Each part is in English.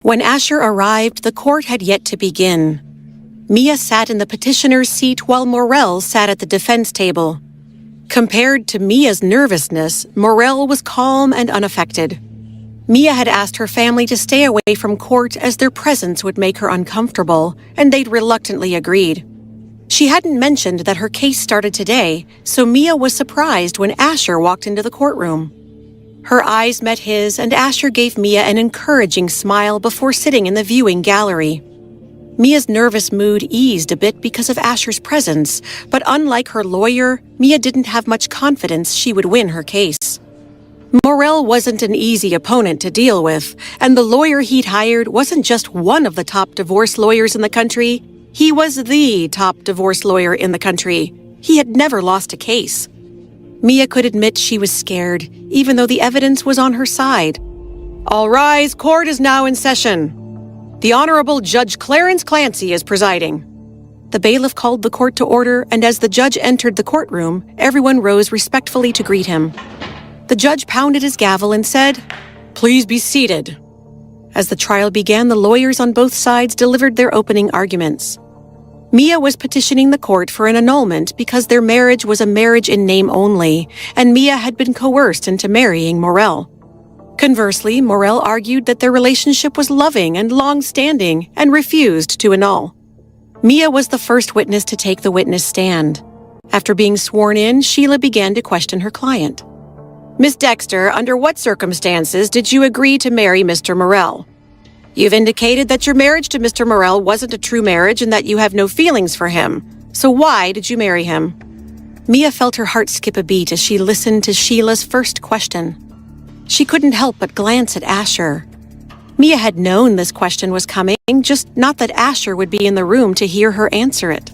When Asher arrived, the court had yet to begin. Mia sat in the petitioner's seat while Morel sat at the defense table. Compared to Mia's nervousness, Morel was calm and unaffected. Mia had asked her family to stay away from court as their presence would make her uncomfortable, and they'd reluctantly agreed. She hadn't mentioned that her case started today, so Mia was surprised when Asher walked into the courtroom. Her eyes met his, and Asher gave Mia an encouraging smile before sitting in the viewing gallery. Mia's nervous mood eased a bit because of Asher's presence, but unlike her lawyer, Mia didn't have much confidence she would win her case. Morel wasn't an easy opponent to deal with, and the lawyer he'd hired wasn't just one of the top divorce lawyers in the country. He was the top divorce lawyer in the country. He had never lost a case. Mia could admit she was scared, even though the evidence was on her side. "All rise, court is now in session. The Honorable Judge Clarence Clancy is presiding." The bailiff called the court to order, and as the judge entered the courtroom, everyone rose respectfully to greet him. The judge pounded his gavel and said, "Please be seated." As the trial began, the lawyers on both sides delivered their opening arguments. Mia was petitioning the court for an annulment because their marriage was a marriage in name only, and Mia had been coerced into marrying Morel. Conversely, Morel argued that their relationship was loving and long-standing and refused to annul. Mia was the first witness to take the witness stand. After being sworn in, Sheila began to question her client. "Miss Dexter, under what circumstances did you agree to marry Mr. Morel? You've indicated that your marriage to Mr. Morel wasn't a true marriage and that you have no feelings for him. So why did you marry him?" Mia felt her heart skip a beat as she listened to Sheila's first question. She couldn't help but glance at Asher. Mia had known this question was coming, just not that Asher would be in the room to hear her answer it.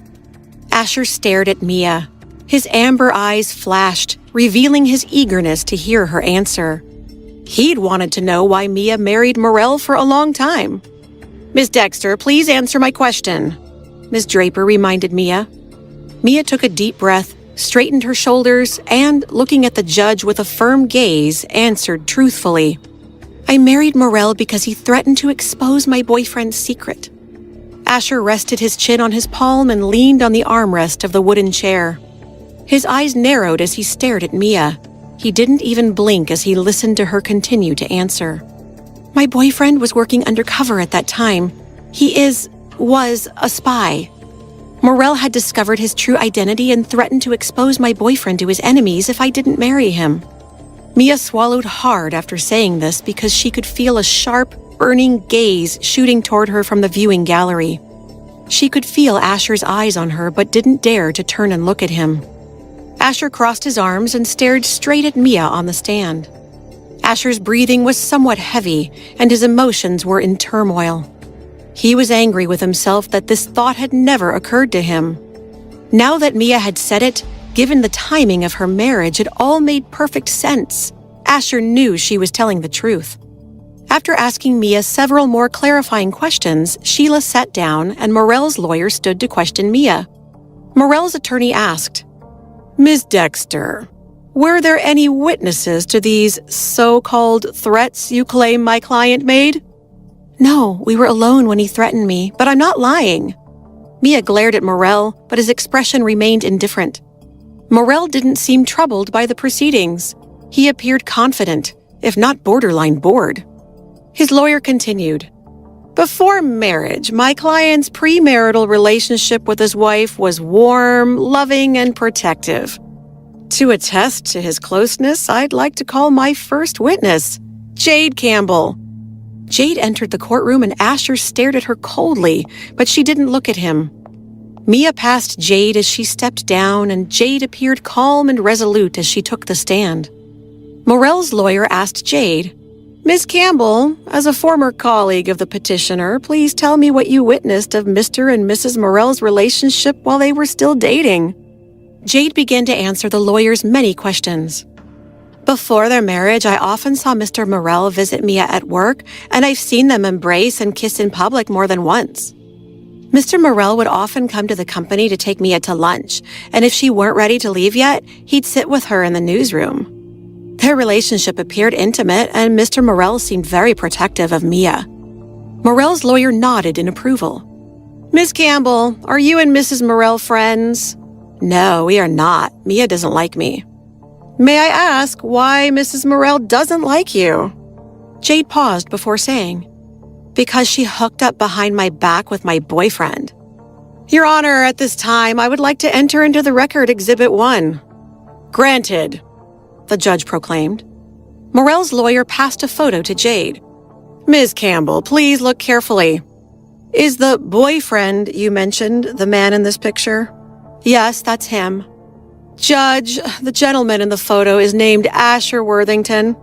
Asher stared at Mia. His amber eyes flashed, revealing his eagerness to hear her answer. He'd wanted to know why Mia married Morel for a long time. "Miss Dexter, please answer my question," Miss Draper reminded Mia. Mia took a deep breath, straightened her shoulders, and, looking at the judge with a firm gaze, answered truthfully. "I married Morel because he threatened to expose my boyfriend's secret." Asher rested his chin on his palm and leaned on the armrest of the wooden chair. His eyes narrowed as he stared at Mia. He didn't even blink as he listened to her continue to answer. "My boyfriend was working undercover at that time. He was a spy. Morel had discovered his true identity and threatened to expose my boyfriend to his enemies if I didn't marry him." Mia swallowed hard after saying this because she could feel a sharp, burning gaze shooting toward her from the viewing gallery. She could feel Asher's eyes on her but didn't dare to turn and look at him. Asher crossed his arms and stared straight at Mia on the stand. Asher's breathing was somewhat heavy, and his emotions were in turmoil. He was angry with himself that this thought had never occurred to him. Now that Mia had said it, given the timing of her marriage, it all made perfect sense. Asher knew she was telling the truth. After asking Mia several more clarifying questions, Sheila sat down and Morel's lawyer stood to question Mia. Morel's attorney asked, "Ms. Dexter, were there any witnesses to these so-called threats you claim my client made?" "No, we were alone when he threatened me, but I'm not lying." Mia glared at Morel, but his expression remained indifferent. Morel didn't seem troubled by the proceedings. He appeared confident, if not borderline bored. His lawyer continued, "Before marriage, my client's premarital relationship with his wife was warm, loving, and protective. To attest to his closeness, I'd like to call my first witness, Jade Campbell." Jade entered the courtroom and Asher stared at her coldly, but she didn't look at him. Mia passed Jade as she stepped down, and Jade appeared calm and resolute as she took the stand. Morel's lawyer asked Jade, "Miss Campbell, as a former colleague of the petitioner, please tell me what you witnessed of Mr. and Mrs. Morel's relationship while they were still dating." Jade began to answer the lawyer's many questions. "Before their marriage, I often saw Mr. Morel visit Mia at work, and I've seen them embrace and kiss in public more than once. Mr. Morel would often come to the company to take Mia to lunch, and if she weren't ready to leave yet, he'd sit with her in the newsroom. Their relationship appeared intimate, and Mr. Morel seemed very protective of Mia." Morell's lawyer nodded in approval. Miss Campbell, are you and Mrs. Morell friends? No, we are not. Mia doesn't like me. May I ask why Mrs. Morell doesn't like you? Jade paused before saying, Because she hooked up behind my back with my boyfriend. Your Honor, at this time, I would like to enter into the record Exhibit 1. Granted, the judge proclaimed. Morell's lawyer passed a photo to Jade. Ms. Campbell, please look carefully. Is the boyfriend you mentioned the man in this picture? Yes, that's him. Judge, the gentleman in the photo is named Asher Worthington.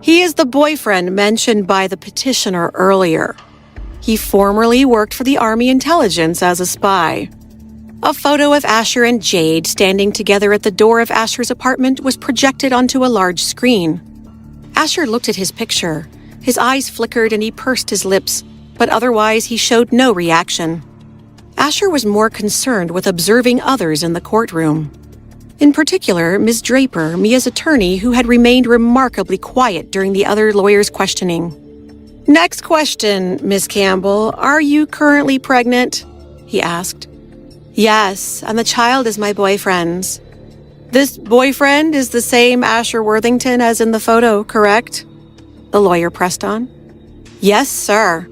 He is the boyfriend mentioned by the petitioner earlier. He formerly worked for the Army Intelligence as a spy. A photo of Asher and Jade standing together at the door of Asher's apartment was projected onto a large screen. Asher looked at his picture. His eyes flickered and he pursed his lips, but otherwise he showed no reaction. Asher was more concerned with observing others in the courtroom. In particular, Ms. Draper, Mia's attorney, who had remained remarkably quiet during the other lawyer's questioning. Next question, Miss Campbell. Are you currently pregnant? He asked. Yes, and the child is my boyfriend's. This boyfriend is the same Asher Worthington as in the photo, correct? The lawyer pressed on. Yes, sir.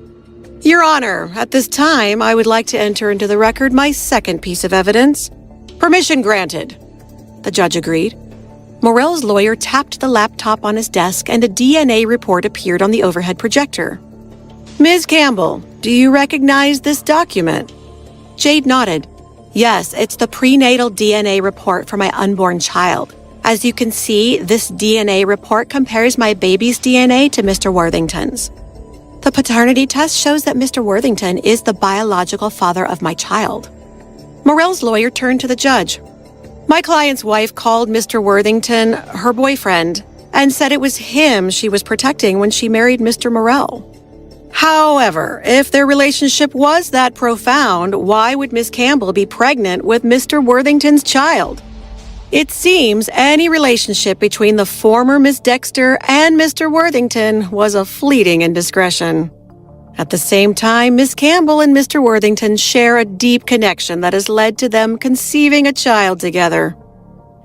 Your Honor, at this time, I would like to enter into the record my second piece of evidence. Permission granted. The judge agreed. Morell's lawyer tapped the laptop on his desk and a DNA report appeared on the overhead projector. Ms. Campbell, do you recognize this document? Jade nodded. Yes, it's the prenatal DNA report for my unborn child. As you can see, this DNA report compares my baby's DNA to Mr. Worthington's. The paternity test shows that Mr. Worthington is the biological father of my child. Morell's lawyer turned to the judge. My client's wife called Mr. Worthington her boyfriend and said it was him she was protecting when she married Mr. Morell. However, if their relationship was that profound, why would Miss Campbell be pregnant with Mr. Worthington's child? It seems any relationship between the former Miss Dexter and Mr. Worthington was a fleeting indiscretion. At the same time, Miss Campbell and Mr. Worthington share a deep connection that has led to them conceiving a child together.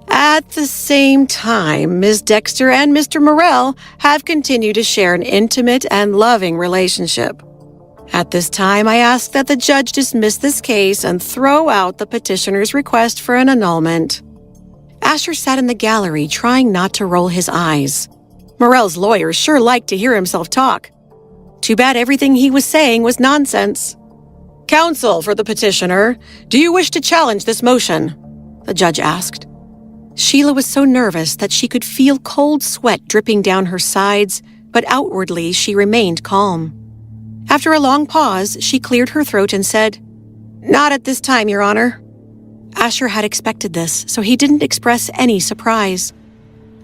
At the same time, Miss Dexter and Mr. Morell have continued to share an intimate and loving relationship. At this time, I ask that the judge dismiss this case and throw out the petitioner's request for an annulment. Asher sat in the gallery, trying not to roll his eyes. Morell's lawyer sure liked to hear himself talk. Too bad everything he was saying was nonsense. Counsel for the petitioner, do you wish to challenge this motion? The judge asked. Sheila was so nervous that she could feel cold sweat dripping down her sides, but outwardly she remained calm. After a long pause, she cleared her throat and said, Not at this time, Your Honor. Asher had expected this, so he didn't express any surprise.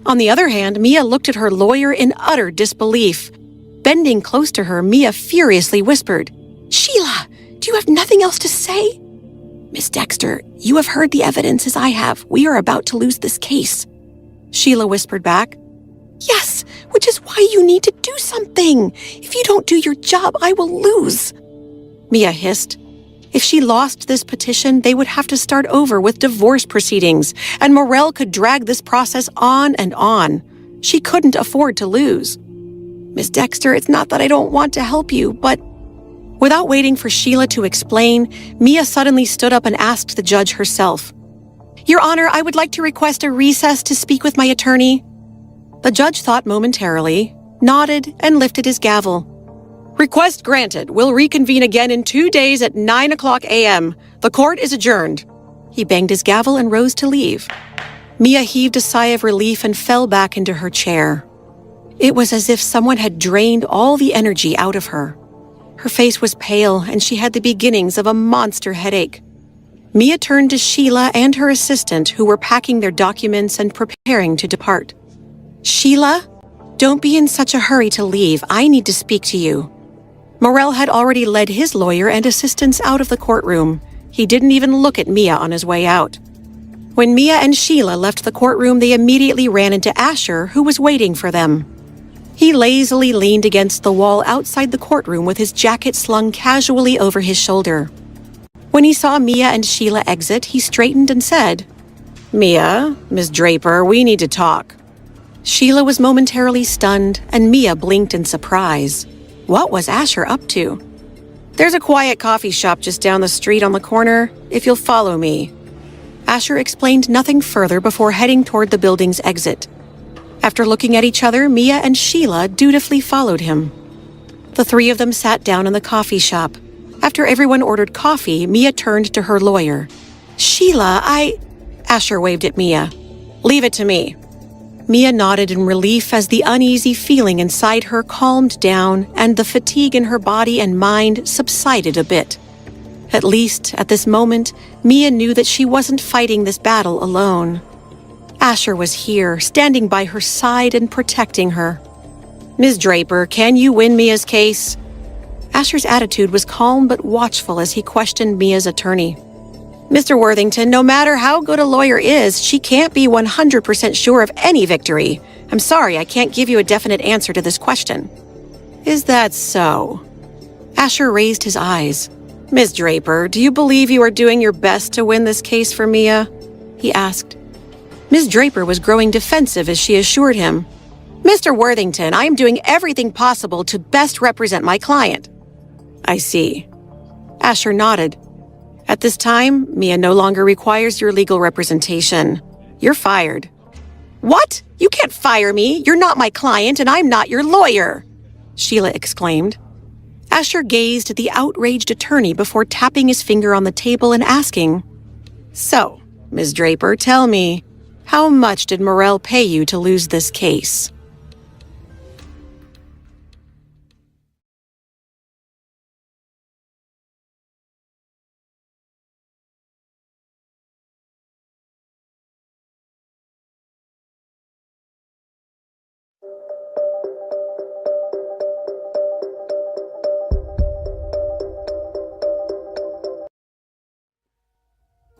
On the other hand, Mia looked at her lawyer in utter disbelief. Bending close to her, Mia furiously whispered, Sheila, do you have nothing else to say? Miss Dexter, you have heard the evidence as I have. We are about to lose this case. Sheila whispered back. Yes, which is why you need to do something. If you don't do your job, I will lose. Mia hissed. If she lost this petition, they would have to start over with divorce proceedings, and Morell could drag this process on and on. She couldn't afford to lose. Miss Dexter, it's not that I don't want to help you, but... Without waiting for Sheila to explain, Mia suddenly stood up and asked the judge herself. Your Honor, I would like to request a recess to speak with my attorney. The judge thought momentarily, nodded, and lifted his gavel. Request granted. We'll reconvene again in 2 days at 9:00 a.m. The court is adjourned. He banged his gavel and rose to leave. Mia heaved a sigh of relief and fell back into her chair. It was as if someone had drained all the energy out of her. Her face was pale, and she had the beginnings of a monster headache. Mia turned to Sheila and her assistant, who were packing their documents and preparing to depart. Sheila, don't be in such a hurry to leave. I need to speak to you. Morell had already led his lawyer and assistants out of the courtroom. He didn't even look at Mia on his way out. When Mia and Sheila left the courtroom, they immediately ran into Asher, who was waiting for them. He lazily leaned against the wall outside the courtroom with his jacket slung casually over his shoulder. When he saw Mia and Sheila exit, he straightened and said, "Mia, Miss Draper, we need to talk." Sheila was momentarily stunned, and Mia blinked in surprise. What was Asher up to? "There's a quiet coffee shop just down the street on the corner, if you'll follow me." Asher explained nothing further before heading toward the building's exit. After looking at each other, Mia and Sheila dutifully followed him. The three of them sat down in the coffee shop. After everyone ordered coffee, Mia turned to her lawyer. "Sheila, Asher waved at Mia. "Leave it to me." Mia nodded in relief as the uneasy feeling inside her calmed down and the fatigue in her body and mind subsided a bit. At least, at this moment, Mia knew that she wasn't fighting this battle alone. Asher was here, standing by her side and protecting her. "Ms. Draper, can you win Mia's case?" Asher's attitude was calm but watchful as he questioned Mia's attorney. "Mr. Worthington, no matter how good a lawyer is, she can't be 100% sure of any victory. I'm sorry, I can't give you a definite answer to this question." "Is that so?" Asher raised his eyes. "Ms. Draper, do you believe you are doing your best to win this case for Mia?" he asked. Ms. Draper was growing defensive as she assured him, "Mr. Worthington, I am doing everything possible to best represent my client." "I see." Asher nodded. "At this time, Mia no longer requires your legal representation. You're fired." "What? You can't fire me! You're not my client and I'm not your lawyer!" Sheila exclaimed. Asher gazed at the outraged attorney before tapping his finger on the table and asking, "So, Ms. Draper, tell me, how much did Morrell pay you to lose this case?"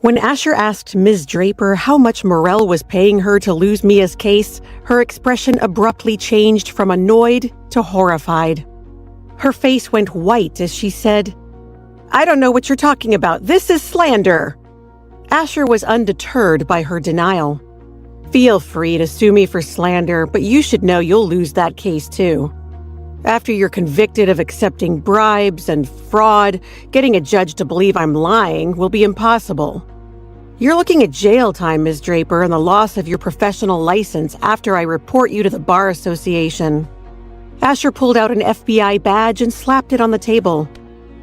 When Asher asked Ms. Draper how much Morrell was paying her to lose Mia's case, her expression abruptly changed from annoyed to horrified. Her face went white as she said, "I don't know what you're talking about. This is slander." Asher was undeterred by her denial. "Feel free to sue me for slander, but you should know you'll lose that case too. After you're convicted of accepting bribes and fraud, getting a judge to believe I'm lying will be impossible. You're looking at jail time, Ms. Draper, and the loss of your professional license after I report you to the Bar Association." Asher pulled out an FBI badge and slapped it on the table.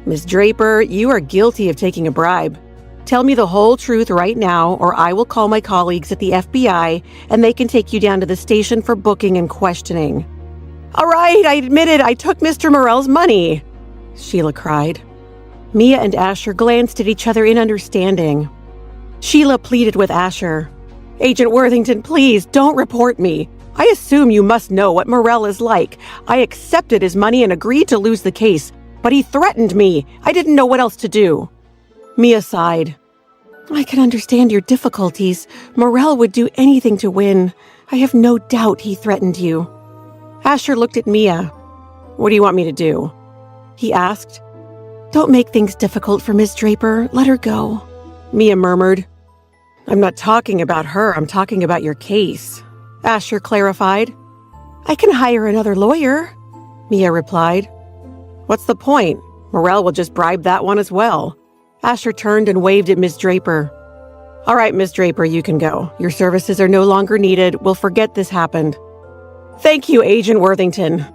"Ms. Draper, you are guilty of taking a bribe. Tell me the whole truth right now, or I will call my colleagues at the FBI, and they can take you down to the station for booking and questioning." "All right, I admit it, I took Mr. Morrell's money," Sheila cried. Mia and Asher glanced at each other in understanding. Sheila pleaded with Asher, "Agent Worthington, please don't report me. I assume you must know what Morrell is like. I accepted his money and agreed to lose the case, but he threatened me. I didn't know what else to do." Mia sighed. "I can understand your difficulties. Morrell would do anything to win. I have no doubt he threatened you." Asher looked at Mia. "What do you want me to do?" he asked. "Don't make things difficult for Miss Draper. Let her go," Mia murmured. "I'm not talking about her. I'm talking about your case," Asher clarified. "I can hire another lawyer," Mia replied. "What's the point? Morrell will just bribe that one as well." Asher turned and waved at Miss Draper. "All right, Miss Draper, you can go. Your services are no longer needed. We'll forget this happened." "Thank you, Agent Worthington,"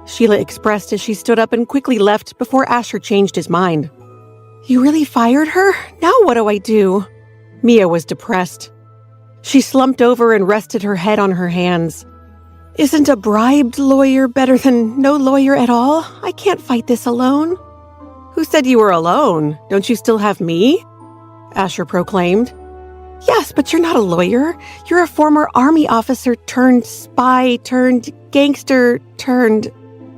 Sheila expressed as she stood up and quickly left before Asher changed his mind. "You really fired her? Now what do I do?" Mia was depressed. She slumped over and rested her head on her hands. "Isn't a bribed lawyer better than no lawyer at all? I can't fight this alone." "Who said you were alone? Don't you still have me?" Asher proclaimed. "Yes, but you're not a lawyer. You're a former army officer turned spy turned gangster turned..."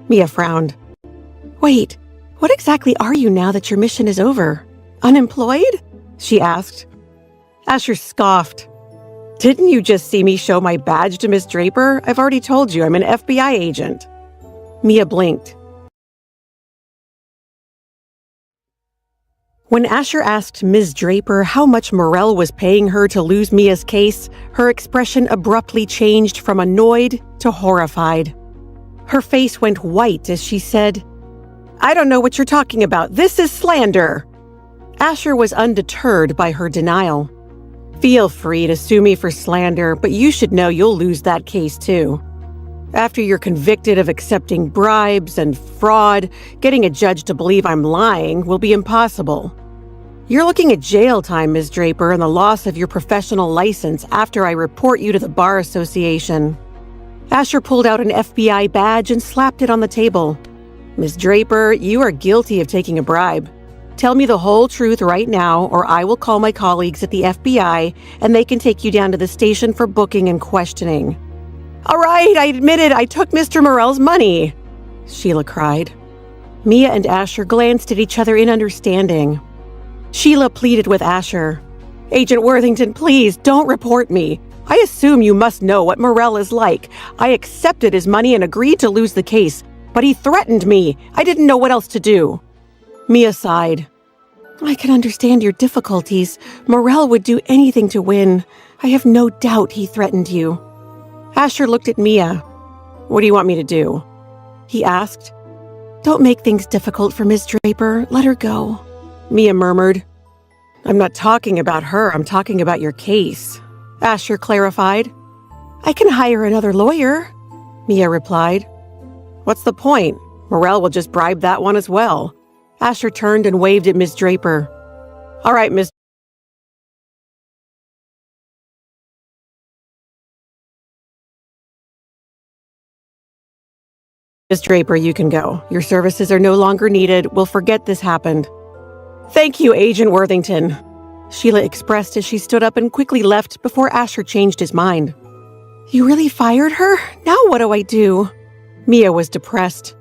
Mia frowned. "Wait, what exactly are you now that your mission is over? Unemployed?" she asked. Asher scoffed. "Didn't you just see me show my badge to Miss Draper? I've already told you I'm an FBI agent." Mia blinked. When Asher asked Ms. Draper how much Morell was paying her to lose Mia's case, her expression abruptly changed from annoyed to horrified. Her face went white as she said, "I don't know what you're talking about. This is slander." Asher was undeterred by her denial. "Feel free to sue me for slander, but you should know you'll lose that case too. After you're convicted of accepting bribes and fraud, getting a judge to believe I'm lying will be impossible. You're looking at jail time, Ms. Draper, and the loss of your professional license after I report you to the Bar Association." Asher pulled out an FBI badge and slapped it on the table. "Ms. Draper, you are guilty of taking a bribe. Tell me the whole truth right now, or I will call my colleagues at the FBI, and they can take you down to the station for booking and questioning." "All right, I admit it, I took Mr. Morell's money," Sheila cried. Mia and Asher glanced at each other in understanding. Sheila pleaded with Asher. "Agent Worthington, please, don't report me. I assume you must know what Morell is like. I accepted his money and agreed to lose the case, but he threatened me. I didn't know what else to do." Mia sighed. "I can understand your difficulties. Morell would do anything to win. I have no doubt he threatened you." Asher looked at Mia. "What do you want me to do?" he asked. "Don't make things difficult for Miss Draper. Let her go," Mia murmured. "I'm not talking about her. I'm talking about your case," Asher clarified. "I can hire another lawyer," Mia replied. "What's the point? Morell will just bribe that one as well." Asher turned and waved at Miss Draper. "All right, Miss Draper, you can go. Your services are no longer needed. We'll forget this happened." "Thank you, Agent Worthington," Sheila expressed as she stood up and quickly left before Asher changed his mind. "You really fired her? Now what do I do?" Mia was depressed.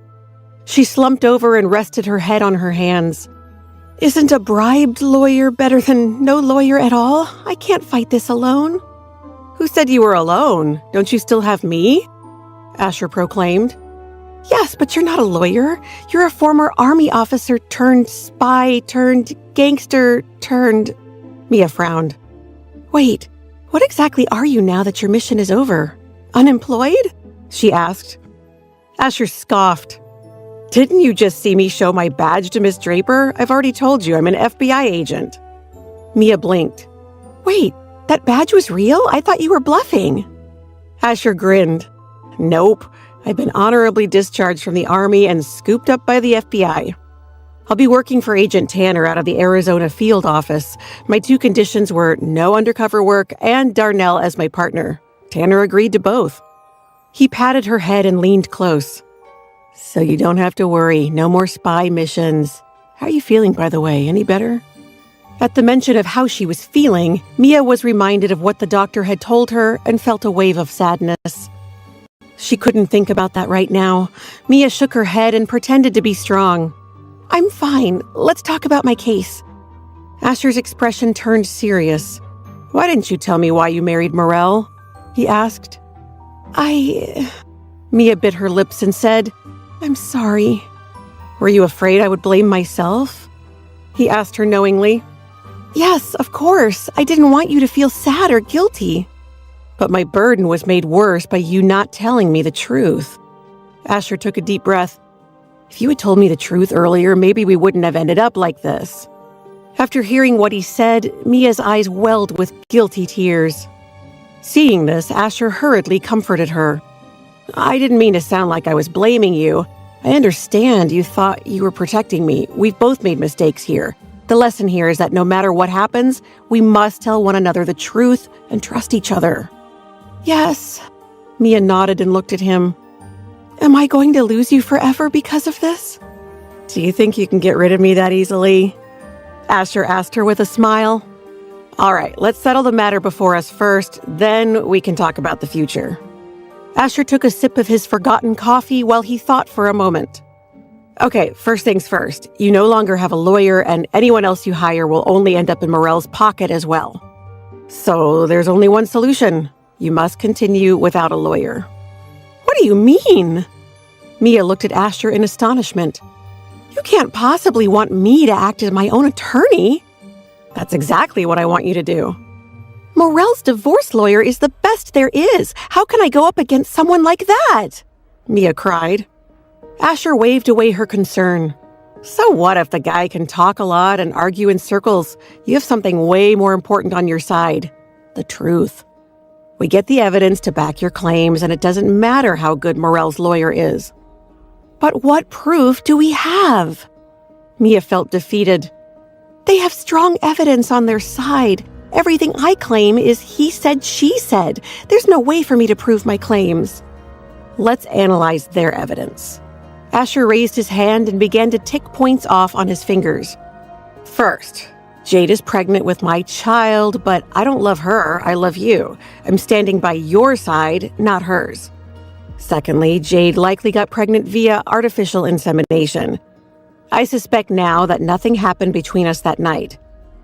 She slumped over and rested her head on her hands. "Isn't a bribed lawyer better than no lawyer at all? I can't fight this alone." "Who said you were alone? Don't you still have me?" Asher proclaimed. "Yes, but you're not a lawyer. You're a former army officer turned spy turned gangster turned..." Mia frowned. "Wait, what exactly are you now that your mission is over? Unemployed?" she asked. Asher scoffed. "Didn't you just see me show my badge to Miss Draper? I've already told you I'm an FBI agent." Mia blinked. "Wait, that badge was real? I thought you were bluffing." Asher grinned. "Nope. I've been honorably discharged from the Army and scooped up by the FBI. I'll be working for Agent Tanner out of the Arizona field office. My two conditions were no undercover work and Darnell as my partner. Tanner agreed to both." He patted her head and leaned close. "So you don't have to worry. No more spy missions. How are you feeling, by the way? Any better?" At the mention of how she was feeling, Mia was reminded of what the doctor had told her and felt a wave of sadness. She couldn't think about that right now. Mia shook her head and pretended to be strong. "I'm fine. Let's talk about my case." Asher's expression turned serious. "Why didn't you tell me why you married Morell?" he asked. Mia bit her lips and said, "I'm sorry." "Were you afraid I would blame myself?" he asked her knowingly. "Yes, of course. I didn't want you to feel sad or guilty." "But my burden was made worse by you not telling me the truth." Asher took a deep breath. "If you had told me the truth earlier, maybe we wouldn't have ended up like this." After hearing what he said, Mia's eyes welled with guilty tears. Seeing this, Asher hurriedly comforted her. "I didn't mean to sound like I was blaming you. I understand you thought you were protecting me. We've both made mistakes here. The lesson here is that no matter what happens, we must tell one another the truth and trust each other." "Yes," Mia nodded and looked at him. "Am I going to lose you forever because of this?" "Do you think you can get rid of me that easily?" Asher asked her with a smile. "All right, let's settle the matter before us first, then we can talk about the future." Asher took a sip of his forgotten coffee while he thought for a moment. "Okay, first things first. You no longer have a lawyer, and anyone else you hire will only end up in Morell's pocket as well. So there's only one solution. You must continue without a lawyer." "What do you mean?" Mia looked at Asher in astonishment. You can't possibly want me to act as my own attorney. That's exactly what I want you to do. Morel's divorce lawyer is the best there is. How can I go up against someone like that? Mia cried. Asher waved away her concern. So what if the guy can talk a lot and argue in circles? You have something way more important on your side. The truth. We get the evidence to back your claims, and it doesn't matter how good Morel's lawyer is. But what proof do we have? Mia felt defeated. They have strong evidence on their side. Everything I claim is he said, she said. There's no way for me to prove my claims. Let's analyze their evidence. Asher raised his hand and began to tick points off on his fingers. First, Jade is pregnant with my child, but I don't love her, I love you. I'm standing by your side, not hers. Secondly, Jade likely got pregnant via artificial insemination. I suspect now that nothing happened between us that night.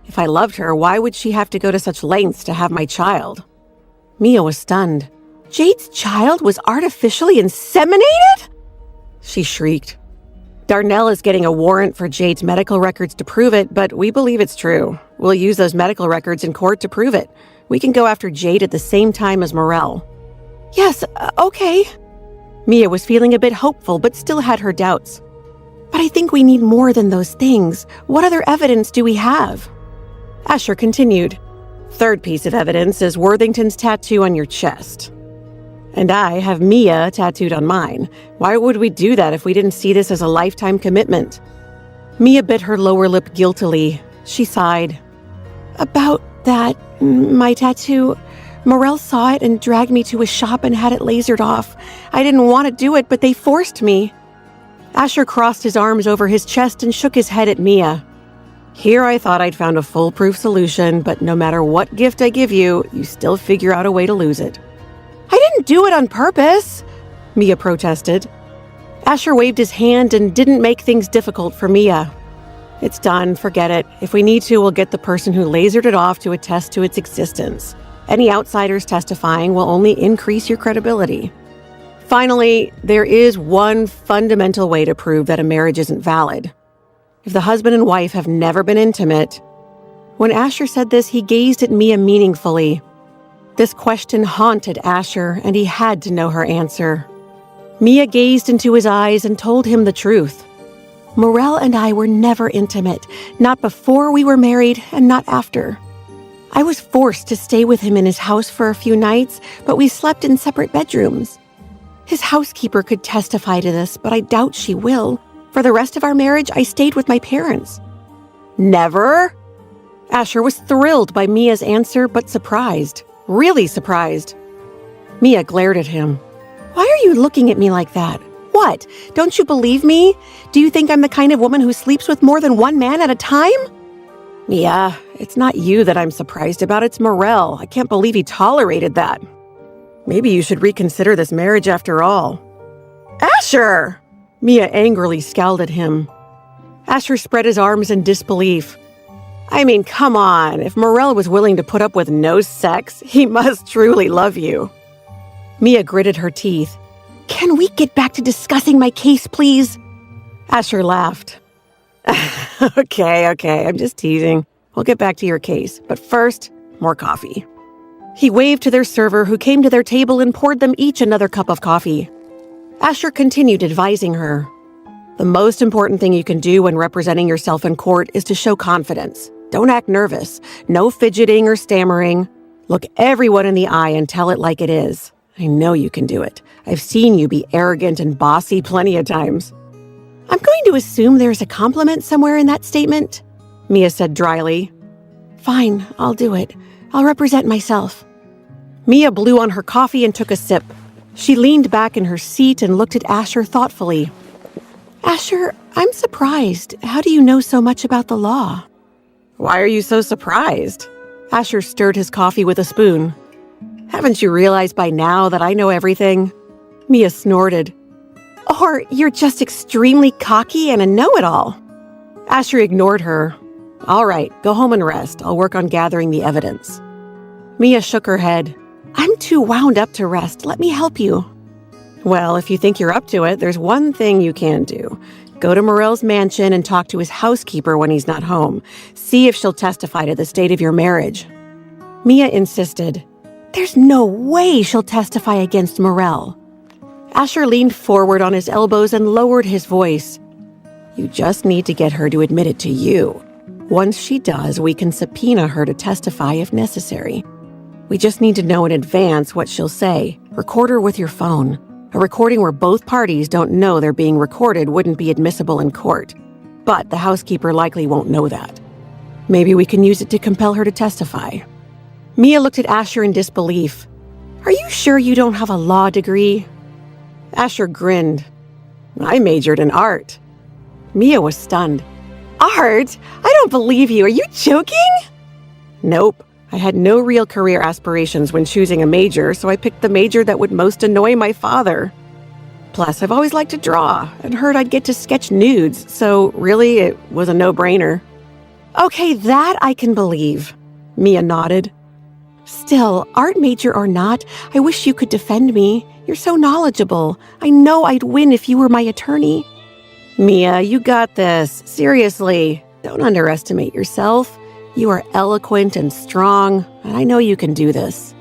If I loved her, why would she have to go to such lengths to have my child? Mia was stunned. Jade's child was artificially inseminated? She shrieked. Darnell is getting a warrant for Jade's medical records to prove it, but we believe it's true. We'll use those medical records in court to prove it. We can go after Jade at the same time as Morel. Yes, okay. Mia was feeling a bit hopeful, but still had her doubts. But I think we need more than those things. What other evidence do we have? Asher continued. Third piece of evidence is Worthington's tattoo on your chest. And I have Mia tattooed on mine. Why would we do that if we didn't see this as a lifetime commitment? Mia bit her lower lip guiltily. She sighed. About that, my tattoo, Morel saw it and dragged me to a shop and had it lasered off. I didn't want to do it, but they forced me. Asher crossed his arms over his chest and shook his head at Mia. Here I thought I'd found a foolproof solution, but no matter what gift I give you, you still figure out a way to lose it. I didn't do it on purpose, Mia protested. Asher waved his hand and didn't make things difficult for Mia. It's done, forget it. If we need to, we'll get the person who lasered it off to attest to its existence. Any outsiders testifying will only increase your credibility. Finally, there is one fundamental way to prove that a marriage isn't valid. If the husband and wife have never been intimate. When Asher said this, he gazed at Mia meaningfully. This question haunted Asher, and he had to know her answer. Mia gazed into his eyes and told him the truth. Morel and I were never intimate, not before we were married and not after. I was forced to stay with him in his house for a few nights, but we slept in separate bedrooms. His housekeeper could testify to this, but I doubt she will. For the rest of our marriage, I stayed with my parents. Never? Asher was thrilled by Mia's answer, but surprised. Really surprised. Mia glared at him. Why are you looking at me like that? What? Don't you believe me? Do you think I'm the kind of woman who sleeps with more than one man at a time? Mia, it's not you that I'm surprised about, it's Morel. I can't believe he tolerated that. Maybe you should reconsider this marriage after all. Asher! Mia angrily scowled at him. Asher spread his arms in disbelief. I mean, come on. If Morel was willing to put up with no sex, he must truly love you. Mia gritted her teeth. Can we get back to discussing my case, please? Asher laughed. Okay, I'm just teasing. We'll get back to your case. But first, more coffee. He waved to their server, who came to their table and poured them each another cup of coffee. Asher continued advising her. The most important thing you can do when representing yourself in court is to show confidence. Don't act nervous. No fidgeting or stammering. Look everyone in the eye and tell it like it is. I know you can do it. I've seen you be arrogant and bossy plenty of times. I'm going to assume there's a compliment somewhere in that statement, Mia said dryly. Fine, I'll do it. I'll represent myself. Mia blew on her coffee and took a sip. She leaned back in her seat and looked at Asher thoughtfully. Asher, I'm surprised. How do you know so much about the law? Why are you so surprised? Asher stirred his coffee with a spoon. Haven't you realized by now that I know everything? Mia snorted. Or you're just extremely cocky and a know-it-all. Asher ignored her. All right, go home and rest. I'll work on gathering the evidence. Mia shook her head. I'm too wound up to rest. Let me help you. Well, if you think you're up to it, there's one thing you can do. Go to Morell's mansion and talk to his housekeeper when he's not home. See if she'll testify to the state of your marriage. Mia insisted. There's no way she'll testify against Morell. Asher leaned forward on his elbows and lowered his voice. You just need to get her to admit it to you. Once she does, we can subpoena her to testify if necessary. We just need to know in advance what she'll say. Record her with your phone. A recording where both parties don't know they're being recorded wouldn't be admissible in court. But the housekeeper likely won't know that. Maybe we can use it to compel her to testify. Mia looked at Asher in disbelief. Are you sure you don't have a law degree? Asher grinned. I majored in art. Mia was stunned. Art? I don't believe you. Are you joking? Nope. I had no real career aspirations when choosing a major, so I picked the major that would most annoy my father. Plus, I've always liked to draw and heard I'd get to sketch nudes, so really it was a no-brainer. Okay, that I can believe, Mia nodded. Still, art major or not, I wish you could defend me. You're so knowledgeable. I know I'd win if you were my attorney. Mia, you got this. Seriously, don't underestimate yourself. You are eloquent and strong, and I know you can do this.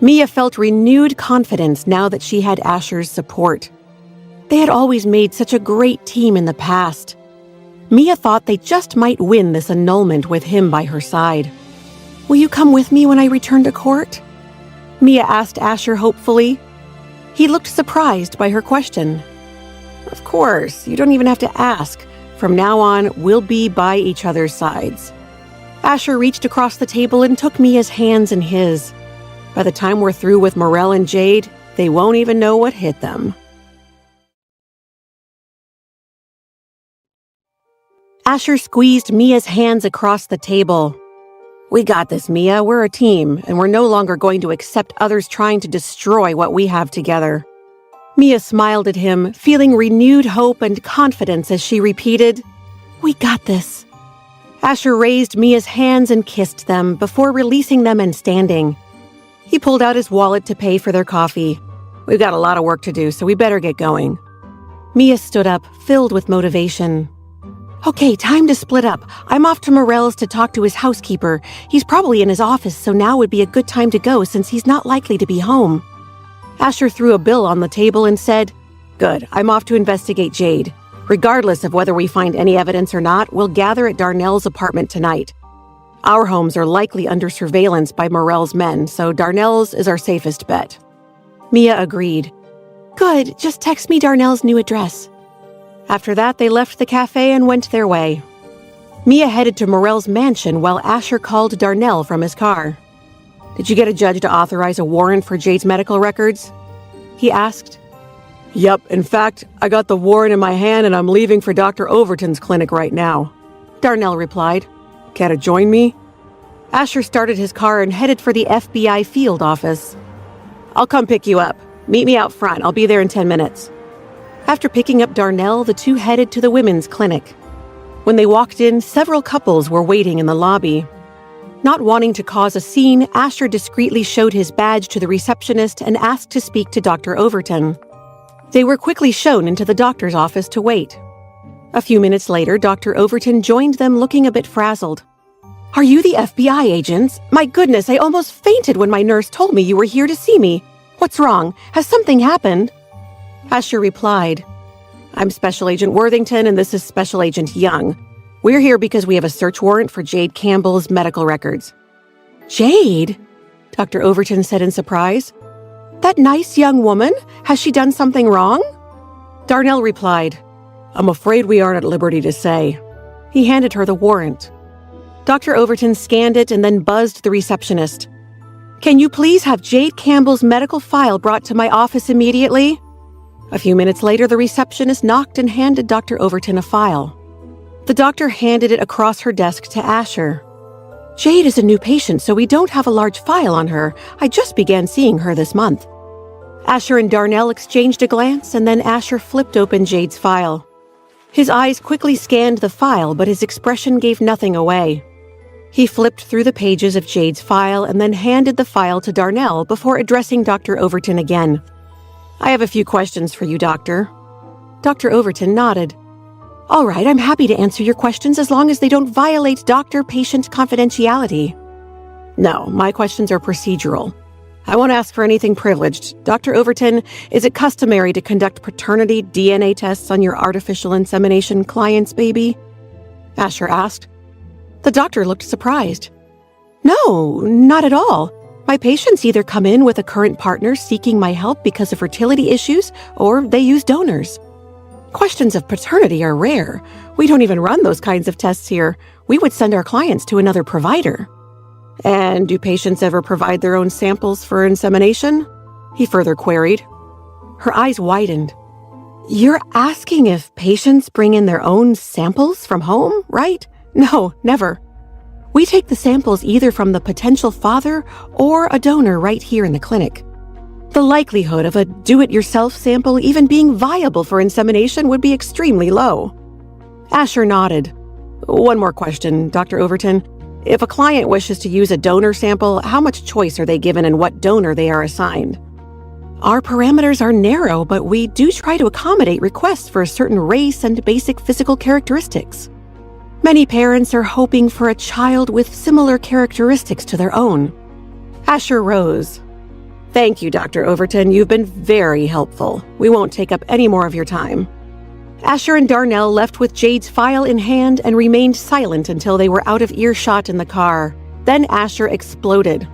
Mia felt renewed confidence now that she had Asher's support. They had always made such a great team in the past. Mia thought they just might win this annulment with him by her side. Will you come with me when I return to court? Mia asked Asher hopefully. He looked surprised by her question. Of course, you don't even have to ask. From now on, we'll be by each other's sides. Asher reached across the table and took Mia's hands in his. By the time we're through with Morell and Jade, they won't even know what hit them. Asher squeezed Mia's hands across the table. We got this, Mia. We're a team, and we're no longer going to accept others trying to destroy what we have together. Mia smiled at him, feeling renewed hope and confidence as she repeated, We got this. Asher raised Mia's hands and kissed them before releasing them and standing. He pulled out his wallet to pay for their coffee. We've got a lot of work to do, so we better get going. Mia stood up, filled with motivation. Okay, time to split up. I'm off to Morell's to talk to his housekeeper. He's probably in his office, so now would be a good time to go since he's not likely to be home. Asher threw a bill on the table and said, Good, I'm off to investigate Jade. Regardless of whether we find any evidence or not, we'll gather at Darnell's apartment tonight. Our homes are likely under surveillance by Morell's men, so Darnell's is our safest bet. Mia agreed. Good, just text me Darnell's new address. After that, they left the cafe and went their way. Mia headed to Morell's mansion while Asher called Darnell from his car. Did you get a judge to authorize a warrant for Jade's medical records? He asked. Yep, in fact, I got the warrant in my hand and I'm leaving for Dr. Overton's clinic right now. Darnell replied. Care to join me? Asher started his car and headed for the FBI field office. I'll come pick you up. Meet me out front. I'll be there in 10 minutes. After picking up Darnell, the two headed to the women's clinic. When they walked in, several couples were waiting in the lobby. Not wanting to cause a scene, Asher discreetly showed his badge to the receptionist and asked to speak to Dr. Overton. They were quickly shown into the doctor's office to wait. A few minutes later, Dr. Overton joined them looking a bit frazzled. Are you the FBI agents? My goodness, I almost fainted when my nurse told me you were here to see me. What's wrong? Has something happened? Asher replied, I'm Special Agent Worthington and this is Special Agent Young. We're here because we have a search warrant for Jade Campbell's medical records. Jade? Dr. Overton said in surprise. That nice young woman? Has she done something wrong? Darnell replied, I'm afraid we aren't at liberty to say. He handed her the warrant. Dr. Overton scanned it and then buzzed the receptionist. Can you please have Jade Campbell's medical file brought to my office immediately? A few minutes later, the receptionist knocked and handed Dr. Overton a file. The doctor handed it across her desk to Asher. Jade is a new patient, so we don't have a large file on her. I just began seeing her this month. Asher and Darnell exchanged a glance, and then Asher flipped open Jade's file. His eyes quickly scanned the file, but his expression gave nothing away. He flipped through the pages of Jade's file and then handed the file to Darnell before addressing Dr. Overton again. I have a few questions for you, Doctor. Dr. Overton nodded. All right, I'm happy to answer your questions as long as they don't violate doctor-patient confidentiality. No, my questions are procedural. I won't ask for anything privileged. Dr. Overton, is it customary to conduct paternity DNA tests on your artificial insemination client's baby? Asher asked. The doctor looked surprised. No, not at all. My patients either come in with a current partner seeking my help because of fertility issues, or they use donors. Questions of paternity are rare. We don't even run those kinds of tests here. We would send our clients to another provider. And do patients ever provide their own samples for insemination? He further queried. Her eyes widened. You're asking if patients bring in their own samples from home, right? No, never. We take the samples either from the potential father or a donor right here in the clinic. The likelihood of a do-it-yourself sample even being viable for insemination would be extremely low. Asher nodded. One more question, Dr. Overton. If a client wishes to use a donor sample, how much choice are they given and what donor they are assigned? Our parameters are narrow, but we do try to accommodate requests for a certain race and basic physical characteristics. Many parents are hoping for a child with similar characteristics to their own. Asher rose. Thank you, Dr. Overton. You've been very helpful. We won't take up any more of your time. Asher and Darnell left with Jade's file in hand and remained silent until they were out of earshot in the car. Then Asher exploded.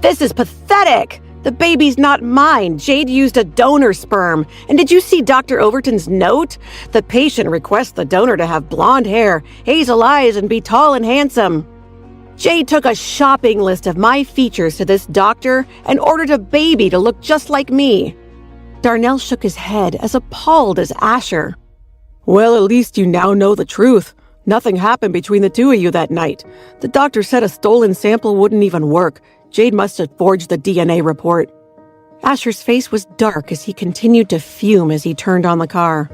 This is pathetic! The baby's not mine. Jade used a donor sperm. And did you see Dr. Overton's note? The patient requests the donor to have blonde hair, hazel eyes, and be tall and handsome. Jade took a shopping list of my features to this doctor and ordered a baby to look just like me. Darnell shook his head, as appalled as Asher. Well, at least you now know the truth. Nothing happened between the two of you that night. The doctor said a stolen sample wouldn't even work. Jade must have forged the DNA report. Asher's face was dark as he continued to fume as he turned on the car.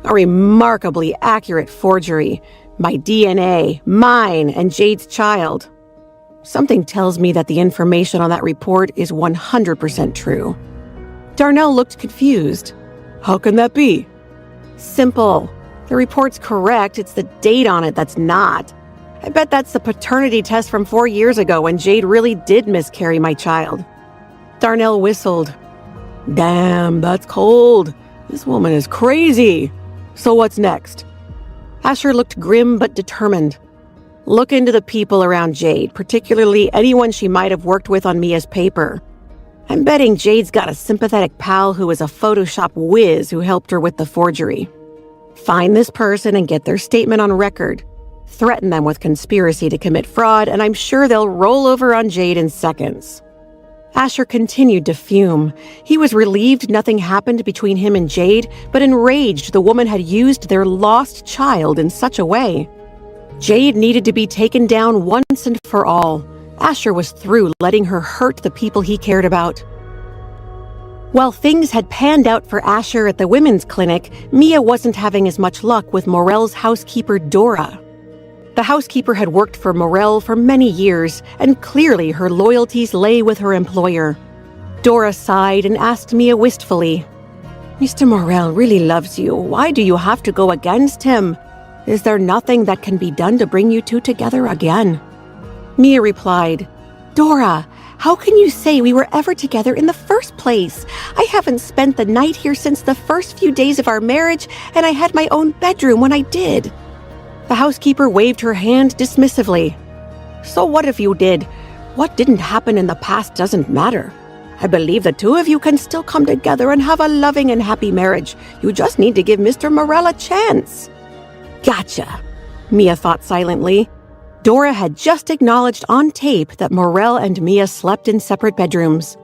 A remarkably accurate forgery. My DNA, mine, and Jade's child. Something tells me that the information on that report is 100% true. Darnell looked confused. How can that be? Simple. The report's correct, it's the date on it that's not. I bet that's the paternity test from 4 years ago when Jade really did miscarry my child. Darnell whistled. Damn, that's cold. This woman is crazy. So what's next? Asher looked grim but determined. Look into the people around Jade, particularly anyone she might have worked with on Mia's paper. I'm betting Jade's got a sympathetic pal who is a Photoshop whiz who helped her with the forgery. Find this person and get their statement on record. Threaten them with conspiracy to commit fraud, and I'm sure they'll roll over on Jade in seconds. Asher continued to fume. He was relieved nothing happened between him and Jade, but enraged the woman had used their lost child in such a way. Jade needed to be taken down once and for all. Asher was through letting her hurt the people he cared about. While things had panned out for Asher at the women's clinic, Mia wasn't having as much luck with Morel's housekeeper, Dora. The housekeeper had worked for Morel for many years, and clearly her loyalties lay with her employer. Dora sighed and asked Mia wistfully, Mr. Morel really loves you. Why do you have to go against him? Is there nothing that can be done to bring you two together again? Mia replied, Dora, how can you say we were ever together in the first place? I haven't spent the night here since the first few days of our marriage, and I had my own bedroom when I did. The housekeeper waved her hand dismissively. So what if you did? What didn't happen in the past doesn't matter. I believe the two of you can still come together and have a loving and happy marriage. You just need to give Mr. Morel a chance. Gotcha, Mia thought silently. Dora had just acknowledged on tape that Morel and Mia slept in separate bedrooms.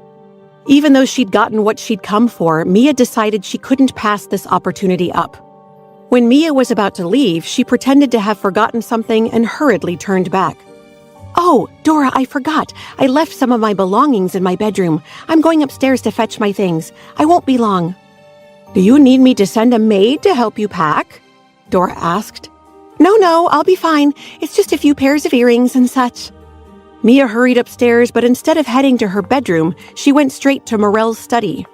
Even though she'd gotten what she'd come for, Mia decided she couldn't pass this opportunity up. When Mia was about to leave, she pretended to have forgotten something and hurriedly turned back. Oh, Dora, I forgot. I left some of my belongings in my bedroom. I'm going upstairs to fetch my things. I won't be long. Do you need me to send a maid to help you pack? Dora asked. No, I'll be fine. It's just a few pairs of earrings and such. Mia hurried upstairs, but instead of heading to her bedroom, she went straight to Morel's study.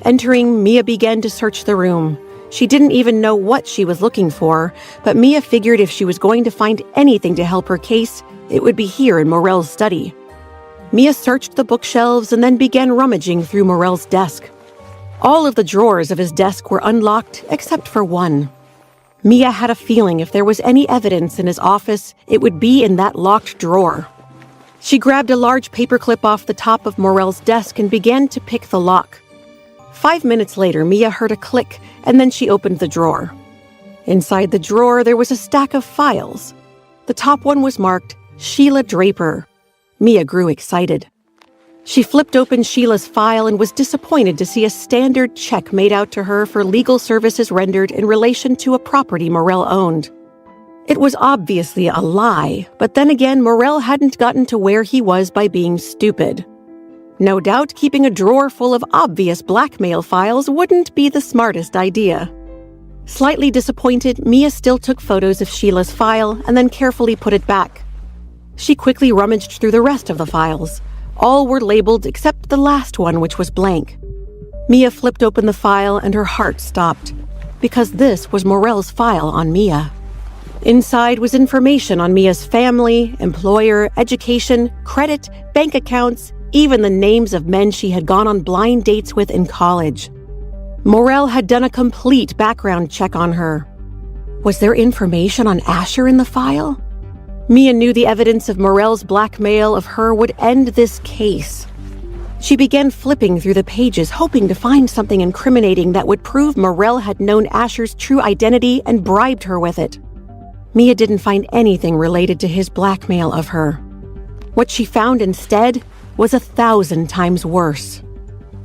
Entering, Mia began to search the room. She didn't even know what she was looking for, but Mia figured if she was going to find anything to help her case, it would be here in Morell's study. Mia searched the bookshelves and then began rummaging through Morell's desk. All of the drawers of his desk were unlocked except for one. Mia had a feeling if there was any evidence in his office, it would be in that locked drawer. She grabbed a large paperclip off the top of Morell's desk and began to pick the lock. 5 minutes later, Mia heard a click, and then she opened the drawer. Inside the drawer, there was a stack of files. The top one was marked Sheila Draper. Mia grew excited. She flipped open Sheila's file and was disappointed to see a standard check made out to her for legal services rendered in relation to a property Morell owned. It was obviously a lie, but then again, Morell hadn't gotten to where he was by being stupid. No doubt keeping a drawer full of obvious blackmail files wouldn't be the smartest idea. Slightly disappointed, Mia still took photos of Sheila's file and then carefully put it back. She quickly rummaged through the rest of the files. All were labeled except the last one, which was blank. Mia flipped open the file and her heart stopped, because this was Morell's file on Mia. Inside was information on Mia's family, employer, education, credit, bank accounts, even the names of men she had gone on blind dates with in college. Morell had done a complete background check on her. Was there information on Asher in the file? Mia knew the evidence of Morell's blackmail of her would end this case. She began flipping through the pages, hoping to find something incriminating that would prove Morell had known Asher's true identity and bribed her with it. Mia didn't find anything related to his blackmail of her. What she found instead was 1,000 times worse.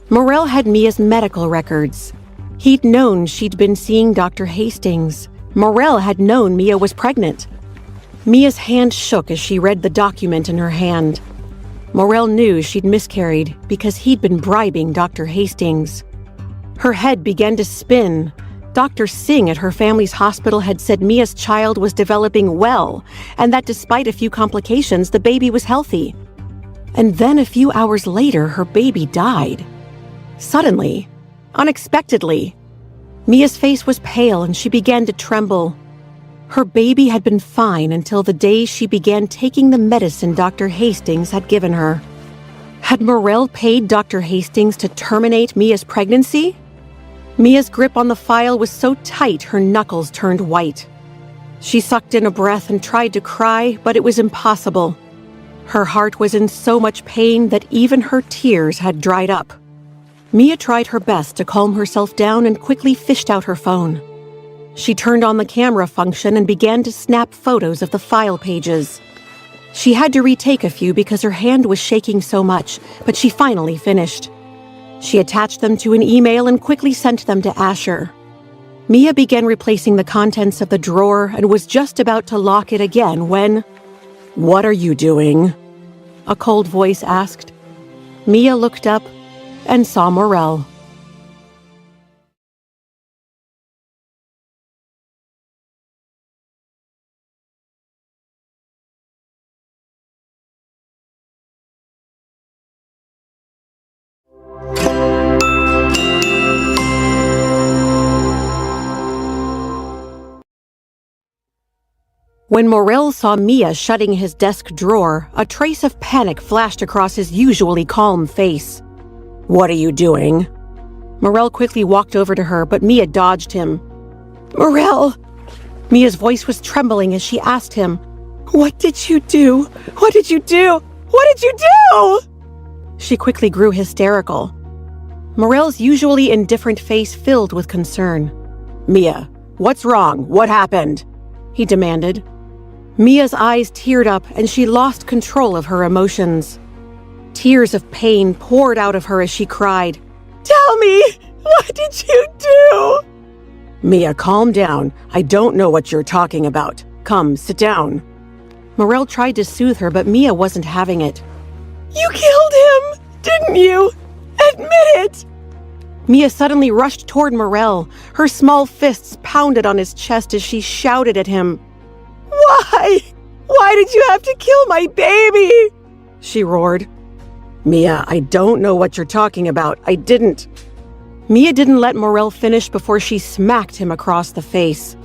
Morell had Mia's medical records. He'd known she'd been seeing Dr. Hastings. Morell had known Mia was pregnant. Mia's hand shook as she read the document in her hand. Morell knew she'd miscarried because he'd been bribing Dr. Hastings. Her head began to spin. Dr. Singh at her family's hospital had said Mia's child was developing well, and that despite a few complications, the baby was healthy. And then a few hours later, her baby died. Suddenly, unexpectedly. Mia's face was pale and she began to tremble. Her baby had been fine until the day she began taking the medicine Dr. Hastings had given her. Had Morell paid Dr. Hastings to terminate Mia's pregnancy? Mia's grip on the file was so tight her knuckles turned white. She sucked in a breath and tried to cry, but it was impossible. Her heart was in so much pain that even her tears had dried up. Mia tried her best to calm herself down and quickly fished out her phone. She turned on the camera function and began to snap photos of the file pages. She had to retake a few because her hand was shaking so much, but she finally finished. She attached them to an email and quickly sent them to Asher. Mia began replacing the contents of the drawer and was just about to lock it again when... "What are you doing?" a cold voice asked. Mia looked up and saw Morell. When Morell saw Mia shutting his desk drawer, a trace of panic flashed across his usually calm face. "What are you doing?" Morell quickly walked over to her, but Mia dodged him. "Morell!" Mia's voice was trembling as she asked him, "What did you do? What did you do? What did you do?" She quickly grew hysterical. Morell's usually indifferent face filled with concern. "Mia, what's wrong? What happened?" he demanded. Mia's eyes teared up and she lost control of her emotions. Tears of pain poured out of her as she cried, "Tell me, what did you do?" "Mia, calm down. I don't know what you're talking about. Come, sit down." Morell tried to soothe her, but Mia wasn't having it. "You killed him, didn't you? Admit it!" Mia suddenly rushed toward Morell. Her small fists pounded on his chest as she shouted at him. "Why? Why did you have to kill my baby?" she roared. "Mia, I don't know what you're talking about. I didn't." Mia didn't let Morel finish before she smacked him across the face.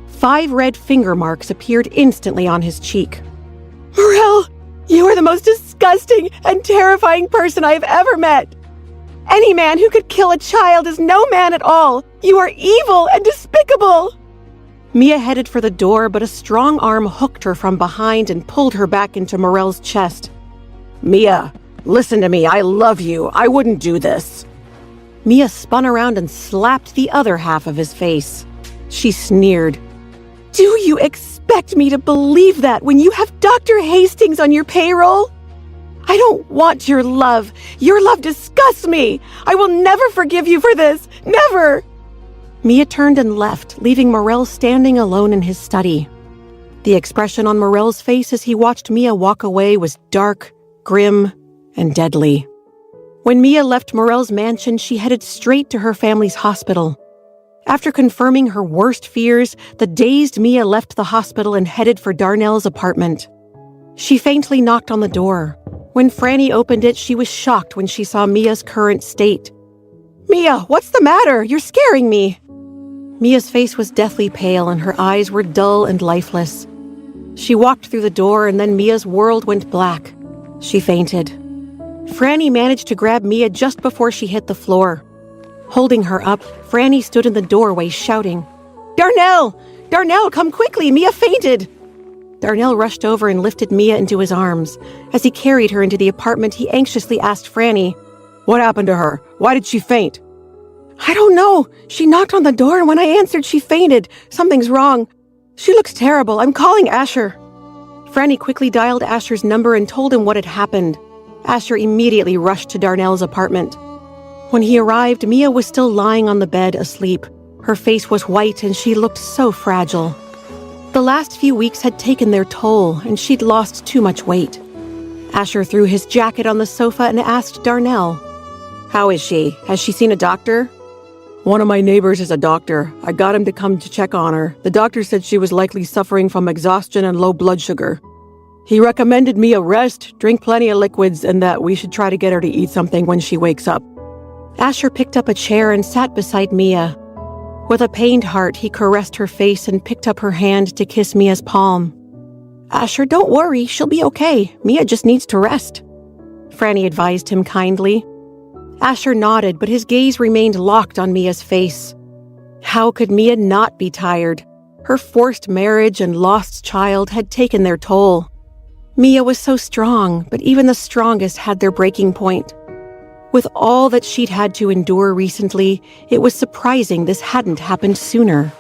5 red finger marks appeared instantly on his cheek. "Morel, you are the most disgusting and terrifying person I have ever met. Any man who could kill a child is no man at all. You are evil and despicable." Mia headed for the door, but a strong arm hooked her from behind and pulled her back into Morel's chest. "Mia, listen to me. I love you. I wouldn't do this." Mia spun around and slapped the other half of his face. She sneered. "Do you expect me to believe that when you have Dr. Hastings on your payroll? I don't want your love. Your love disgusts me. I will never forgive you for this. Never." Mia turned and left, leaving Morel standing alone in his study. The expression on Morel's face as he watched Mia walk away was dark, grim, and deadly. When Mia left Morel's mansion, she headed straight to her family's hospital. After confirming her worst fears, the dazed Mia left the hospital and headed for Darnell's apartment. She faintly knocked on the door. When Franny opened it, she was shocked when she saw Mia's current state. "Mia, what's the matter? You're scaring me." Mia's face was deathly pale and her eyes were dull and lifeless. She walked through the door and then Mia's world went black. She fainted. Franny managed to grab Mia just before she hit the floor. Holding her up, Franny stood in the doorway shouting, "Darnell! Darnell, come quickly! Mia fainted!" Darnell rushed over and lifted Mia into his arms. As he carried her into the apartment, he anxiously asked Franny, "What happened to her? Why did she faint?" "I don't know. She knocked on the door and when I answered, she fainted. Something's wrong. She looks terrible. I'm calling Asher." Franny quickly dialed Asher's number and told him what had happened. Asher immediately rushed to Darnell's apartment. When he arrived, Mia was still lying on the bed, asleep. Her face was white and she looked so fragile. The last few weeks had taken their toll and she'd lost too much weight. Asher threw his jacket on the sofa and asked Darnell, "How is she? Has she seen a doctor?" "One of my neighbors is a doctor. I got him to come to check on her. The doctor said she was likely suffering from exhaustion and low blood sugar. He recommended me a rest, drink plenty of liquids, and that we should try to get her to eat something when she wakes up." Asher picked up a chair and sat beside Mia. With a pained heart, he caressed her face and picked up her hand to kiss Mia's palm. "Asher, don't worry. She'll be okay. Mia just needs to rest," Franny advised him kindly. Asher nodded, but his gaze remained locked on Mia's face. How could Mia not be tired? Her forced marriage and lost child had taken their toll. Mia was so strong, but even the strongest had their breaking point. With all that she'd had to endure recently, it was surprising this hadn't happened sooner.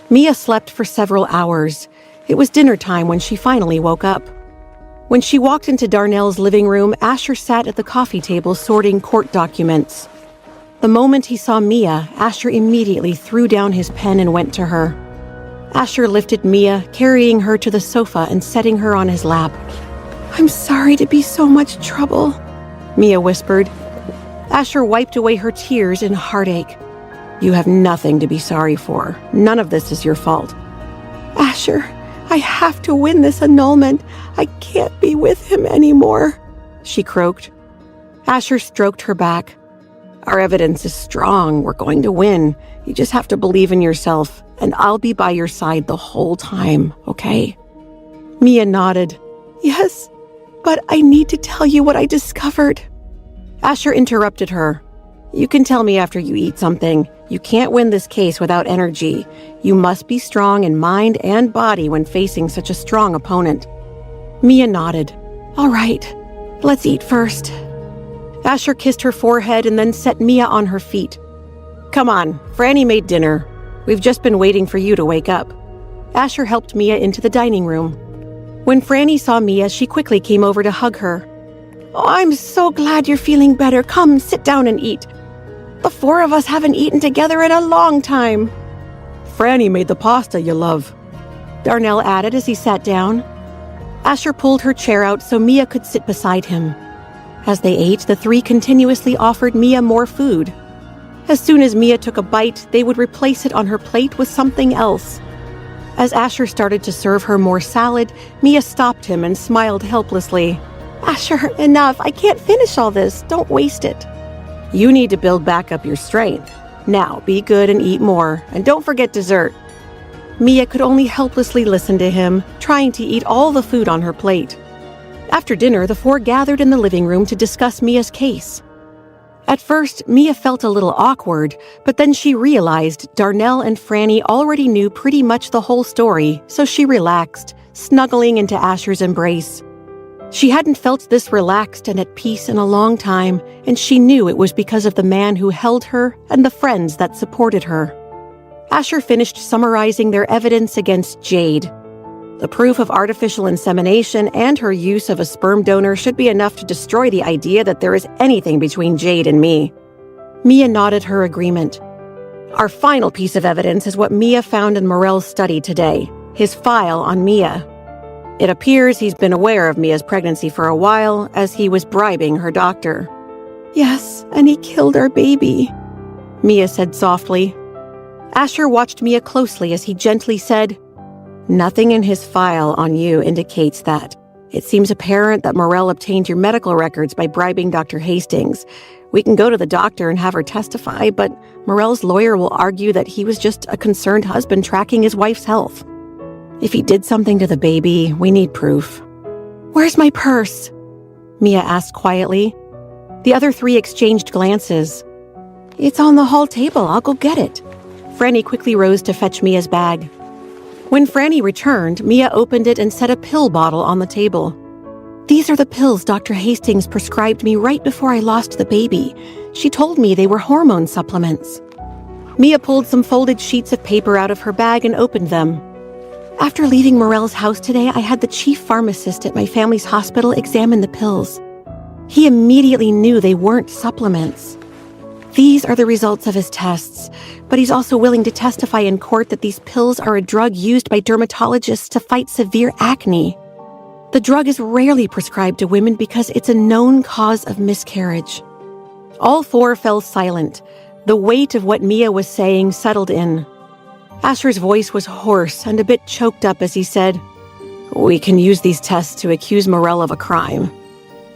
Mia slept for several hours. It was dinner time when she finally woke up. When she walked into Darnell's living room, Asher sat at the coffee table sorting court documents. The moment he saw Mia, Asher immediately threw down his pen and went to her. Asher lifted Mia, carrying her to the sofa and setting her on his lap. "I'm sorry to be so much trouble," Mia whispered. Asher wiped away her tears in heartache. "You have nothing to be sorry for. None of this is your fault." "Asher, I have to win this annulment. I can't be with him anymore," she croaked. Asher stroked her back. "Our evidence is strong. We're going to win. You just have to believe in yourself, and I'll be by your side the whole time, okay?" Mia nodded. "Yes, but I need to tell you what I discovered." Asher interrupted her. "You can tell me after you eat something. You can't win this case without energy. You must be strong in mind and body when facing such a strong opponent." Mia nodded. "All right, let's eat first." Asher kissed her forehead and then set Mia on her feet. "Come on, Franny made dinner. We've just been waiting for you to wake up." Asher helped Mia into the dining room. When Franny saw Mia, she quickly came over to hug her. "Oh, I'm so glad you're feeling better. Come, sit down and eat. The 4 of us haven't eaten together in a long time." "Franny made the pasta you love," Darnell added as he sat down. Asher pulled her chair out so Mia could sit beside him. As they ate, the 3 continuously offered Mia more food. As soon as Mia took a bite, they would replace it on her plate with something else. As Asher started to serve her more salad, Mia stopped him and smiled helplessly. "Asher, enough. I can't finish all this. Don't waste it." You need to build back up your strength. Now, be good and eat more, and don't forget dessert." Mia could only helplessly listen to him, trying to eat all the food on her plate. After dinner, the four gathered in the living room to discuss Mia's case. At first, Mia felt a little awkward, but then she realized Darnell and Franny already knew pretty much the whole story, so she relaxed, snuggling into Asher's embrace. She hadn't felt this relaxed and at peace in a long time, and she knew it was because of the man who held her and the friends that supported her. Asher finished summarizing their evidence against Jade. The proof of artificial insemination and her use of a sperm donor should be enough to destroy the idea that there is anything between Jade and me. Mia nodded her agreement. Our final piece of evidence is what Mia found in Morell's study today, his file on Mia. It appears he's been aware of Mia's pregnancy for a while, as he was bribing her doctor. "Yes, and he killed our baby," Mia said softly. Asher watched Mia closely as he gently said, "Nothing in his file on you indicates that. It seems apparent that Morell obtained your medical records by bribing Dr. Hastings. We can go to the doctor and have her testify, but Morell's lawyer will argue that he was just a concerned husband tracking his wife's health. If he did something to the baby, we need proof." "Where's my purse?" Mia asked quietly. The other three exchanged glances. "It's on the hall table. I'll go get it." Franny quickly rose to fetch Mia's bag. When Franny returned, Mia opened it and set a pill bottle on the table. "These are the pills Dr. Hastings prescribed me right before I lost the baby. She told me they were hormone supplements." Mia pulled some folded sheets of paper out of her bag and opened them. "After leaving Morell's house today, I had the chief pharmacist at my family's hospital examine the pills. He immediately knew they weren't supplements. These are the results of his tests, but he's also willing to testify in court that these pills are a drug used by dermatologists to fight severe acne. The drug is rarely prescribed to women because it's a known cause of miscarriage." All four fell silent. The weight of what Mia was saying settled in. Asher's voice was hoarse and a bit choked up as he said, "We can use these tests to accuse Morell of a crime.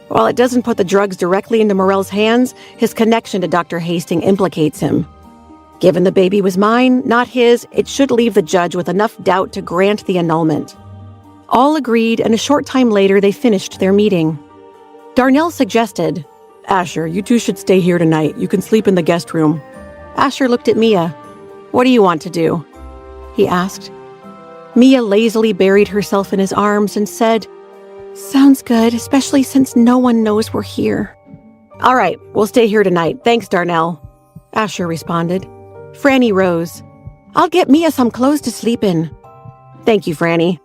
While it doesn't put the drugs directly into Morell's hands, his connection to Dr. Hastings implicates him. Given the baby was mine, not his, it should leave the judge with enough doubt to grant the annulment." All agreed, and a short time later they finished their meeting. Darnell suggested, "Asher, you two should stay here tonight. You can sleep in the guest room." Asher looked at Mia. "What do you want to do?" he asked. Mia lazily buried herself in his arms and said, "Sounds good, especially since no one knows we're here." "All right, we'll stay here tonight. Thanks, Darnell," Asher responded. Franny rose. "I'll get Mia some clothes to sleep in." "Thank you, Franny."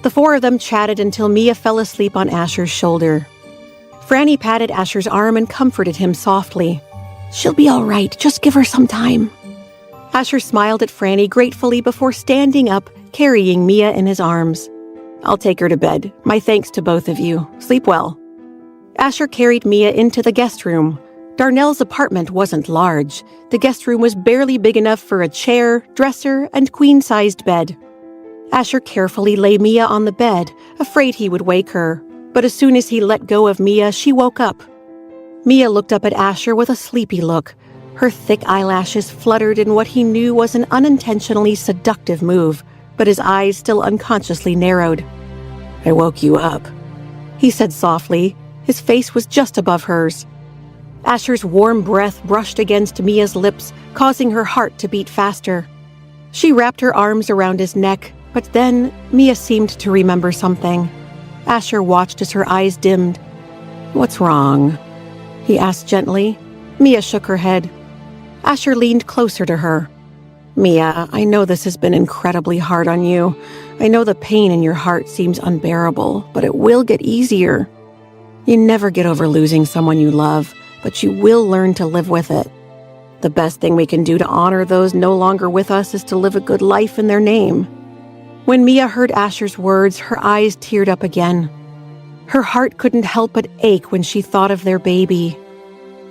The four of them chatted until Mia fell asleep on Asher's shoulder. Franny patted Asher's arm and comforted him softly. "She'll be all right. Just give her some time." Asher smiled at Franny gratefully before standing up, carrying Mia in his arms. "I'll take her to bed. My thanks to both of you. Sleep well." Asher carried Mia into the guest room. Darnell's apartment wasn't large. The guest room was barely big enough for a chair, dresser, and queen-sized bed. Asher carefully lay Mia on the bed, afraid he would wake her, but as soon as he let go of Mia, she woke up. Mia looked up at Asher with a sleepy look. Her thick eyelashes fluttered in what he knew was an unintentionally seductive move, but his eyes still unconsciously narrowed. "I woke you up," he said softly. His face was just above hers. Asher's warm breath brushed against Mia's lips, causing her heart to beat faster. She wrapped her arms around his neck, but then Mia seemed to remember something. Asher watched as her eyes dimmed. "What's wrong?" he asked gently. Mia shook her head. Asher leaned closer to her. "Mia, I know this has been incredibly hard on you. I know the pain in your heart seems unbearable, but it will get easier. You never get over losing someone you love, but you will learn to live with it. The best thing we can do to honor those no longer with us is to live a good life in their name." When Mia heard Asher's words, her eyes teared up again. Her heart couldn't help but ache when she thought of their baby.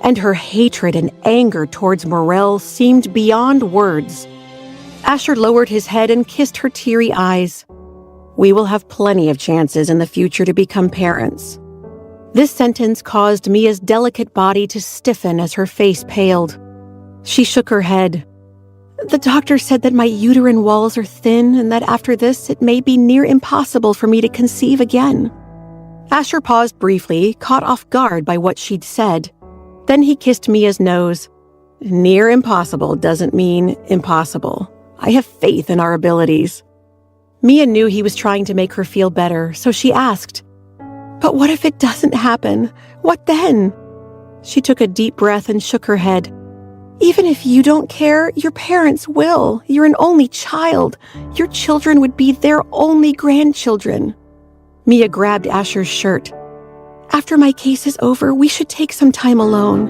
And her hatred and anger towards Morell seemed beyond words. Asher lowered his head and kissed her teary eyes. "We will have plenty of chances in the future to become parents." This sentence caused Mia's delicate body to stiffen as her face paled. She shook her head. The doctor said that my uterine walls are thin and that after this it may be near impossible for me to conceive again. Asher paused briefly, caught off guard by what she'd said. Then he kissed Mia's nose. Near impossible doesn't mean impossible. I have faith in our abilities. Mia knew he was trying to make her feel better, so she asked, But what if it doesn't happen? What then? She took a deep breath and shook her head. Even if you don't care, your parents will. You're an only child. Your children would be their only grandchildren. Mia grabbed Asher's shirt. After my case is over, we should take some time alone.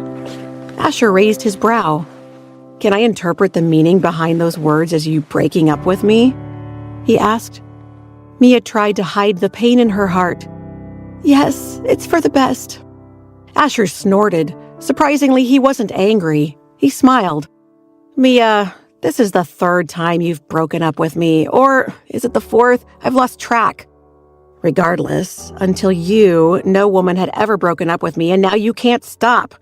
Asher raised his brow. Can I interpret the meaning behind those words as you breaking up with me? He asked. Mia tried to hide the pain in her heart. Yes, it's for the best. Asher snorted. Surprisingly, he wasn't angry. He smiled. Mia, this is the third time you've broken up with me, or is it the fourth? I've lost track. Regardless, until you, no woman had ever broken up with me, and now you can't stop.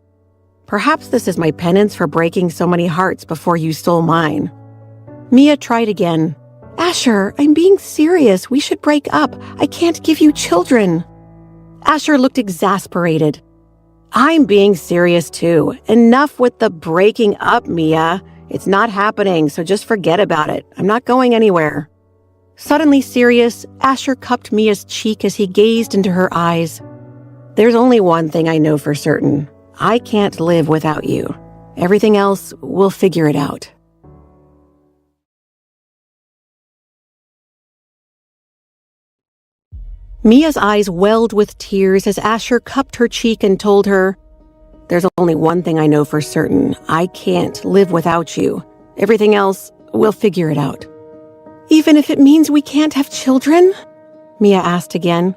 Perhaps this is my penance for breaking so many hearts before you stole mine. Mia tried again. Asher, I'm being serious. We should break up. I can't give you children. Asher looked exasperated. I'm being serious too. Enough with the breaking up, Mia. It's not happening, so just forget about it. I'm not going anywhere. Suddenly serious, Asher cupped Mia's cheek as he gazed into her eyes. There's only one thing I know for certain. I can't live without you. Everything else, we'll figure it out. Mia's eyes welled with tears as Asher cupped her cheek and told her, There's only one thing I know for certain. I can't live without you. Everything else, we'll figure it out. Even if it means we can't have children? Mia asked again.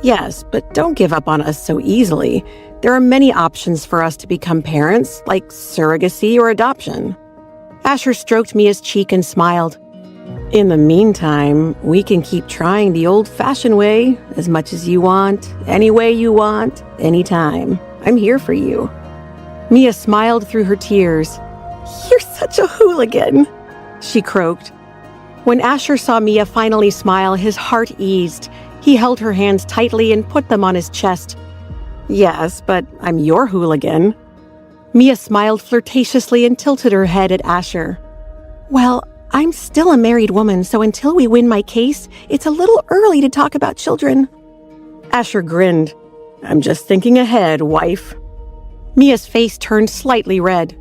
Yes, but don't give up on us so easily. There are many options for us to become parents, like surrogacy or adoption. Asher stroked Mia's cheek and smiled. In the meantime, we can keep trying the old-fashioned way, as much as you want, any way you want, anytime. I'm here for you. Mia smiled through her tears. You're such a hooligan, she croaked. When Asher saw Mia finally smile, his heart eased. He held her hands tightly and put them on his chest. Yes, but I'm your hooligan. Mia smiled flirtatiously and tilted her head at Asher. Well, I'm still a married woman, so until we win my case, it's a little early to talk about children. Asher grinned. I'm just thinking ahead, wife. Mia's face turned slightly red.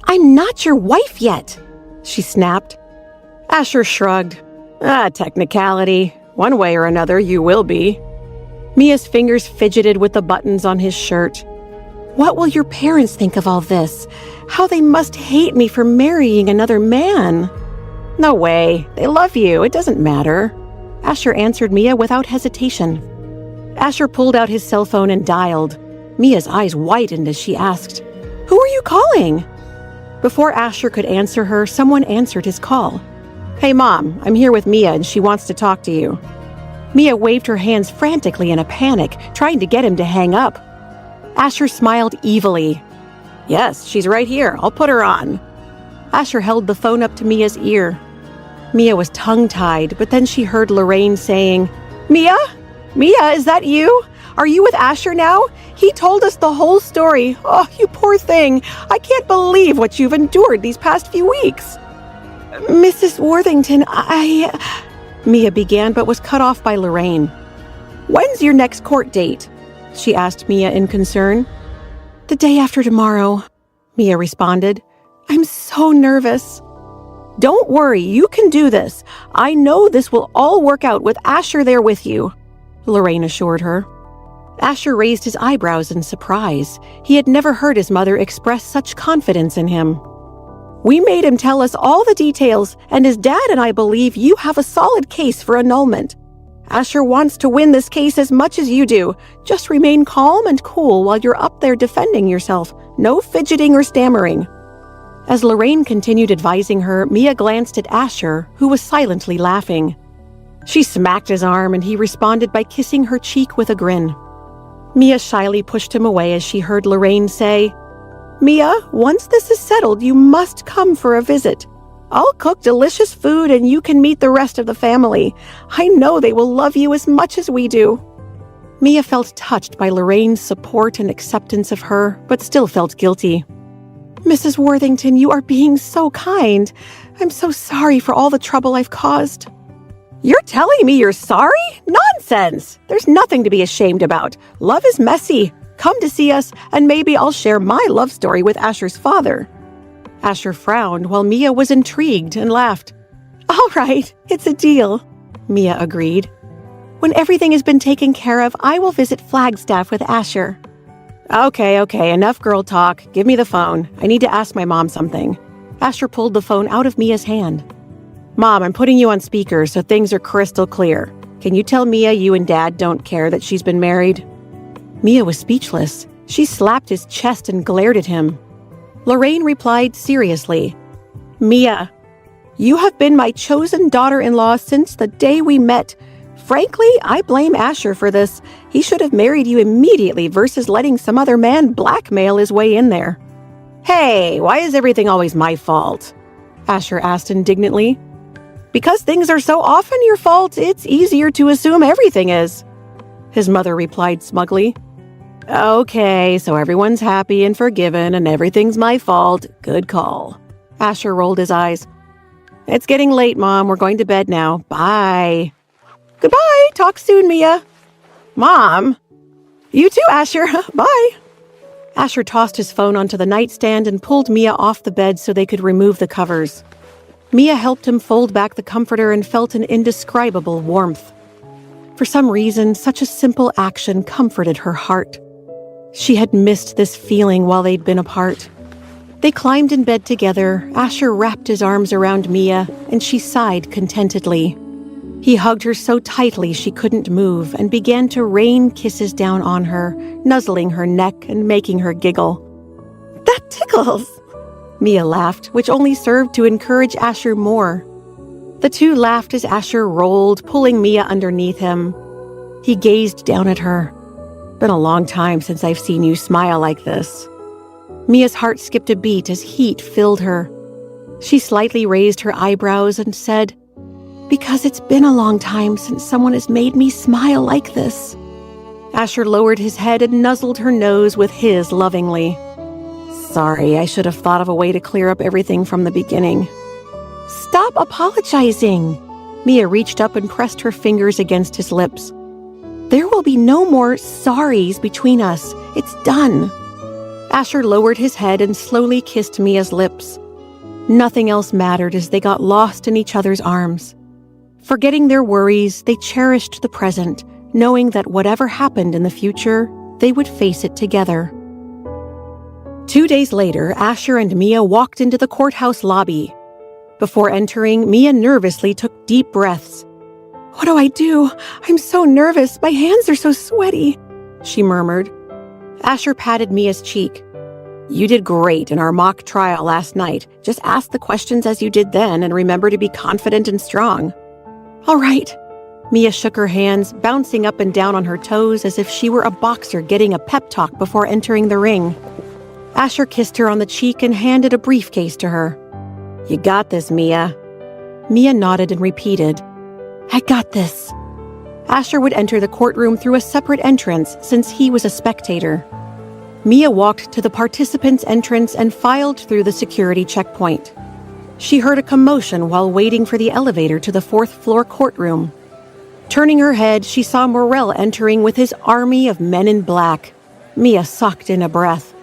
I'm not your wife yet, she snapped. Asher shrugged. Technicality. One way or another, you will be. Mia's fingers fidgeted with the buttons on his shirt. What will your parents think of all this? How they must hate me for marrying another man. No way. They love you. It doesn't matter. Asher answered Mia without hesitation. Asher pulled out his cell phone and dialed. Mia's eyes widened as she asked, Who are you calling? Before Asher could answer her, someone answered his call. Hey, Mom, I'm here with Mia and she wants to talk to you. Mia waved her hands frantically in a panic, trying to get him to hang up. Asher smiled evilly. Yes, she's right here. I'll put her on. Asher held the phone up to Mia's ear. Mia was tongue-tied, but then she heard Lorraine saying, Mia? Mia, is that you? Are you with Asher now? He told us the whole story. Oh, you poor thing. I can't believe what you've endured these past few weeks. Mrs. Worthington, Mia began, but was cut off by Lorraine. When's your next court date? She asked Mia in concern. The day after tomorrow, Mia responded. I'm so nervous. Don't worry, you can do this. I know this will all work out with Asher there with you, Lorraine assured her. Asher raised his eyebrows in surprise. He had never heard his mother express such confidence in him. We made him tell us all the details, and his dad and I believe you have a solid case for annulment. Asher wants to win this case as much as you do. Just remain calm and cool while you're up there defending yourself. No fidgeting or stammering. As Lorraine continued advising her, Mia glanced at Asher, who was silently laughing. She smacked his arm and he responded by kissing her cheek with a grin. Mia shyly pushed him away as she heard Lorraine say, "Mia, once this is settled, you must come for a visit. I'll cook delicious food and you can meet the rest of the family. I know they will love you as much as we do." Mia felt touched by Lorraine's support and acceptance of her, but still felt guilty. "Mrs. Worthington, you are being so kind. I'm so sorry for all the trouble I've caused." "You're telling me you're sorry? Nonsense! There's nothing to be ashamed about. Love is messy. Come to see us, and maybe I'll share my love story with Asher's father." Asher frowned while Mia was intrigued and laughed. "All right, it's a deal," Mia agreed. "When everything has been taken care of, I will visit Flagstaff with Asher." Okay, enough girl talk. Give me the phone. I need to ask my mom something." Asher pulled the phone out of Mia's hand. "Mom, I'm putting you on speaker so things are crystal clear. Can you tell Mia you and Dad don't care that she's been married?" Mia was speechless. She slapped his chest and glared at him. Lorraine replied seriously, "Mia, you have been my chosen daughter-in-law since the day we met. Frankly, I blame Asher for this. He should have married you immediately versus letting some other man blackmail his way in there." "Hey, why is everything always my fault?" Asher asked indignantly. "Because things are so often your fault, it's easier to assume everything is," his mother replied smugly. "Okay, so everyone's happy and forgiven and everything's my fault. Good call." Asher rolled his eyes. "It's getting late, Mom. We're going to bed now. Bye." "Goodbye. Talk soon, Mia." "Mom." "You too, Asher. Bye." Asher tossed his phone onto the nightstand and pulled Mia off the bed so they could remove the covers. Mia helped him fold back the comforter and felt an indescribable warmth. For some reason, such a simple action comforted her heart. She had missed this feeling while they'd been apart. They climbed in bed together. Asher wrapped his arms around Mia, and she sighed contentedly. He hugged her so tightly she couldn't move and began to rain kisses down on her, nuzzling her neck and making her giggle. "That tickles!" Mia laughed, which only served to encourage Asher more. The two laughed as Asher rolled, pulling Mia underneath him. He gazed down at her. "Been a long time since I've seen you smile like this." Mia's heart skipped a beat as heat filled her. She slightly raised her eyebrows and said, "Because it's been a long time since someone has made me smile like this." Asher lowered his head and nuzzled her nose with his lovingly. "Sorry, I should have thought of a way to clear up everything from the beginning." "Stop apologizing." Mia reached up and pressed her fingers against his lips. "There will be no more sorries between us. It's done." Asher lowered his head and slowly kissed Mia's lips. Nothing else mattered as they got lost in each other's arms. Forgetting their worries, they cherished the present, knowing that whatever happened in the future, they would face it together. 2 days later, Asher and Mia walked into the courthouse lobby. Before entering, Mia nervously took deep breaths. "What do I do? I'm so nervous. My hands are so sweaty," she murmured. Asher patted Mia's cheek. "You did great in our mock trial last night. Just ask the questions as you did then and remember to be confident and strong." "All right." Mia shook her hands, bouncing up and down on her toes as if she were a boxer getting a pep talk before entering the ring. Asher kissed her on the cheek and handed a briefcase to her. "You got this, Mia." Mia nodded and repeated, "I got this." Asher would enter the courtroom through a separate entrance since he was a spectator. Mia walked to the participants' entrance and filed through the security checkpoint. She heard a commotion while waiting for the elevator to the 4th-floor courtroom. Turning her head, she saw Morrell entering with his army of men in black. Mia sucked in a breath.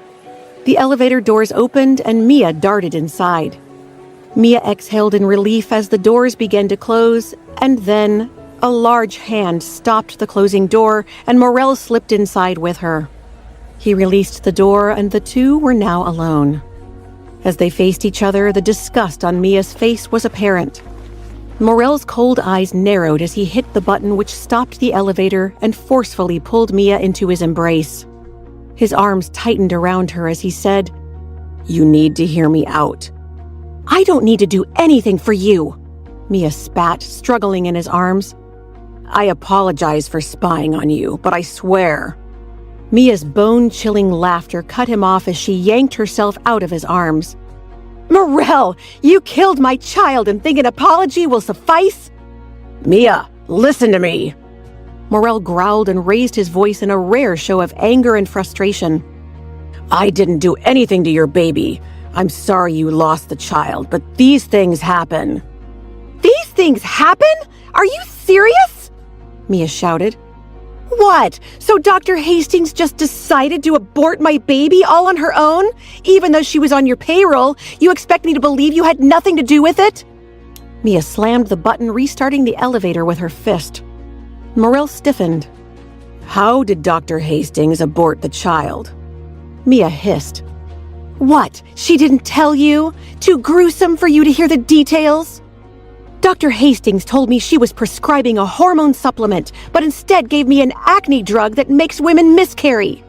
The elevator doors opened and Mia darted inside. Mia exhaled in relief as the doors began to close, and then a large hand stopped the closing door and Morrell slipped inside with her. He released the door and the two were now alone. As they faced each other, the disgust on Mia's face was apparent. Morrell's cold eyes narrowed as he hit the button which stopped the elevator and forcefully pulled Mia into his embrace. His arms tightened around her as he said, "You need to hear me out." "I don't need to do anything for you," Mia spat, struggling in his arms. "I apologize for spying on you, but I swear." Mia's bone-chilling laughter cut him off as she yanked herself out of his arms. "Morel, you killed my child and think an apology will suffice?" "Mia, listen to me!" Morel growled and raised his voice in a rare show of anger and frustration. "I didn't do anything to your baby. I'm sorry you lost the child, but these things happen." "These things happen? Are you serious?" Mia shouted. "What? So Dr. Hastings just decided to abort my baby all on her own? Even though she was on your payroll, you expect me to believe you had nothing to do with it?" Mia slammed the button, restarting the elevator with her fist. Morel stiffened. "How did Dr. Hastings abort the child?" Mia hissed. "What? She didn't tell you? Too gruesome for you to hear the details?" "Dr. Hastings told me she was prescribing a hormone supplement, but instead gave me an acne drug that makes women miscarry.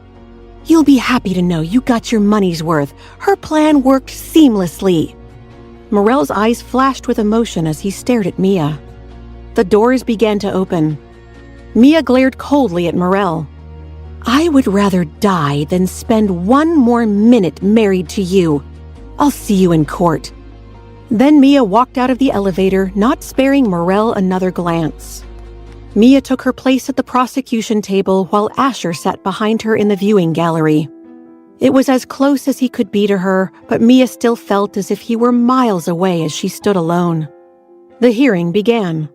You'll be happy to know you got your money's worth. Her plan worked seamlessly." Morel's eyes flashed with emotion as he stared at Mia. The doors began to open. Mia glared coldly at Morel. "I would rather die than spend one more minute married to you. I'll see you in court." Then Mia walked out of the elevator, not sparing Morel another glance. Mia took her place at the prosecution table while Asher sat behind her in the viewing gallery. It was as close as he could be to her, but Mia still felt as if he were miles away as she stood alone. The hearing began.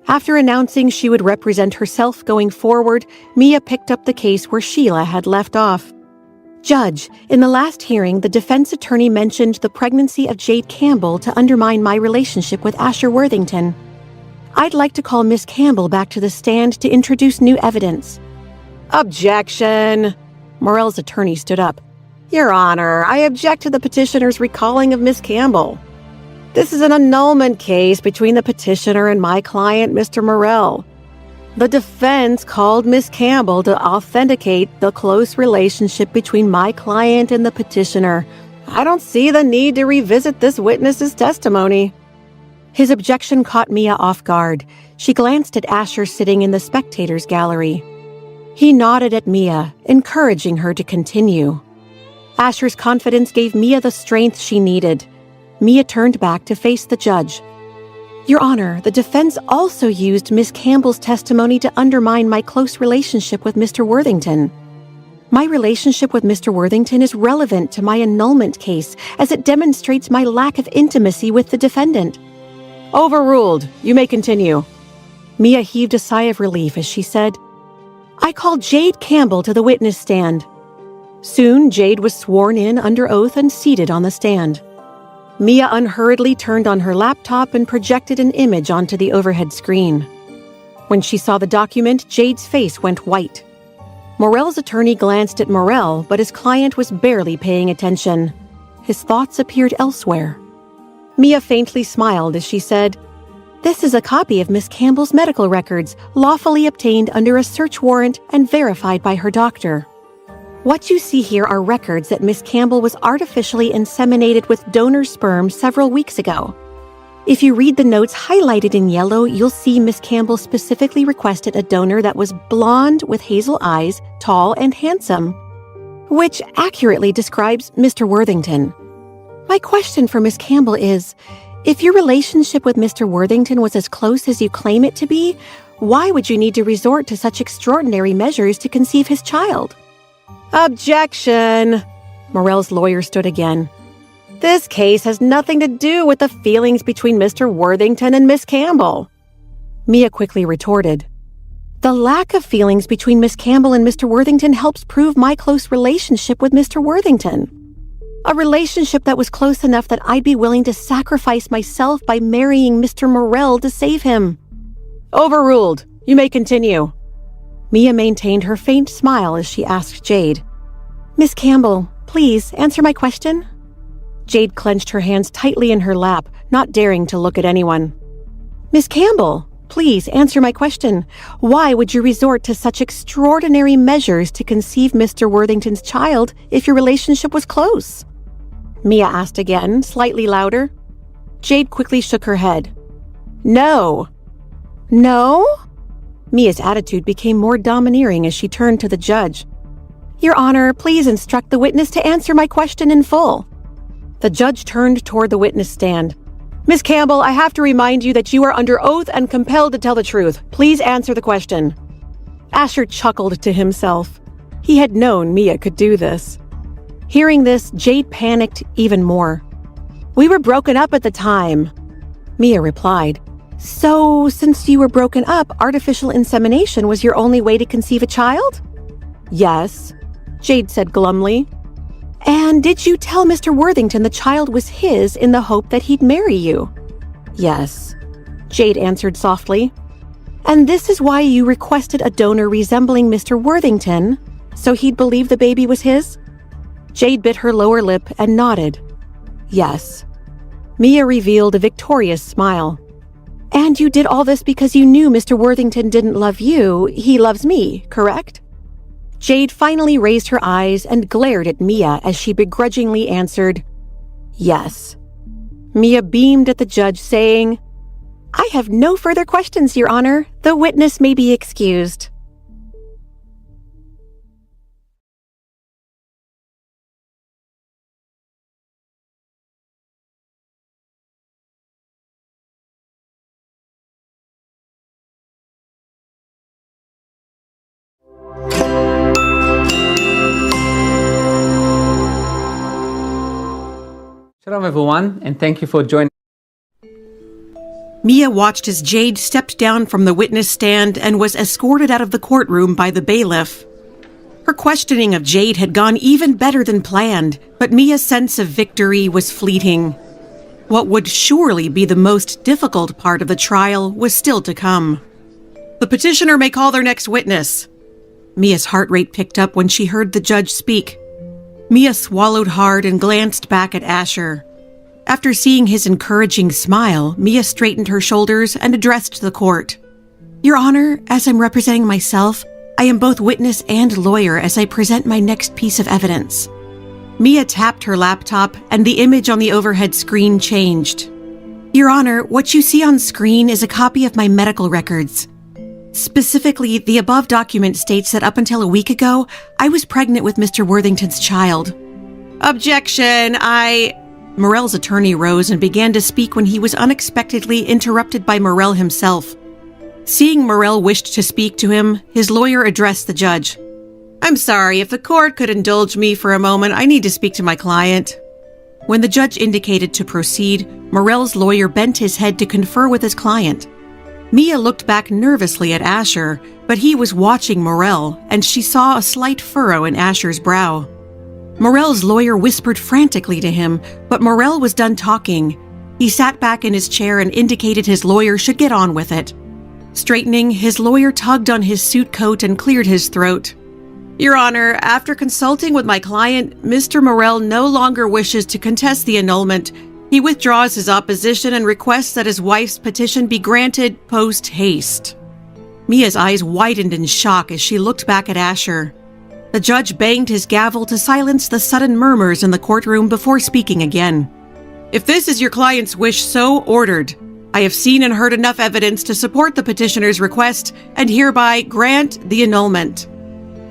After announcing she would represent herself going forward, Mia picked up the case where Sheila had left off. "Judge, in the last hearing, the defense attorney mentioned the pregnancy of Jade Campbell to undermine my relationship with Asher Worthington. I'd like to call Miss Campbell back to the stand to introduce new evidence." "Objection!" Morel's attorney stood up. "Your Honor, I object to the petitioner's recalling of Miss Campbell. This is an annulment case between the petitioner and my client, Mr. Morel. The defense called Miss Campbell to authenticate the close relationship between my client and the petitioner. I don't see the need to revisit this witness's testimony." His objection caught Mia off guard. She glanced at Asher sitting in the spectators' gallery. He nodded at Mia, encouraging her to continue. Asher's confidence gave Mia the strength she needed. Mia turned back to face the judge. "Your Honor, the defense also used Miss Campbell's testimony to undermine my close relationship with Mr. Worthington. My relationship with Mr. Worthington is relevant to my annulment case as it demonstrates my lack of intimacy with the defendant." "Overruled. You may continue." Mia heaved a sigh of relief as she said, "I call Jade Campbell to the witness stand." Soon, Jade was sworn in under oath and seated on the stand. Mia unhurriedly turned on her laptop and projected an image onto the overhead screen. When she saw the document, Jade's face went white. Morel's attorney glanced at Morel, but his client was barely paying attention. His thoughts appeared elsewhere. Mia faintly smiled as she said, "This is a copy of Miss Campbell's medical records, lawfully obtained under a search warrant and verified by her doctor. What you see here are records that Miss Campbell was artificially inseminated with donor sperm several weeks ago. If you read the notes highlighted in yellow, you'll see Miss Campbell specifically requested a donor that was blonde with hazel eyes, tall and handsome, which accurately describes Mr. Worthington. My question for Miss Campbell is, if your relationship with Mr. Worthington was as close as you claim it to be, why would you need to resort to such extraordinary measures to conceive his child?" "Objection!" Morel's lawyer stood again. "This case has nothing to do with the feelings between Mr. Worthington and Miss Campbell." Mia quickly retorted, "The lack of feelings between Miss Campbell and Mr. Worthington helps prove my close relationship with Mr. Worthington. A relationship that was close enough that I'd be willing to sacrifice myself by marrying Mr. Morel to save him." "Overruled. You may continue." Mia maintained her faint smile as she asked Jade, "Miss Campbell, please answer my question." Jade clenched her hands tightly in her lap, not daring to look at anyone. "Miss Campbell, please answer my question. Why would you resort to such extraordinary measures to conceive Mr. Worthington's child if your relationship was close?" Mia asked again, slightly louder. Jade quickly shook her head. "No." "No?" Mia's attitude became more domineering as she turned to the judge. Your Honor, please instruct the witness to answer my question in full. The judge turned toward the witness stand. Miss Campbell, I have to remind you that you are under oath and compelled to tell the truth. Please answer the question. Asher chuckled to himself. He had known Mia could do this. Hearing this, Jade panicked even more. We were broken up at the time, Mia replied. So, since you were broken up, artificial insemination was your only way to conceive a child? Yes, Jade said glumly. And did you tell Mr. Worthington the child was his in the hope that he'd marry you? Yes, Jade answered softly. And this is why you requested a donor resembling Mr. Worthington, so he'd believe the baby was his? Jade bit her lower lip and nodded. Yes. Mia revealed a victorious smile. And you did all this because you knew Mr. Worthington didn't love you, he loves me, correct? Jade finally raised her eyes and glared at Mia as she begrudgingly answered, yes. Mia beamed at the judge, saying, I have no further questions, Your Honor. The witness may be excused. Shalom everyone, and thank you for joining. Mia watched as Jade stepped down from the witness stand and was escorted out of the courtroom by the bailiff. Her questioning of Jade had gone even better than planned, but Mia's sense of victory was fleeting. What would surely be the most difficult part of the trial was still to come. The petitioner may call their next witness. Mia's heart rate picked up when she heard the judge speak. Mia swallowed hard and glanced back at Asher. After seeing his encouraging smile, Mia straightened her shoulders and addressed the court. Your Honor, as I'm representing myself, I am both witness and lawyer as I present my next piece of evidence. Mia tapped her laptop and the image on the overhead screen changed. Your Honor, what you see on screen is a copy of my medical records. Specifically, the above document states that up until a week ago, I was pregnant with Mr. Worthington's child. Objection, Morell's attorney rose and began to speak when he was unexpectedly interrupted by Morell himself. Seeing Morell wished to speak to him, his lawyer addressed the judge. I'm sorry, if the court could indulge me for a moment, I need to speak to my client. When the judge indicated to proceed, Morell's lawyer bent his head to confer with his client. Mia looked back nervously at Asher, but he was watching Morell, and she saw a slight furrow in Asher's brow. Morell's lawyer whispered frantically to him, but Morell was done talking. He sat back in his chair and indicated his lawyer should get on with it. Straightening, his lawyer tugged on his suit coat and cleared his throat. Your Honor, after consulting with my client, Mr. Morell no longer wishes to contest the annulment. He withdraws his opposition and requests that his wife's petition be granted post haste. Mia's eyes widened in shock as she looked back at Asher. The judge banged his gavel to silence the sudden murmurs in the courtroom before speaking again. If this is your client's wish, so ordered. I have seen and heard enough evidence to support the petitioner's request and hereby grant the annulment.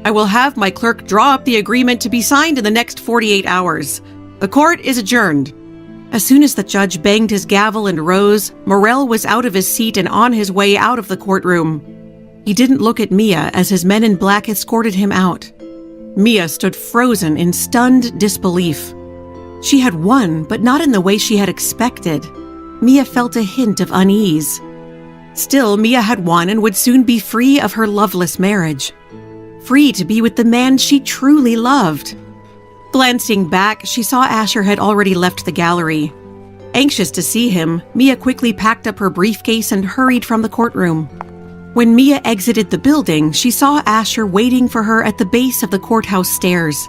I will have my clerk draw up the agreement to be signed in the next 48 hours. The court is adjourned. As soon as the judge banged his gavel and rose, Morell was out of his seat and on his way out of the courtroom. He didn't look at Mia as his men in black escorted him out. Mia stood frozen in stunned disbelief. She had won, but not in the way she had expected. Mia felt a hint of unease. Still, Mia had won and would soon be free of her loveless marriage. Free to be with the man she truly loved. Glancing back, she saw Asher had already left the gallery. Anxious to see him, Mia quickly packed up her briefcase and hurried from the courtroom. When Mia exited the building, she saw Asher waiting for her at the base of the courthouse stairs.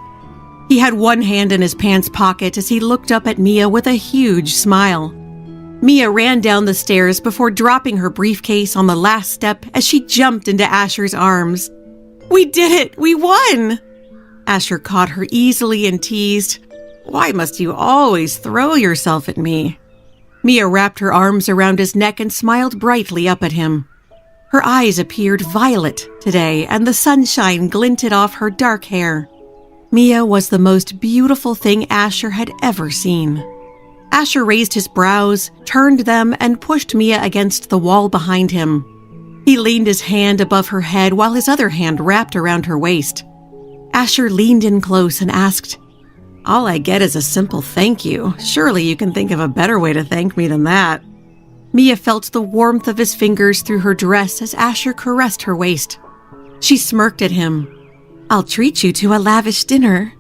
He had one hand in his pants pocket as he looked up at Mia with a huge smile. Mia ran down the stairs before dropping her briefcase on the last step as she jumped into Asher's arms. We did it! We won! Asher caught her easily and teased, Why must you always throw yourself at me? Mia wrapped her arms around his neck and smiled brightly up at him. Her eyes appeared violet today, and the sunshine glinted off her dark hair. Mia was the most beautiful thing Asher had ever seen. Asher raised his brows, turned them, and pushed Mia against the wall behind him. He leaned his hand above her head while his other hand wrapped around her waist. Asher leaned in close and asked, "All I get is a simple thank you. Surely you can think of a better way to thank me than that." Mia felt the warmth of his fingers through her dress as Asher caressed her waist. She smirked at him. "I'll treat you to a lavish dinner."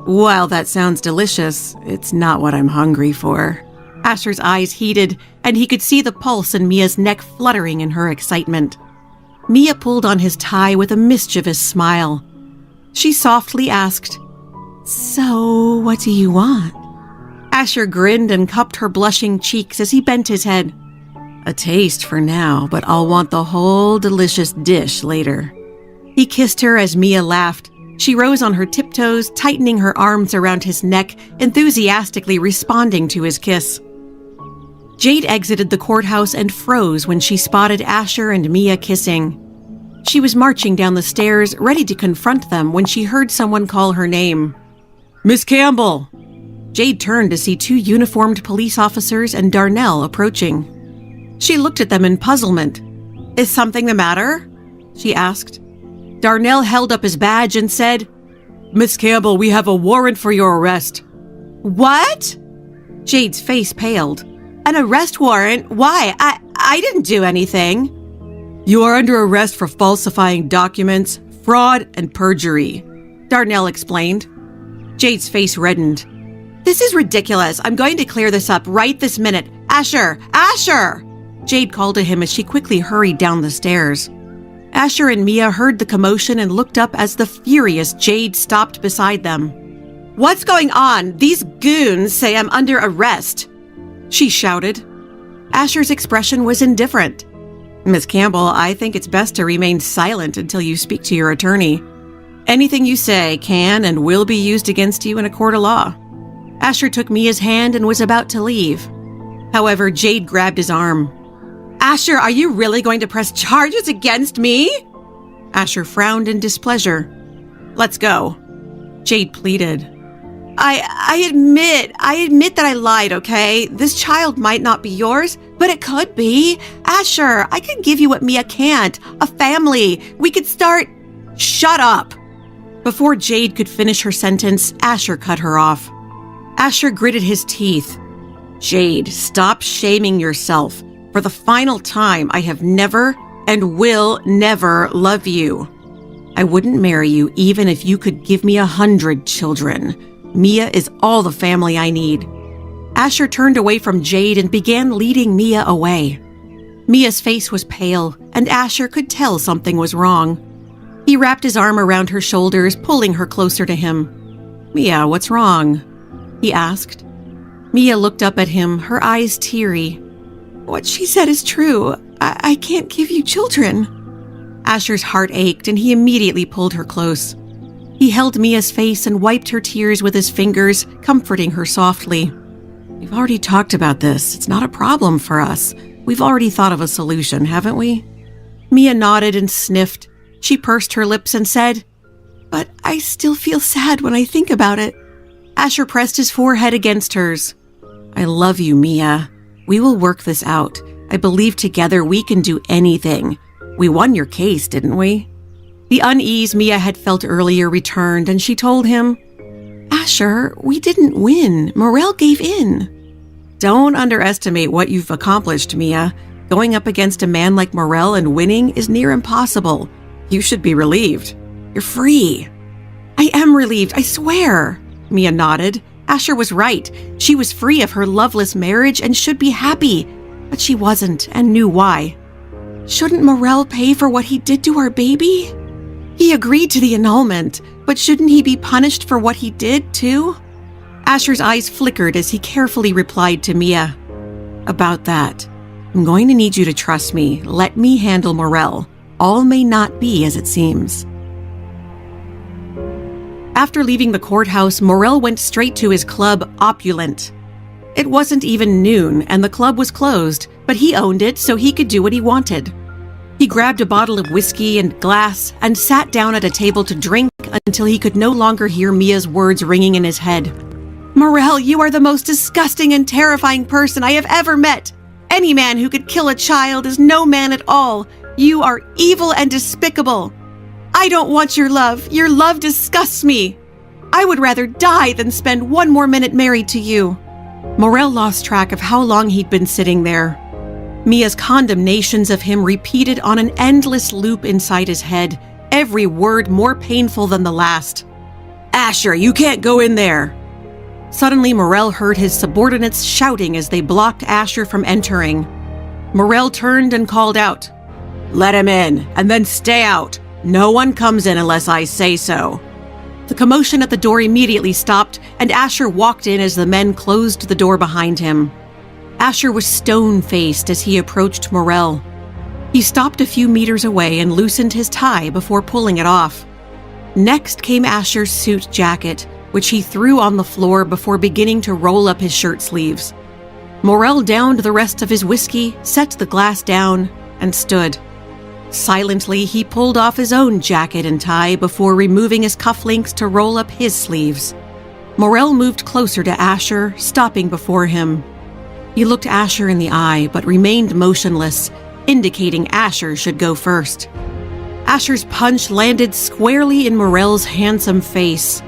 "While that sounds delicious, it's not what I'm hungry for." Asher's eyes heated, and he could see the pulse in Mia's neck fluttering in her excitement. Mia pulled on his tie with a mischievous smile. She softly asked, "So, what do you want?" Asher grinned and cupped her blushing cheeks as he bent his head. "A taste for now, but I'll want the whole delicious dish later." He kissed her as Mia laughed. She rose on her tiptoes, tightening her arms around his neck, enthusiastically responding to his kiss. Jade exited the courthouse and froze when she spotted Asher and Mia kissing. She was marching down the stairs, ready to confront them when she heard someone call her name. "Miss Campbell!" Jade turned to see two uniformed police officers and Darnell approaching. She looked at them in puzzlement. "Is something the matter?" she asked. Darnell held up his badge and said, "Miss Campbell, we have a warrant for your arrest." "What?" Jade's face paled. "An arrest warrant? Why? I didn't do anything." "You are under arrest for falsifying documents, fraud, and perjury," Darnell explained. Jade's face reddened. "This is ridiculous. I'm going to clear this up right this minute. Asher! Asher!" Jade called to him as she quickly hurried down the stairs. Asher and Mia heard the commotion and looked up as the furious Jade stopped beside them. "What's going on? These goons say I'm under arrest," she shouted. Asher's expression was indifferent. "Miss Campbell, I think it's best to remain silent until you speak to your attorney. Anything you say can and will be used against you in a court of law." Asher took Mia's hand and was about to leave. However, Jade grabbed his arm. "Asher, are you really going to press charges against me?" Asher frowned in displeasure. "Let's go," Jade pleaded. I admit that I lied, okay? This child might not be yours, but it could be. Asher, I could give you what Mia can't. A family. We could start—" "Shut up!" Before Jade could finish her sentence, Asher cut her off. Asher gritted his teeth. "Jade, stop shaming yourself. For the final time, I have never and will never love you. I wouldn't marry you even if you could give me 100 children. Mia is all the family I need." Asher turned away from Jade and began leading Mia away. Mia's face was pale, and Asher could tell something was wrong. He wrapped his arm around her shoulders, pulling her closer to him. "Mia, what's wrong?" he asked. Mia looked up at him, her eyes teary. "What she said is true. I can't give you children." Asher's heart ached, and he immediately pulled her close. He held Mia's face and wiped her tears with his fingers, comforting her softly. "We've already talked about this. It's not a problem for us. We've already thought of a solution, haven't we?" Mia nodded and sniffed. She pursed her lips and said, "But I still feel sad when I think about it." Asher pressed his forehead against hers. "I love you, Mia. We will work this out. I believe together we can do anything. We won your case, didn't we?" The unease Mia had felt earlier returned, and she told him, "Asher, we didn't win. Morel gave in." "Don't underestimate what you've accomplished, Mia. Going up against a man like Morel and winning is near impossible. You should be relieved. You're free." "I am relieved, I swear," Mia nodded. Asher was right. She was free of her loveless marriage and should be happy, but she wasn't and knew why. "Shouldn't Morel pay for what he did to our baby? He agreed to the annulment, but shouldn't he be punished for what he did, too?" Asher's eyes flickered as he carefully replied to Mia. "About that, I'm going to need you to trust me. Let me handle Morel. All may not be as it seems." After leaving the courthouse, Morel went straight to his club, Opulent. It wasn't even noon, and the club was closed, but he owned it so he could do what he wanted. He grabbed a bottle of whiskey and glass and sat down at a table to drink back until he could no longer hear Mia's words ringing in his head. "Morel, you are the most disgusting and terrifying person I have ever met. Any man who could kill a child is no man at all. You are evil and despicable. I don't want your love. Your love disgusts me. I would rather die than spend one more minute married to you." Morel lost track of how long he'd been sitting there. Mia's condemnations of him repeated on an endless loop inside his head, every word more painful than the last. "Asher, you can't go in there!" Suddenly, Morel heard his subordinates shouting as they blocked Asher from entering. Morel turned and called out, "Let him in, and then stay out. No one comes in unless I say so." The commotion at the door immediately stopped, and Asher walked in as the men closed the door behind him. Asher was stone-faced as he approached Morel. He stopped a few meters away and loosened his tie before pulling it off. Next came Asher's suit jacket, which he threw on the floor before beginning to roll up his shirt sleeves. Morel downed the rest of his whiskey, set the glass down, and stood. Silently, he pulled off his own jacket and tie before removing his cufflinks to roll up his sleeves. Morel moved closer to Asher, stopping before him. He looked Asher in the eye, but remained motionless, indicating Asher should go first. Asher's punch landed squarely in Morel's handsome face.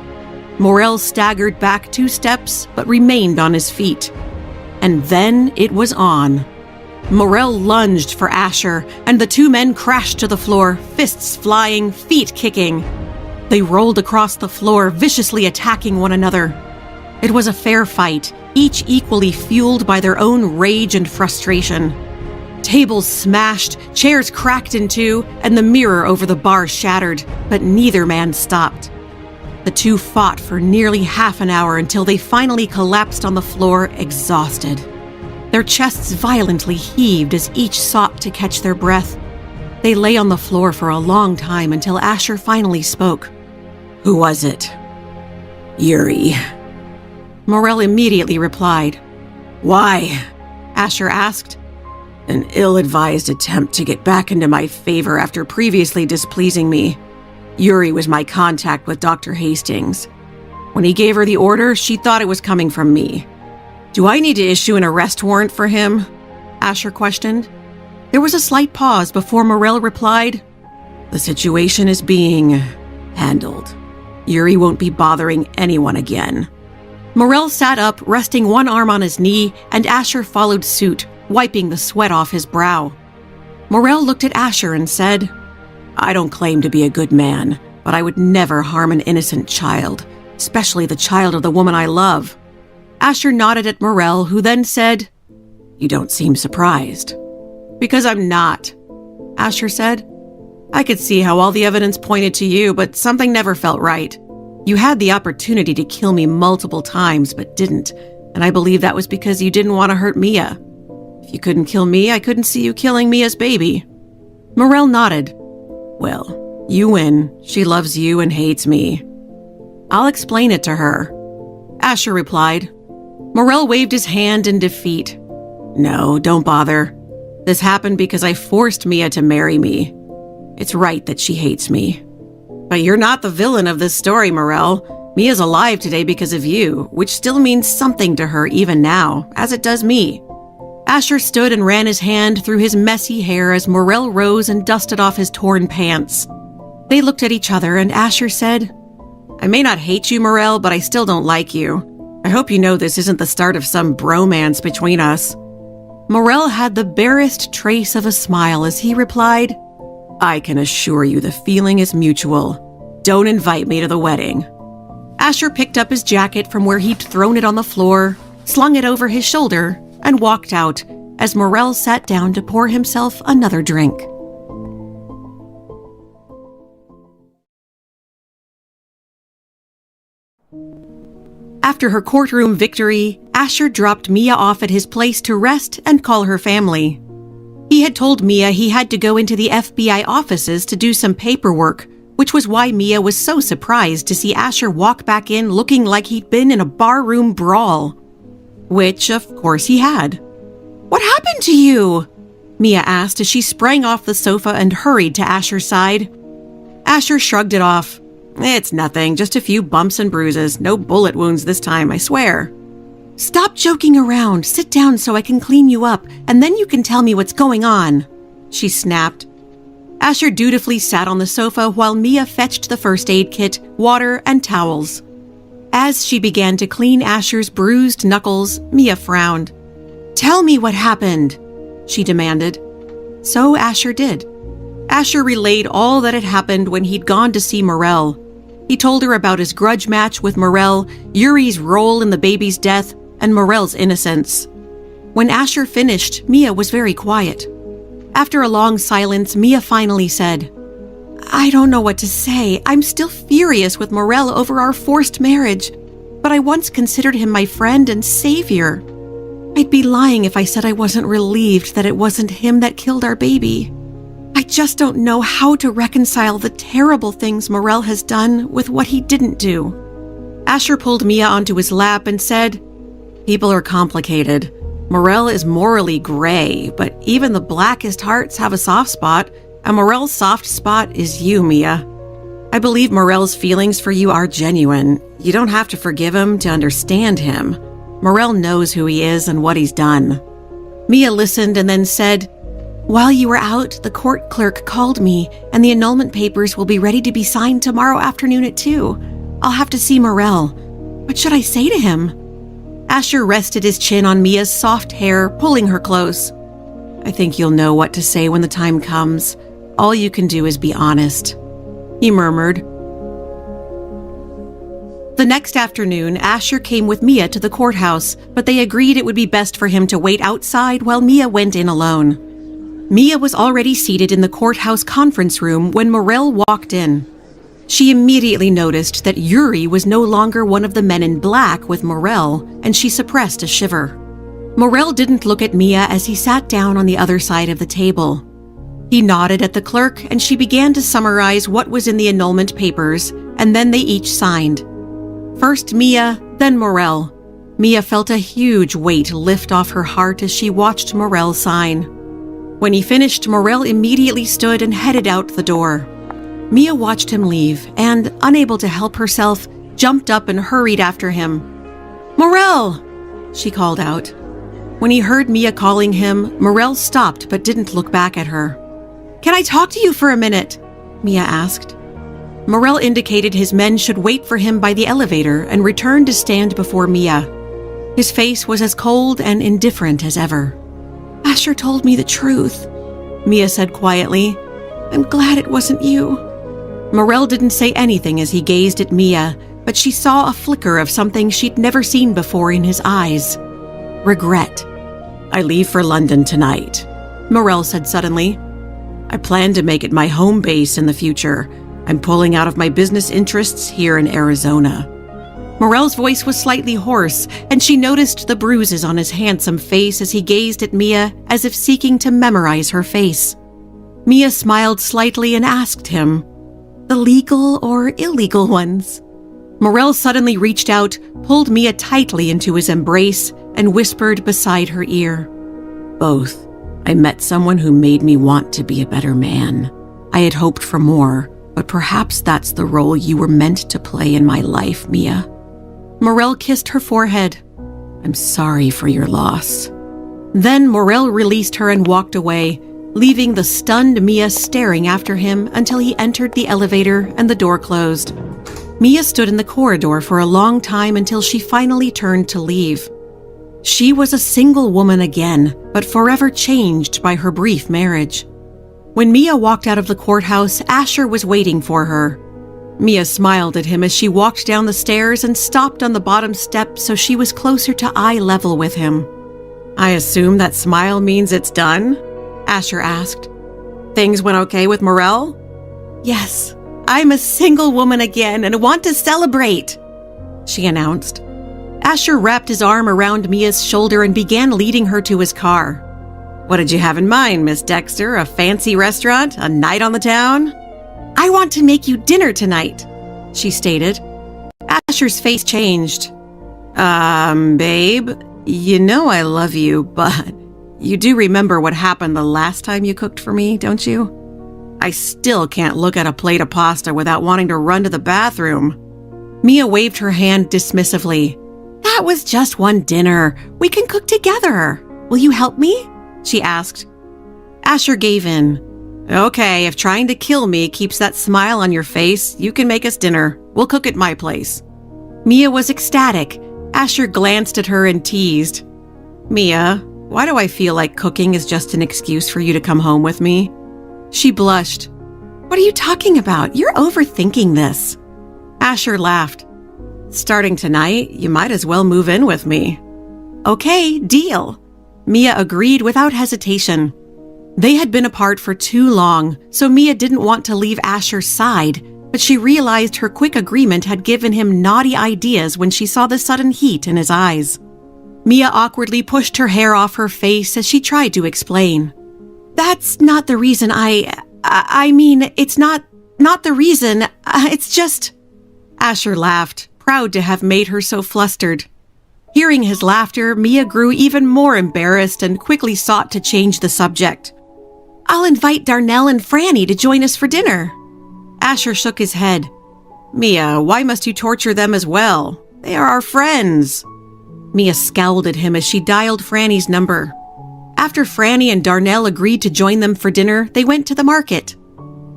Morel staggered back 2 steps, but remained on his feet. And then it was on. Morel lunged for Asher, and the 2 men crashed to the floor, fists flying, feet kicking. They rolled across the floor, viciously attacking one another. It was a fair fight, each equally fueled by their own rage and frustration. Tables smashed, chairs cracked in 2, and the mirror over the bar shattered, but neither man stopped. The 2 fought for nearly half an hour until they finally collapsed on the floor, exhausted. Their chests violently heaved as each sought to catch their breath. They lay on the floor for a long time until Asher finally spoke. "Who was it?" "Yuri." Morel immediately replied. "Why?" Asher asked. "An ill-advised attempt to get back into my favor after previously displeasing me. Yuri was my contact with Dr. Hastings. When he gave her the order, she thought it was coming from me." "Do I need to issue an arrest warrant for him?" Asher questioned. There was a slight pause before Morel replied, "The situation is being handled. Yuri won't be bothering anyone again." Morel sat up, resting one arm on his knee, and Asher followed suit, wiping the sweat off his brow. Morel looked at Asher and said, "I don't claim to be a good man, but I would never harm an innocent child, especially the child of the woman I love." Asher nodded at Morel, who then said, "You don't seem surprised." "Because I'm not," Asher said. "I could see how all the evidence pointed to you, but something never felt right. You had the opportunity to kill me multiple times, but didn't, and I believe that was because you didn't want to hurt Mia. If you couldn't kill me, I couldn't see you killing Mia's baby." Morel nodded. "Well, you win. She loves you and hates me. I'll explain it to her," Asher replied. Morel waved his hand in defeat. "No, don't bother. This happened because I forced Mia to marry me. It's right that she hates me. But you're not the villain of this story, Morel. Mia's alive today because of you, which still means something to her even now, as it does me." Asher stood and ran his hand through his messy hair as Morel rose and dusted off his torn pants. They looked at each other, and Asher said, "I may not hate you, Morel, but I still don't like you. I hope you know this isn't the start of some bromance between us." Morel had the barest trace of a smile as he replied, "I can assure you the feeling is mutual. Don't invite me to the wedding." Asher picked up his jacket from where he'd thrown it on the floor, slung it over his shoulder, and walked out as Morel sat down to pour himself another drink. After her courtroom victory, Asher dropped Mia off at his place to rest and call her family. He had told Mia he had to go into the FBI offices to do some paperwork, which was why Mia was so surprised to see Asher walk back in looking like he'd been in a barroom brawl. Which, of course, he had. "What happened to you?" Mia asked as she sprang off the sofa and hurried to Asher's side. Asher shrugged it off. It's nothing, just a few bumps and bruises. No bullet wounds this time, I swear. Stop joking around. Sit down so I can clean you up, and then you can tell me what's going on, she snapped. Asher dutifully sat on the sofa while Mia fetched the first aid kit, water, and towels. As she began to clean Asher's bruised knuckles, Mia frowned. Tell me what happened, she demanded. So Asher did. Asher relayed all that had happened when he'd gone to see Morel. He told her about his grudge match with Morel, Yuri's role in the baby's death, and Morel's innocence. When Asher finished, Mia was very quiet. After a long silence, Mia finally said, I don't know what to say. I'm still furious with Morel over our forced marriage, but I once considered him my friend and savior. I'd be lying if I said I wasn't relieved that it wasn't him that killed our baby. I just don't know how to reconcile the terrible things Morel has done with what he didn't do. Asher pulled Mia onto his lap and said, People are complicated. Morel is morally gray, but even the blackest hearts have a soft spot, and Morel's soft spot is you, Mia. I believe Morel's feelings for you are genuine. You don't have to forgive him to understand him. Morel knows who he is and what he's done. Mia listened and then said, While you were out, the court clerk called me, and the annulment papers will be ready to be signed tomorrow afternoon at 2. I'll have to see Morel. What should I say to him? Asher rested his chin on Mia's soft hair, pulling her close. I think you'll know what to say when the time comes. All you can do is be honest, he murmured. The next afternoon, Asher came with Mia to the courthouse, but they agreed it would be best for him to wait outside while Mia went in alone. Mia was already seated in the courthouse conference room when Morel walked in. She immediately noticed that Yuri was no longer one of the men in black with Morel, and she suppressed a shiver. Morel didn't look at Mia as he sat down on the other side of the table. He nodded at the clerk, and she began to summarize what was in the annulment papers, and then they each signed. First Mia, then Morel. Mia felt a huge weight lift off her heart as she watched Morel sign. When he finished, Morel immediately stood and headed out the door. Mia watched him leave and, unable to help herself, jumped up and hurried after him. Morel! She called out. When he heard Mia calling him, Morel stopped but didn't look back at her. Can I talk to you for a minute? Mia asked. Morel indicated his men should wait for him by the elevator and returned to stand before Mia. His face was as cold and indifferent as ever. Asher told me the truth, Mia said quietly. I'm glad it wasn't you. Morel didn't say anything as he gazed at Mia, but she saw a flicker of something she'd never seen before in his eyes. Regret. I leave for London tonight, Morel said suddenly. I plan to make it my home base in the future. I'm pulling out of my business interests here in Arizona. Morel's voice was slightly hoarse, and she noticed the bruises on his handsome face as he gazed at Mia as if seeking to memorize her face. Mia smiled slightly and asked him, The legal or illegal ones? Morel suddenly reached out, pulled Mia tightly into his embrace, and whispered beside her ear, Both. I met someone who made me want to be a better man. I had hoped for more, but perhaps that's the role you were meant to play in my life, Mia. Morel kissed her forehead. I'm sorry for your loss. Then Morel released her and walked away, leaving the stunned Mia staring after him until he entered the elevator and the door closed. Mia stood in the corridor for a long time until she finally turned to leave. She was a single woman again, but forever changed by her brief marriage. When Mia walked out of the courthouse, Asher was waiting for her. Mia smiled at him as she walked down the stairs and stopped on the bottom step so she was closer to eye level with him. I assume that smile means it's done? Asher asked. Things went okay with Morel? Yes, I'm a single woman again and want to celebrate, she announced. Asher wrapped his arm around Mia's shoulder and began leading her to his car. What did you have in mind, Miss Dexter? A fancy restaurant? A night on the town? I want to make you dinner tonight, she stated. Asher's face changed. Babe, you know I love you, but you do remember what happened the last time you cooked for me, don't you? I still can't look at a plate of pasta without wanting to run to the bathroom. Mia waved her hand dismissively. That was just one dinner. We can cook together. Will you help me? She asked. Asher gave in. Okay, if trying to kill me keeps that smile on your face, you can make us dinner. We'll cook at my place. Mia was ecstatic. Asher glanced at her and teased. Mia, why do I feel like cooking is just an excuse for you to come home with me? She blushed. What are you talking about? You're overthinking this. Asher laughed. Starting tonight, you might as well move in with me. Okay, deal. Mia agreed without hesitation. They had been apart for too long, so Mia didn't want to leave Asher's side, but she realized her quick agreement had given him naughty ideas when she saw the sudden heat in his eyes. Mia awkwardly pushed her hair off her face as she tried to explain. That's not the reason I mean, it's not the reason, it's just... Asher laughed, proud to have made her so flustered. Hearing his laughter, Mia grew even more embarrassed and quickly sought to change the subject. I'll invite Darnell and Franny to join us for dinner. Asher shook his head. Mia, why must you torture them as well? They are our friends. Mia scowled at him as she dialed Franny's number. After Franny and Darnell agreed to join them for dinner, they went to the market.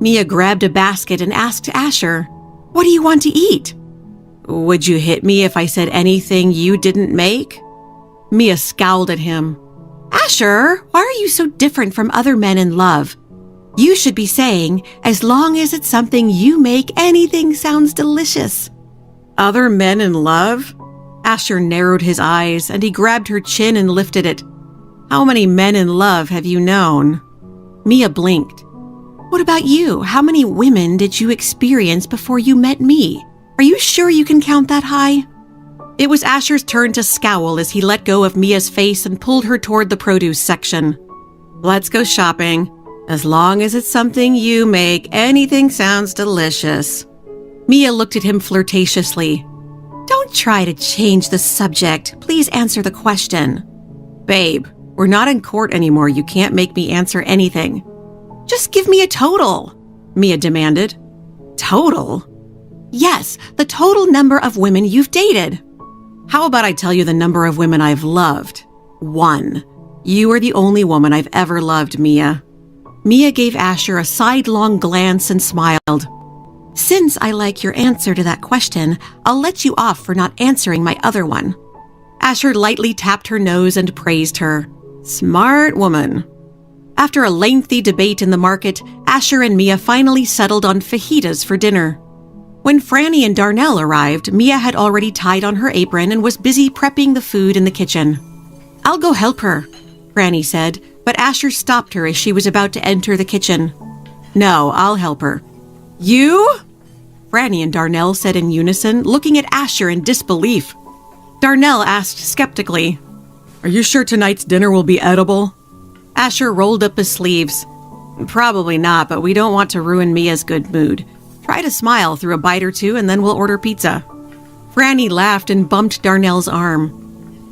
Mia grabbed a basket and asked Asher, What do you want to eat? Would you hit me if I said anything you didn't make? Mia scowled at him. Asher, why are you so different from other men in love? You should be saying, as long as it's something you make, anything sounds delicious. Other men in love? Asher narrowed his eyes and he grabbed her chin and lifted it. How many men in love have you known? Mia blinked. What about you? How many women did you experience before you met me? Are you sure you can count that high? It was Asher's turn to scowl as he let go of Mia's face and pulled her toward the produce section. Let's go shopping. As long as it's something you make, anything sounds delicious. Mia looked at him flirtatiously. Don't try to change the subject. Please answer the question. Babe, we're not in court anymore. You can't make me answer anything. Just give me a total, Mia demanded. Total? Yes, the total number of women you've dated. How about I tell you the number of women I've loved? 1. You are the only woman I've ever loved, Mia. Mia gave Asher a sidelong glance and smiled. Since I like your answer to that question, I'll let you off for not answering my other one. Asher lightly tapped her nose and praised her. Smart woman. After a lengthy debate in the market, Asher and Mia finally settled on fajitas for dinner. When Franny and Darnell arrived, Mia had already tied on her apron and was busy prepping the food in the kitchen. I'll go help her, Franny said, but Asher stopped her as she was about to enter the kitchen. No, I'll help her. You? Franny and Darnell said in unison, looking at Asher in disbelief. Darnell asked skeptically, Are you sure tonight's dinner will be edible? Asher rolled up his sleeves. Probably not, but we don't want to ruin Mia's good mood. Try to smile through a bite or two and then we'll order pizza. Franny laughed and bumped Darnell's arm.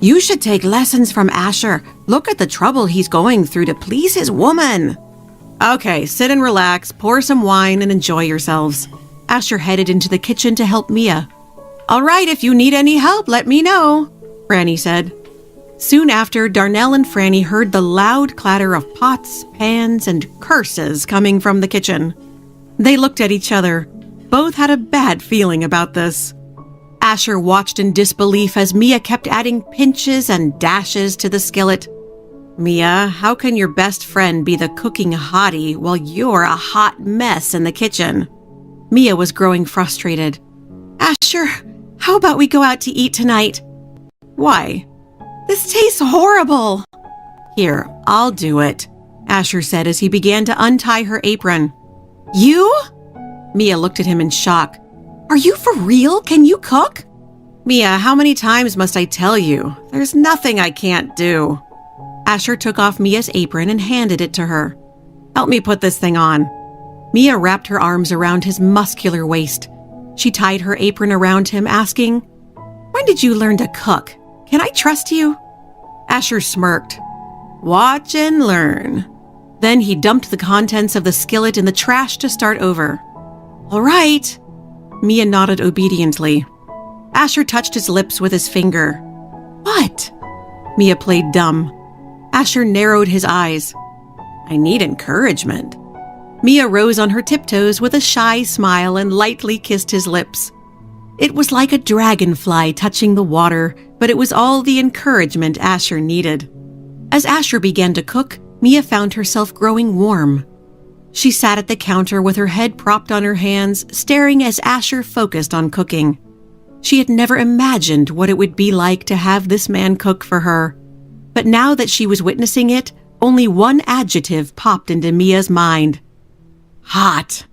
You should take lessons from Asher. Look at the trouble he's going through to please his woman. Okay, sit and relax, pour some wine and enjoy yourselves. Asher headed into the kitchen to help Mia. All right, if you need any help, let me know, Franny said. Soon after, Darnell and Franny heard the loud clatter of pots, pans, and curses coming from the kitchen. They looked at each other. Both had a bad feeling about this. Asher watched in disbelief as Mia kept adding pinches and dashes to the skillet. Mia, how can your best friend be the cooking hottie while you're a hot mess in the kitchen? Mia was growing frustrated. Asher, how about we go out to eat tonight? Why? This tastes horrible. Here, I'll do it, Asher said as he began to untie her apron. You? Mia looked at him in shock. Are you for real? Can you cook? Mia, how many times must I tell you? There's nothing I can't do. Asher took off Mia's apron and handed it to her. Help me put this thing on. Mia wrapped her arms around his muscular waist. She tied her apron around him, asking, When did you learn to cook? Can I trust you? Asher smirked. Watch and learn. Then he dumped the contents of the skillet in the trash to start over. "All right." Mia nodded obediently. Asher touched his lips with his finger. "What?" Mia played dumb. Asher narrowed his eyes. "I need encouragement." Mia rose on her tiptoes with a shy smile and lightly kissed his lips. It was like a dragonfly touching the water, but it was all the encouragement Asher needed. As Asher began to cook, Mia found herself growing warm. She sat at the counter with her head propped on her hands, staring as Asher focused on cooking. She had never imagined what it would be like to have this man cook for her. But now that she was witnessing it, only one adjective popped into Mia's mind. Hot.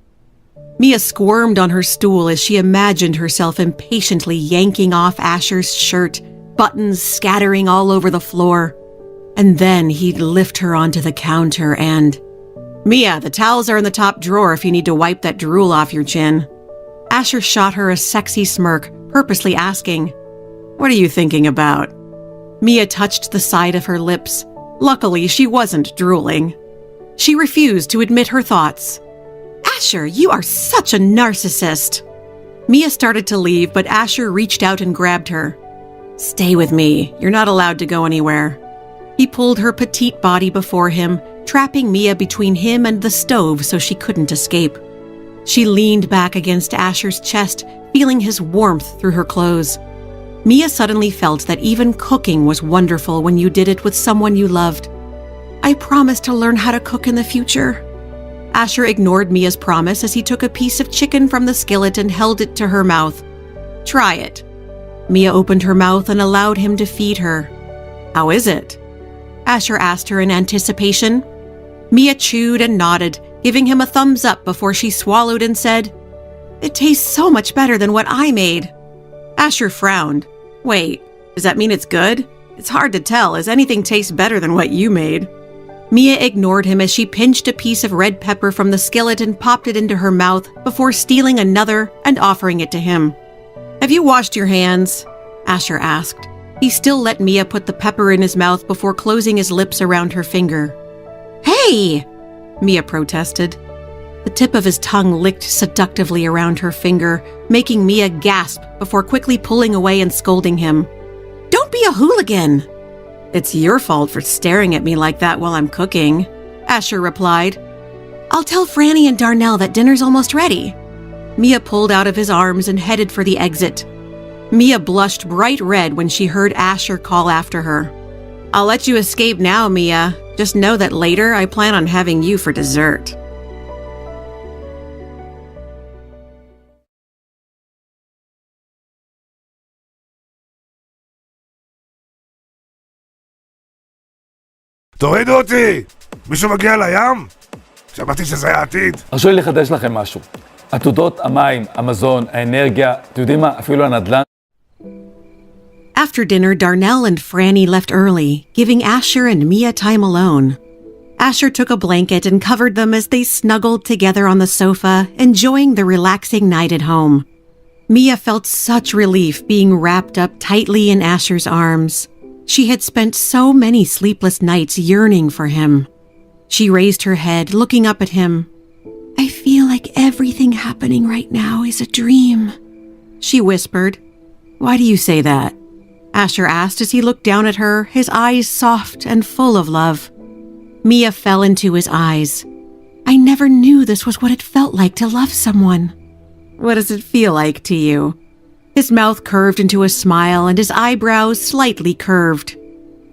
Mia squirmed on her stool as she imagined herself impatiently yanking off Asher's shirt, buttons scattering all over the floor. And then he'd lift her onto the counter and... "Mia, the towels are in the top drawer if you need to wipe that drool off your chin." Asher shot her a sexy smirk, purposely asking, "What are you thinking about?" Mia touched the side of her lips. Luckily, she wasn't drooling. She refused to admit her thoughts. "Asher, you are such a narcissist." Mia started to leave, but Asher reached out and grabbed her. "Stay with me. You're not allowed to go anywhere." He pulled her petite body before him, trapping Mia between him and the stove so she couldn't escape. She leaned back against Asher's chest, feeling his warmth through her clothes. Mia suddenly felt that even cooking was wonderful when you did it with someone you loved. "I promise to learn how to cook in the future." Asher ignored Mia's promise as he took a piece of chicken from the skillet and held it to her mouth. "Try it." Mia opened her mouth and allowed him to feed her. "How is it?" Asher asked her in anticipation. Mia chewed and nodded, giving him a thumbs up before she swallowed and said, "It tastes so much better than what I made." Asher frowned. "Wait, does that mean it's good? It's hard to tell, as anything tastes better than what you made." Mia ignored him as she pinched a piece of red pepper from the skillet and popped it into her mouth before stealing another and offering it to him. "Have you washed your hands?" Asher asked. He still let Mia put the pepper in his mouth before closing his lips around her finger. "Hey!" Mia protested. The tip of his tongue licked seductively around her finger, making Mia gasp before quickly pulling away and scolding him. "Don't be a hooligan!" "It's your fault for staring at me like that while I'm cooking," Asher replied. "I'll tell Franny and Darnell that dinner's almost ready." Mia pulled out of his arms and headed for the exit. Mia blushed bright red when she heard Asher call after her. "I'll let you escape now, Mia. Just know that later I plan on having you for dessert." תורידו אותי! מישהו מגיע לים? שמעתי שזה העתיד. הרשו לי לחדש לכם משהו. עתודות המים, המזון, האנרגיה, אתם יודעים מה? אפילו הנדל"ן. After dinner, Darnell and Franny left early, giving Asher and Mia time alone. Asher took a blanket and covered them as they snuggled together on the sofa, enjoying the relaxing night at home. Mia felt such relief being wrapped up tightly in Asher's arms. She had spent so many sleepless nights yearning for him. She raised her head, looking up at him. "I feel like everything happening right now is a dream," she whispered. "Why do you say that?" Asher asked as he looked down at her, his eyes soft and full of love. Mia fell into his eyes. "I never knew this was what it felt like to love someone." "What does it feel like to you?" His mouth curved into a smile and his eyebrows slightly curved.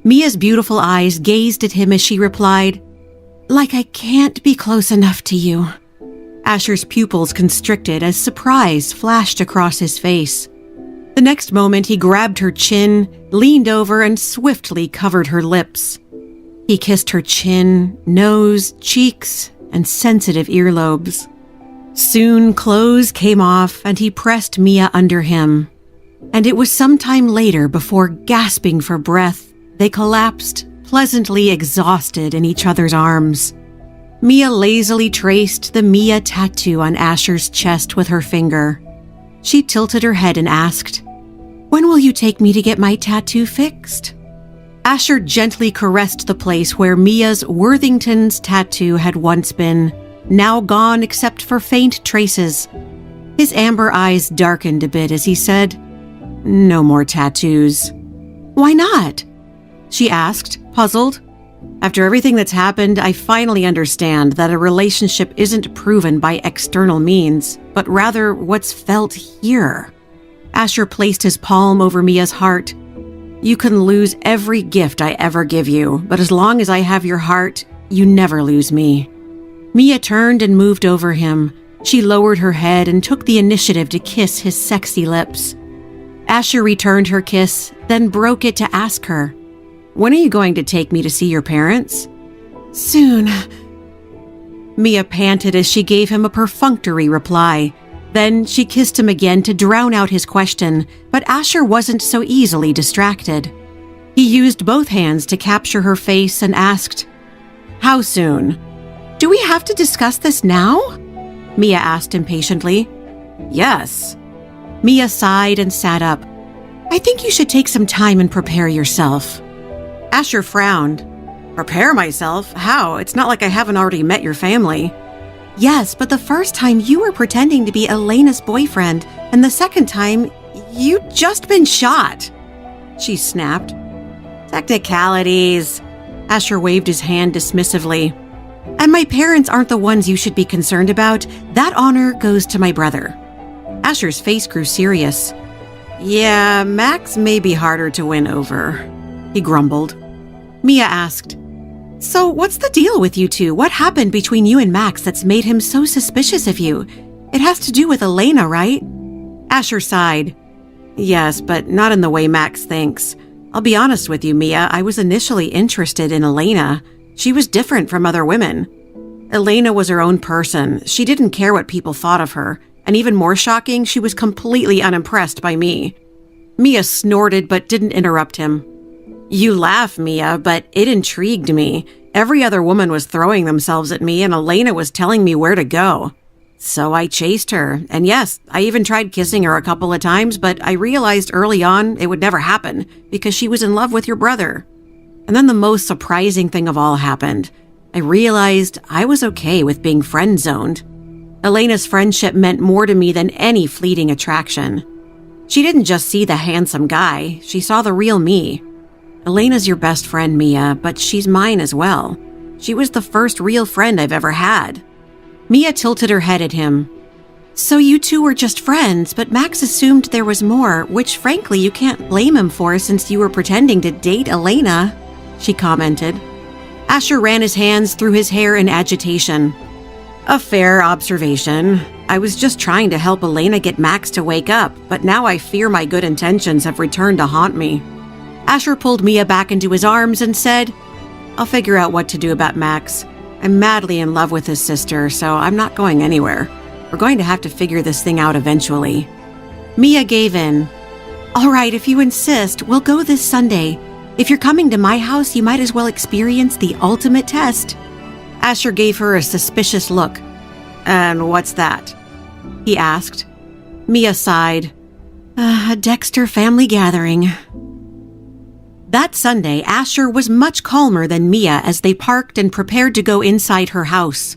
Mia's beautiful eyes gazed at him as she replied, "Like I can't be close enough to you." Asher's pupils constricted as surprise flashed across his face. The next moment, he grabbed her chin, leaned over, and swiftly covered her lips. He kissed her chin, nose, cheeks, and sensitive earlobes. Soon, clothes came off, and he pressed Mia under him. And it was some time later before, gasping for breath, they collapsed, pleasantly exhausted in each other's arms. Mia lazily traced the Mia tattoo on Asher's chest with her finger. She tilted her head and asked, "When will you take me to get my tattoo fixed?" Asher gently caressed the place where Mia's Worthington's tattoo had once been, now gone except for faint traces. His amber eyes darkened a bit as he said, "No more tattoos." "Why not?" she asked, puzzled. "After everything that's happened, I finally understand that a relationship isn't proven by external means, but rather what's felt here." Asher placed his palm over Mia's heart. "You can lose every gift I ever give you, but as long as I have your heart, you never lose me." Mia turned and moved over him. She lowered her head and took the initiative to kiss his sexy lips. Asher returned her kiss, then broke it to ask her, "When are you going to take me to see your parents?" "Soon." Mia panted as she gave him a perfunctory reply. Then she kissed him again to drown out his question, but Asher wasn't so easily distracted. He used both hands to capture her face and asked, "How soon?" "Do we have to discuss this now?" Mia asked impatiently. "Yes." Mia sighed and sat up. "I think you should take some time and prepare yourself." Asher frowned. "Prepare myself? How? It's not like I haven't already met your family." "Yes, but the first time you were pretending to be Elena's boyfriend, and the second time, you'd just been shot," she snapped. "Technicalities." Asher waved his hand dismissively. "And my parents aren't the ones you should be concerned about. That honor goes to my brother." Asher's face grew serious. "Yeah, Max may be harder to win over," he grumbled. Mia asked, "So what's the deal with you two? What happened between you and Max that's made him so suspicious of you? It has to do with Elena, right?" Asher sighed. "Yes, but not in the way Max thinks. I'll be honest with you, Mia, I was initially interested in Elena. She was different from other women. Elena was her own person. She didn't care what people thought of her. And even more shocking, she was completely unimpressed by me." Mia snorted but didn't interrupt him. "You laugh, Mia, but it intrigued me. Every other woman was throwing themselves at me and Elena was telling me where to go. So I chased her, and yes, I even tried kissing her a couple of times, but I realized early on it would never happen because she was in love with your brother. And then the most surprising thing of all happened. I realized I was okay with being friend-zoned. Elena's friendship meant more to me than any fleeting attraction. She didn't just see the handsome guy, she saw the real me. Elena's your best friend, Mia, but she's mine as well. She was the first real friend I've ever had." Mia tilted her head at him. "So you two were just friends, but Max assumed there was more, which frankly you can't blame him for since you were pretending to date Elena," she commented. Asher ran his hands through his hair in agitation. "A fair observation. I was just trying to help Elena get Max to wake up, but now I fear my good intentions have returned to haunt me." Asher pulled Mia back into his arms and said, "I'll figure out what to do about Max. I'm madly in love with his sister, so I'm not going anywhere. We're going to have to figure this thing out eventually." Mia gave in. "All right, if you insist, we'll go this Sunday. If you're coming to my house, you might as well experience the ultimate test." Asher gave her a suspicious look. "And what's that?" he asked. Mia sighed. A Dexter family gathering." That Sunday, Asher was much calmer than Mia as they parked and prepared to go inside her house.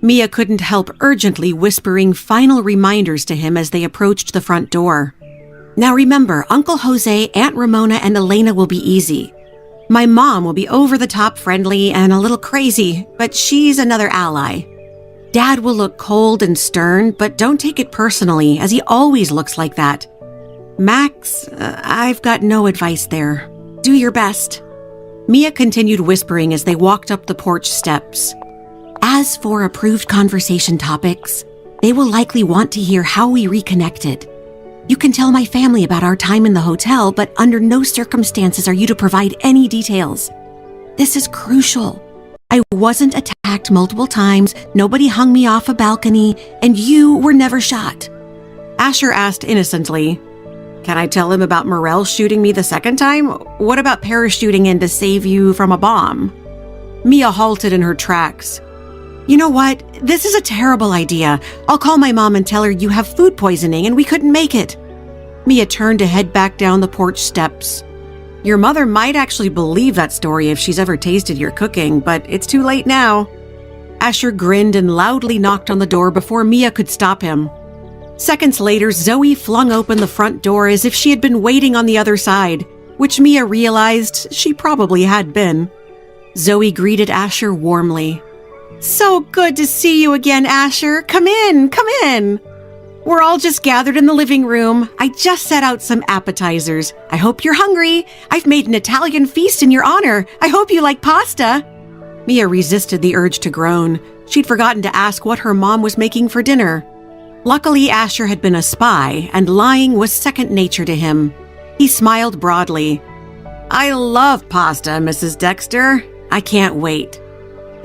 Mia couldn't help urgently whispering final reminders to him as they approached the front door. "Now remember, Uncle Jose, Aunt Ramona, and Elena will be easy. My mom will be over-the-top friendly and a little crazy, but she's another ally. Dad will look cold and stern, but don't take it personally, as he always looks like that. Max, I've got no advice there. Do your best." Mia continued whispering as they walked up the porch steps. "As for approved conversation topics, they will likely want to hear how we reconnected. You can tell my family about our time in the hotel, but under no circumstances are you to provide any details. This is crucial. I wasn't attacked multiple times, nobody hung me off a balcony, and you were never shot." Asher asked innocently, "Can I tell him about Morel shooting me the second time? What about parachuting in to save you from a bomb?" Mia halted in her tracks. "You know what? This is a terrible idea. I'll call my mom and tell her you have food poisoning and we couldn't make it." Mia turned to head back down the porch steps. Your mother might actually believe that story if she's ever tasted your cooking, but it's too late now. Asher grinned and loudly knocked on the door before Mia could stop him. Seconds later, Zoe flung open the front door as if she had been waiting on the other side, which Mia realized she probably had been. Zoe greeted Asher warmly. "So good to see you again, Asher. Come in, come in." "We're all just gathered in the living room. I just set out some appetizers. I hope you're hungry. I've made an Italian feast in your honor. I hope you like pasta." Mia resisted the urge to groan. She'd forgotten to ask what her mom was making for dinner. Luckily, Asher had been a spy, and lying was second nature to him. He smiled broadly. "I love pasta, Mrs. Dexter. I can't wait."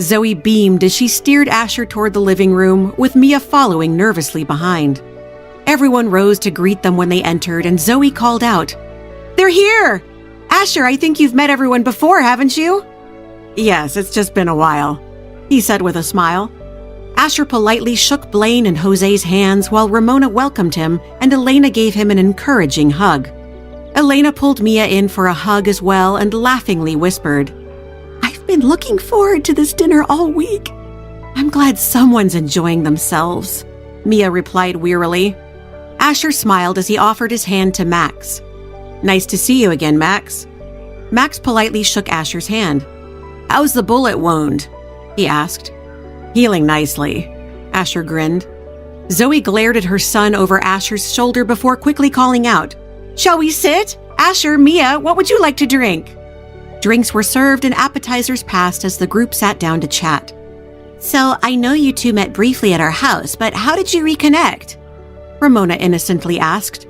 Zoe beamed as she steered Asher toward the living room, with Mia following nervously behind. Everyone rose to greet them when they entered, and Zoe called out, "They're here! Asher, I think you've met everyone before, haven't you?" "Yes, it's just been a while," he said with a smile. Asher politely shook Blaine and Jose's hands while Ramona welcomed him and Elena gave him an encouraging hug. Elena pulled Mia in for a hug as well and laughingly whispered, "I've been looking forward to this dinner all week." "I'm glad someone's enjoying themselves," Mia replied wearily. Asher smiled as he offered his hand to Max. "Nice to see you again, Max." Max politely shook Asher's hand. "How's the bullet wound?" he asked. "Healing nicely," Asher grinned. Zoe glared at her son over Asher's shoulder before quickly calling out, "Shall we sit? Asher, Mia, what would you like to drink?" Drinks were served and appetizers passed as the group sat down to chat. "So I know you two met briefly at our house, but how did you reconnect?" Ramona innocently asked.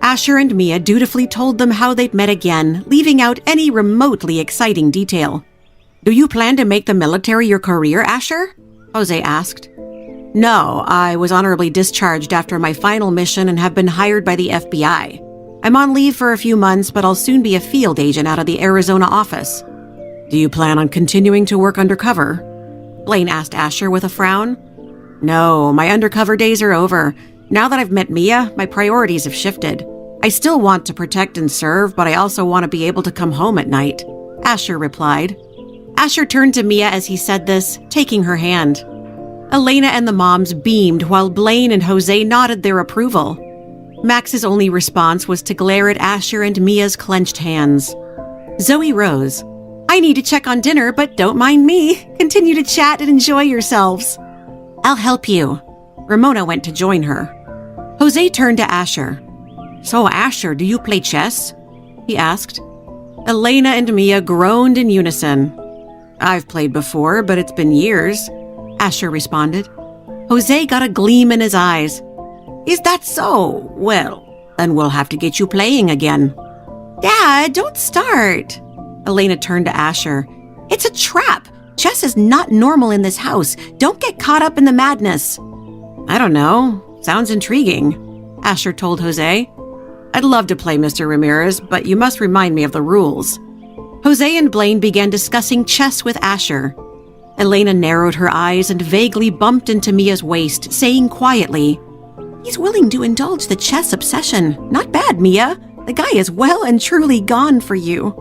Asher and Mia dutifully told them how they'd met again, leaving out any remotely exciting detail. "Do you plan to make the military your career, Asher?" Jose asked. "No, I was honorably discharged after my final mission and have been hired by the FBI. I'm on leave for a few months, but I'll soon be a field agent out of the Arizona office." "Do you plan on continuing to work undercover?" Blaine asked Asher with a frown. "No, my undercover days are over. Now that I've met Mia, my priorities have shifted. I still want to protect and serve, but I also want to be able to come home at night," Asher replied. Asher turned to Mia as he said this, taking her hand. Elena and the moms beamed while Blaine and Jose nodded their approval. Max's only response was to glare at Asher and Mia's clenched hands. Zoe rose. "I need to check on dinner, but don't mind me. Continue to chat and enjoy yourselves." "I'll help you." Ramona went to join her. Jose turned to Asher. "So, Asher, do you play chess?" he asked. Elena and Mia groaned in unison. "I've played before, but it's been years," Asher responded. Jose got a gleam in his eyes. "Is that so? Well, then we'll have to get you playing again." "Dad, don't start." Elena turned to Asher. "It's a trap. Chess is not normal in this house. Don't get caught up in the madness." "I don't know. Sounds intriguing," Asher told Jose. "I'd love to play, Mr. Ramirez, but you must remind me of the rules." Jose and Blaine began discussing chess with Asher. Elena narrowed her eyes and vaguely bumped into Mia's waist, saying quietly, "He's willing to indulge the chess obsession. Not bad, Mia. The guy is well and truly gone for you."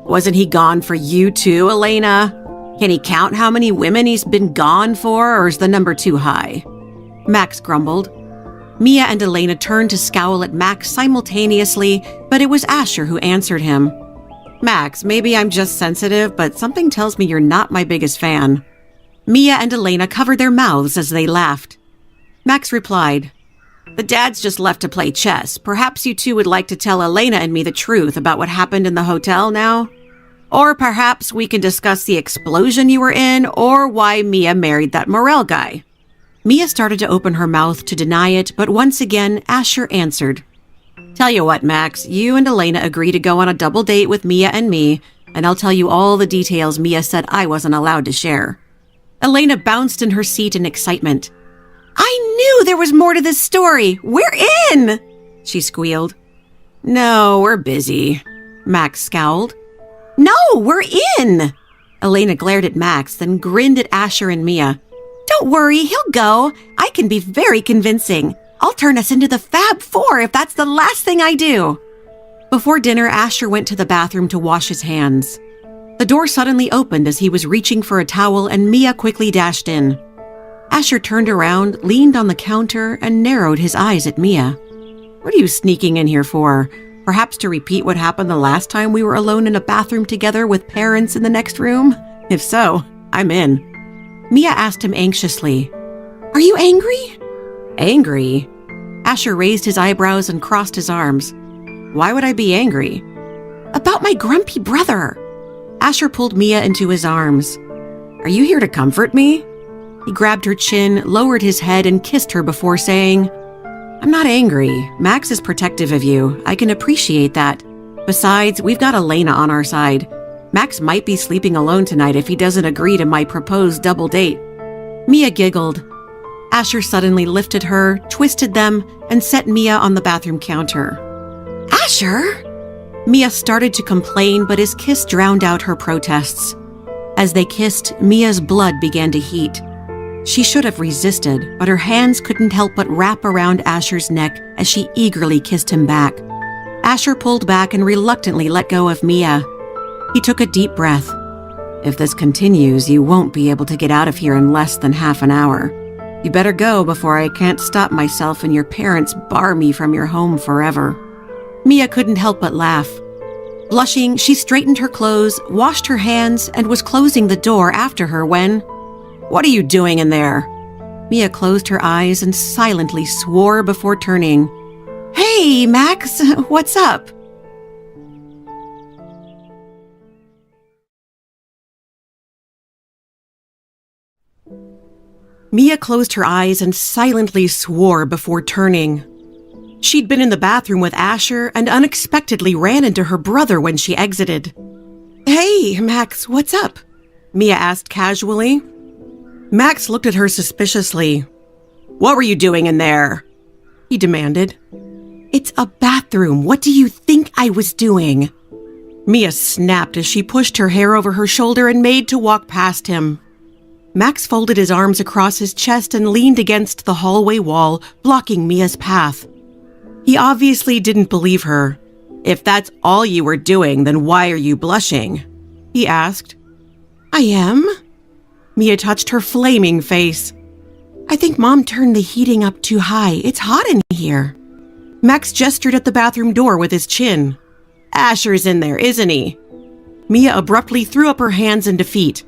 "Wasn't he gone for you too, Elena? Can he count how many women he's been gone for, or is the number too high?" Max grumbled. Mia and Elena turned to scowl at Max simultaneously, but it was Asher who answered him. "Max, maybe I'm just sensitive, but something tells me you're not my biggest fan." Mia and Elena covered their mouths as they laughed. Max replied, "The dads just left to play chess. Perhaps you two would like to tell Elena and me the truth about what happened in the hotel now? Or perhaps we can discuss the explosion you were in, or why Mia married that Morel guy." Mia started to open her mouth to deny it, but once again, Asher answered. "Tell you what, Max, you and Elena agree to go on a double date with Mia and me, and I'll tell you all the details Mia said I wasn't allowed to share." Elena bounced in her seat in excitement. "I knew there was more to this story! We're in!" she squealed. "No, we're busy," Max scowled. "No, we're in!" Elena glared at Max, then grinned at Asher and Mia. "Don't worry, he'll go. I can be very convincing. I'll turn us into the Fab Four if that's the last thing I do." Before dinner, Asher went to the bathroom to wash his hands. The door suddenly opened as he was reaching for a towel, and Mia quickly dashed in. Asher turned around, leaned on the counter, and narrowed his eyes at Mia. "What are you sneaking in here for? Perhaps to repeat what happened the last time we were alone in a bathroom together with parents in the next room? If so, I'm in." Mia asked him anxiously, "Are you angry?" "Angry?" Asher raised his eyebrows and crossed his arms. "Why would I be angry?" "About my grumpy brother." Asher pulled Mia into his arms. "Are you here to comfort me?" He grabbed her chin, lowered his head, and kissed her before saying, "I'm not angry. Max is protective of you. I can appreciate that. Besides, we've got Elena on our side. Max might be sleeping alone tonight if he doesn't agree to my proposed double date." Mia giggled. Asher suddenly lifted her, twisted them, and set Mia on the bathroom counter. "Asher!" Mia started to complain, but his kiss drowned out her protests. As they kissed, Mia's blood began to heat. She should have resisted, but her hands couldn't help but wrap around Asher's neck as she eagerly kissed him back. Asher pulled back and reluctantly let go of Mia. He took a deep breath. "If this continues, you won't be able to get out of here in less than half an hour. You better go before I can't stop myself and your parents bar me from your home forever." Mia couldn't help but laugh. Blushing, she straightened her clothes, washed her hands, and was closing the door after her when, "What are you doing in there?" Mia closed her eyes and silently swore before turning. "Hey, Max, what's up?" Mia closed her eyes and silently swore before turning. She'd been in the bathroom with Asher and unexpectedly ran into her brother when she exited. "Hey, Max, what's up?" Mia asked casually. Max looked at her suspiciously. "What were you doing in there?" he demanded. "It's a bathroom. What do you think I was doing?" Mia snapped as she pushed her hair over her shoulder and made to walk past him. Max folded his arms across his chest and leaned against the hallway wall, blocking Mia's path. He obviously didn't believe her. "If that's all you were doing, then why are you blushing?" he asked. "I am." Mia touched her flaming face. "I think Mom turned the heating up too high. It's hot in here." Max gestured at the bathroom door with his chin. "Asher's in there, isn't he?" Mia abruptly threw up her hands in defeat.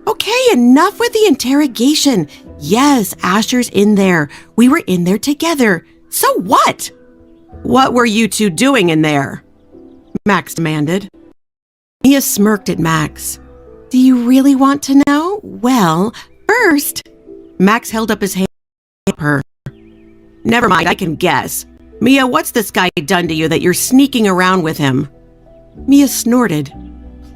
"Okay, enough with the interrogation. Yes, Asher's in there. We were in there together. So what?" "What were you two doing in there?" Max demanded. Mia smirked at Max. "Do you really want to know? Well, first..." Max held up his hand at her. "Never mind, I can guess. Mia, what's this guy done to you that you're sneaking around with him?" Mia snorted.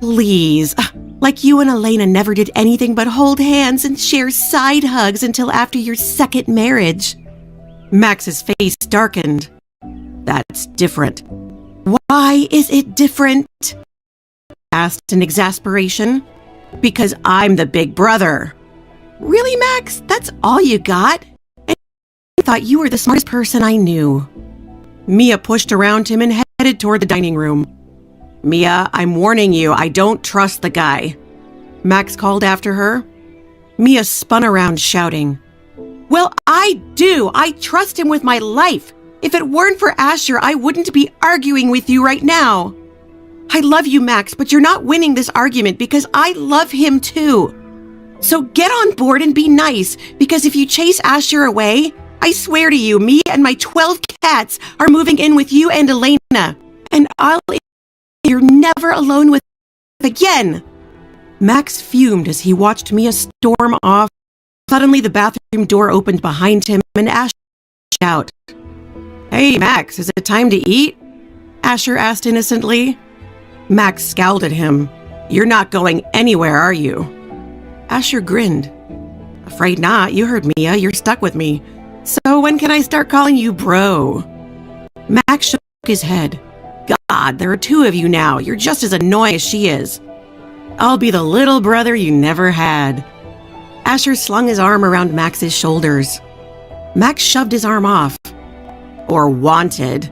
"Please, like you and Elena never did anything but hold hands and share side hugs until after your second marriage." Max's face darkened. "That's different." "Why is it different?" asked in exasperation. "Because I'm the big brother." "Really, Max? That's all you got? I thought you were the smartest person I knew." Mia pushed around him and headed toward the dining room. "Mia, I'm warning you, I don't trust the guy," Max called after her. Mia spun around shouting, "Well, I do. I trust him with my life. If it weren't for Asher, I wouldn't be arguing with you right now. I love you, Max, but you're not winning this argument because I love him too. So get on board and be nice, because if you chase Asher away, I swear to you, me and my 12 cats are moving in with you and Elena, and you're never alone with again." Max fumed as he watched Mia storm off. Suddenly, the bathroom door opened behind him and Asher out. "Hey, Max, is it time to eat?" Asher asked innocently. Max scowled at him. "You're not going anywhere, are you?" Asher grinned. "Afraid not. You heard Mia. You're stuck with me. So when can I start calling you bro?" Max shook his head. "God, there are two of you now. You're just as annoying as she is." "I'll be the little brother you never had." Asher slung his arm around Max's shoulders. Max shoved his arm off. "Or wanted."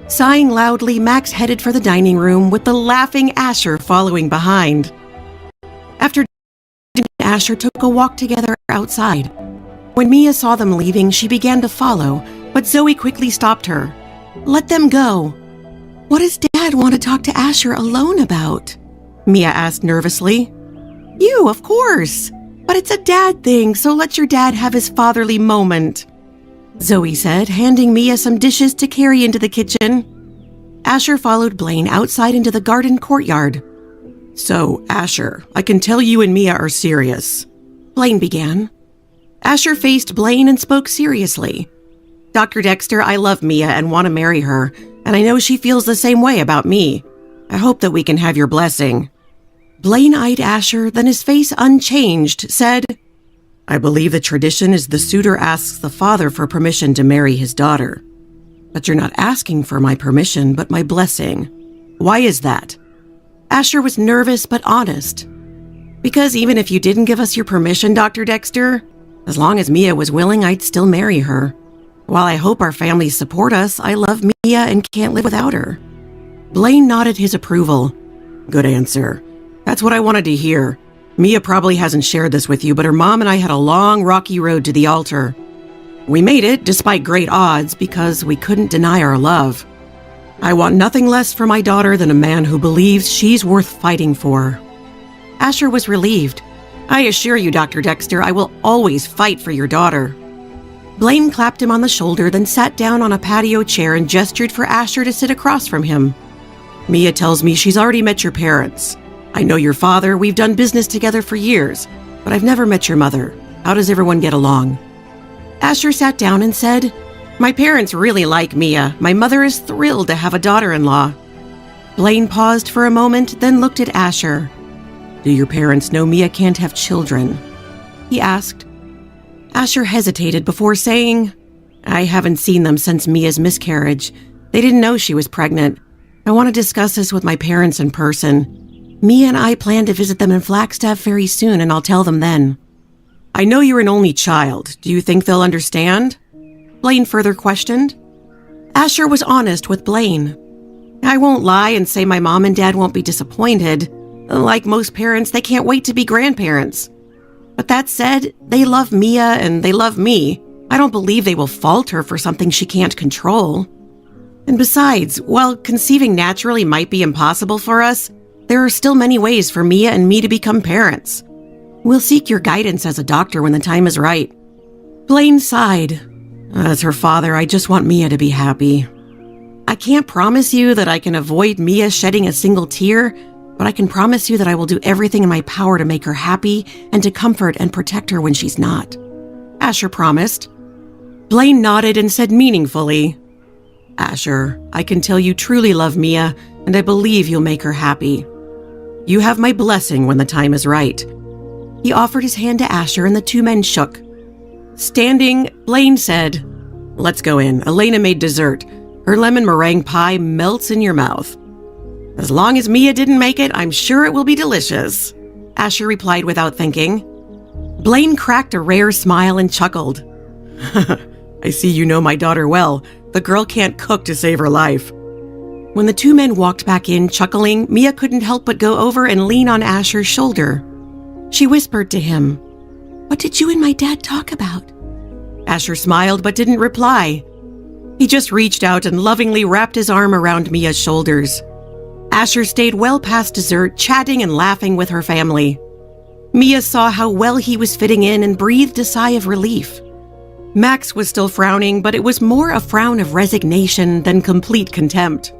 Sighing loudly, Max headed for the dining room with the laughing Asher following behind. After dinner, Asher took a walk together outside. When Mia saw them leaving, she began to follow, but Zoe quickly stopped her. "Let them go." "What does Dad want to talk to Asher alone about?" Mia asked nervously. "You, of course. But it's a dad thing, so let your dad have his fatherly moment," Zoe said, handing Mia some dishes to carry into the kitchen. Asher followed Blaine outside into the garden courtyard. "So, Asher, I can tell you and Mia are serious," Blaine began. Asher faced Blaine and spoke seriously. "Dr. Dexter, I love Mia and want to marry her, and I know she feels the same way about me. I hope that we can have your blessing." Blaine eyed Asher, then his face unchanged, said, "I believe the tradition is the suitor asks the father for permission to marry his daughter. But you're not asking for my permission, but my blessing. Why is that?" Asher was nervous but honest. "Because even if you didn't give us your permission, Dr. Dexter, as long as Mia was willing, I'd still marry her. While I hope our families support us, I love Mia and can't live without her." Blaine nodded his approval. "Good answer. That's what I wanted to hear. Mia probably hasn't shared this with you, but her mom and I had a long, rocky road to the altar. We made it despite great odds because we couldn't deny our love. I want nothing less for my daughter than a man who believes she's worth fighting for." Asher was relieved. "I assure you, Dr. Dexter, I will always fight for your daughter." Blaine clapped him on the shoulder, then sat down on a patio chair and gestured for Asher to sit across from him. "Mia tells me she's already met your parents. I know your father, we've done business together for years, but I've never met your mother. How does everyone get along?" Asher sat down and said, "My parents really like Mia. My mother is thrilled to have a daughter-in-law." Blaine paused for a moment, then looked at Asher. "Do your parents know Mia can't have children?" he asked. Asher hesitated before saying, "I haven't seen them since Mia's miscarriage. They didn't know she was pregnant. I want to discuss this with my parents in person. Mia and I plan to visit them in Flagstaff very soon, and I'll tell them then." "I know you're an only child. Do you think they'll understand?" Blaine further questioned. Asher was honest with Blaine. "I won't lie and say my mom and dad won't be disappointed. Like most parents, they can't wait to be grandparents. But that said, they love Mia and they love me. I don't believe they will fault her for something she can't control. And besides, while conceiving naturally might be impossible for us, there are still many ways for Mia and me to become parents. We'll seek your guidance as a doctor when the time is right." Blaine sighed. "As her father, I just want Mia to be happy. I can't promise you that I can avoid Mia shedding a single tear, but I can promise you that I will do everything in my power to make her happy and to comfort and protect her when she's not," Asher promised. Blaine nodded and said meaningfully, "Asher, I can tell you truly love Mia, and I believe you'll make her happy. You have my blessing when the time is right." He offered his hand to Asher and the two men shook. Standing, Blaine said, "Let's go in. Elena made dessert. Her lemon meringue pie melts in your mouth." "As long as Mia didn't make it, I'm sure it will be delicious," Asher replied without thinking. Blaine cracked a rare smile and chuckled. "I see you know my daughter well. The girl can't cook to save her life." When the two men walked back in, chuckling, Mia couldn't help but go over and lean on Asher's shoulder. She whispered to him, "What did you and my dad talk about?" Asher smiled but didn't reply. He just reached out and lovingly wrapped his arm around Mia's shoulders. Asher stayed well past dessert, chatting and laughing with her family. Mia saw how well he was fitting in and breathed a sigh of relief. Max was still frowning, but it was more a frown of resignation than complete contempt.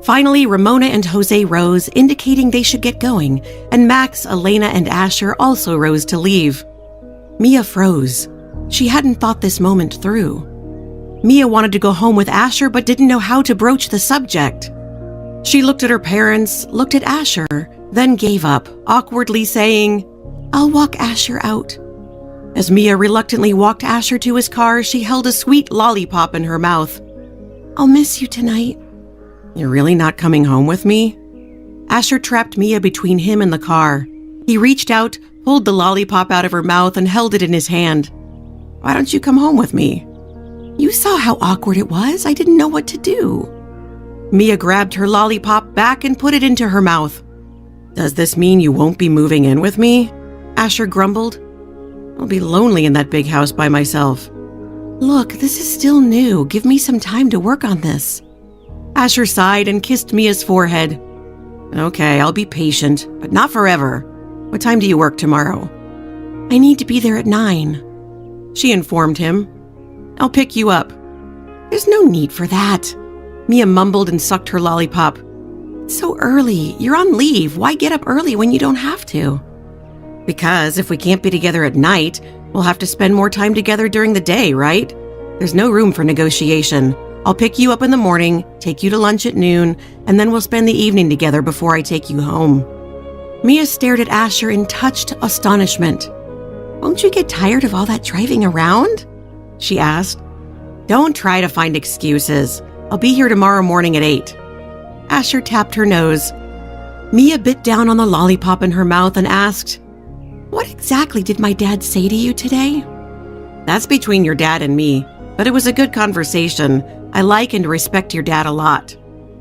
Finally, Ramona and Jose rose, indicating they should get going, and Max, Elena, and Asher also rose to leave. Mia froze. She hadn't thought this moment through. Mia wanted to go home with Asher, but didn't know how to broach the subject. She looked at her parents, looked at Asher, then gave up, awkwardly saying, "I'll walk Asher out." As Mia reluctantly walked Asher to his car, she held a sweet lollipop in her mouth. "I'll miss you tonight." "You're really not coming home with me?" Asher trapped Mia between him and the car. He reached out, pulled the lollipop out of her mouth, and held it in his hand. "Why don't you come home with me?" "You saw how awkward it was. I didn't know what to do." Mia grabbed her lollipop back and put it into her mouth. "Does this mean you won't be moving in with me?" Asher grumbled. "I'll be lonely in that big house by myself." "Look, this is still new. Give me some time to work on this." Asher sighed and kissed Mia's forehead. "Okay, I'll be patient, but not forever. What time do you work tomorrow?" "I need to be there at 9. She informed him. "I'll pick you up." "There's no need for that." Mia mumbled and sucked her lollipop. "It's so early. You're on leave. Why get up early when you don't have to?" "Because if we can't be together at night, we'll have to spend more time together during the day, right? There's no room for negotiation. I'll pick you up in the morning, take you to lunch at noon, and then we'll spend the evening together before I take you home." Mia stared at Asher in touched astonishment. "Won't you get tired of all that driving around?" she asked. "Don't try to find excuses. I'll be here tomorrow morning at 8. Asher tapped her nose. Mia bit down on the lollipop in her mouth and asked, "What exactly did my dad say to you today?" "That's between your dad and me, but it was a good conversation. I like and respect your dad a lot,"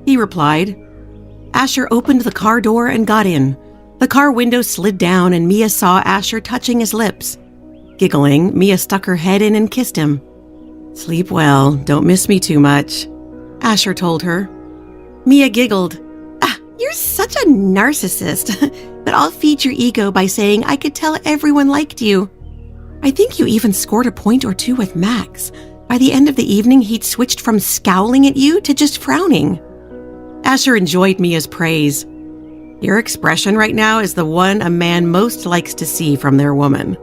he replied. Asher opened the car door and got in. The car window slid down and Mia saw Asher touching his lips. Giggling, Mia stuck her head in and kissed him. "Sleep well, don't miss me too much," Asher told her. Mia giggled. "You're such a narcissist, but I'll feed your ego by saying I could tell everyone liked you. I think you even scored a point or two with Max. By the end of the evening, he'd switched from scowling at you to just frowning." Asher enjoyed Mia's praise. "Your expression right now is the one a man most likes to see from their woman."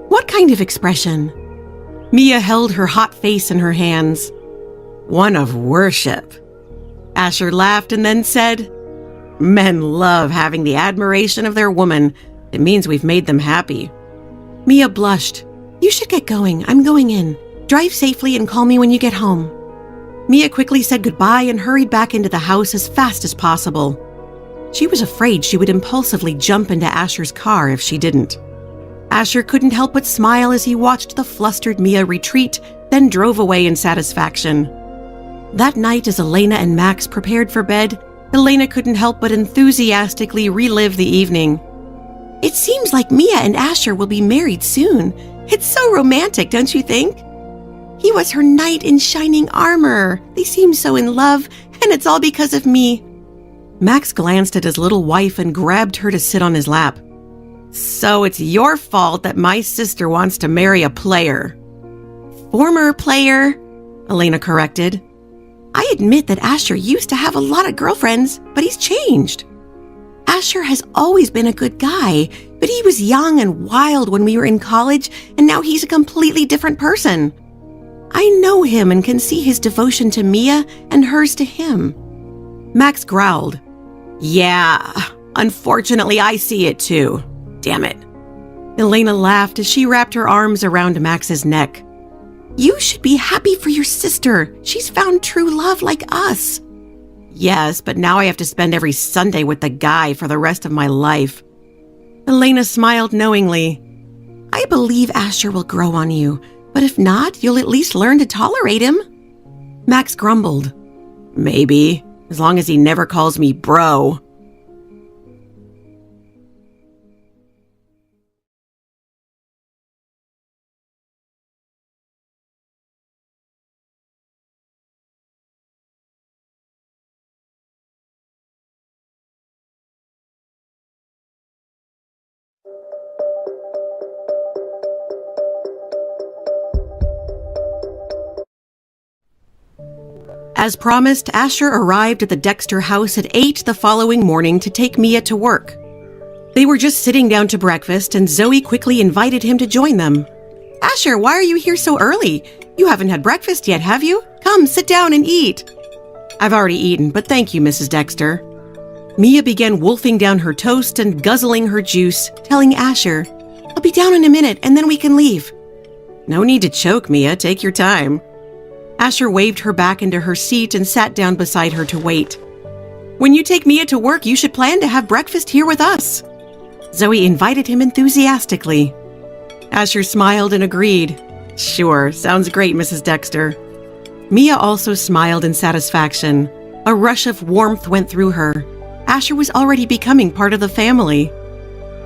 "What kind of expression?" Mia held her hot face in her hands. "One of worship." Asher laughed and then said, "Men love having the admiration of their woman. It means we've made them happy." Mia blushed. "You should get going. I'm going in. Drive safely and call me when you get home." Mia quickly said goodbye and hurried back into the house as fast as possible. She was afraid she would impulsively jump into Asher's car if she didn't. Asher couldn't help but smile as he watched the flustered Mia retreat, then drove away in satisfaction. That night, as Elena and Max prepared for bed, Elena couldn't help but enthusiastically relive the evening. "It seems like Mia and Asher will be married soon. It's so romantic, don't you think? He was her knight in shining armor. They seem so in love, and it's all because of me." Max glanced at his little wife and grabbed her to sit on his lap. "So it's your fault that my sister wants to marry a player." "Former player," Elena corrected. "I admit that Asher used to have a lot of girlfriends, but he's changed. Asher has always been a good guy, but he was young and wild when we were in college, and now he's a completely different person. I know him and can see his devotion to Mia and hers to him." Max growled. "Yeah, unfortunately I see it too. Damn it." Elena laughed as she wrapped her arms around Max's neck. "You should be happy for your sister. She's found true love like us." "Yes, but now I have to spend every Sunday with the guy for the rest of my life." Elena smiled knowingly. "I believe Asher will grow on you, but if not, you'll at least learn to tolerate him." Max grumbled. "Maybe, as long as he never calls me bro." As promised, Asher arrived at the Dexter house at 8 the following morning to take Mia to work. They were just sitting down to breakfast, and Zoe quickly invited him to join them. "Asher, why are you here so early? You haven't had breakfast yet, have you? Come, sit down and eat." "I've already eaten, but thank you, Mrs. Dexter." Mia began wolfing down her toast and guzzling her juice, telling Asher, "I'll be down in a minute, and then we can leave." "No need to choke, Mia. Take your time." Asher waved her back into her seat and sat down beside her to wait. "When you take Mia to work, you should plan to have breakfast here with us." Zoe invited him enthusiastically. Asher smiled and agreed. "Sure, sounds great, Mrs. Dexter." Mia also smiled in satisfaction. A rush of warmth went through her. Asher was already becoming part of the family.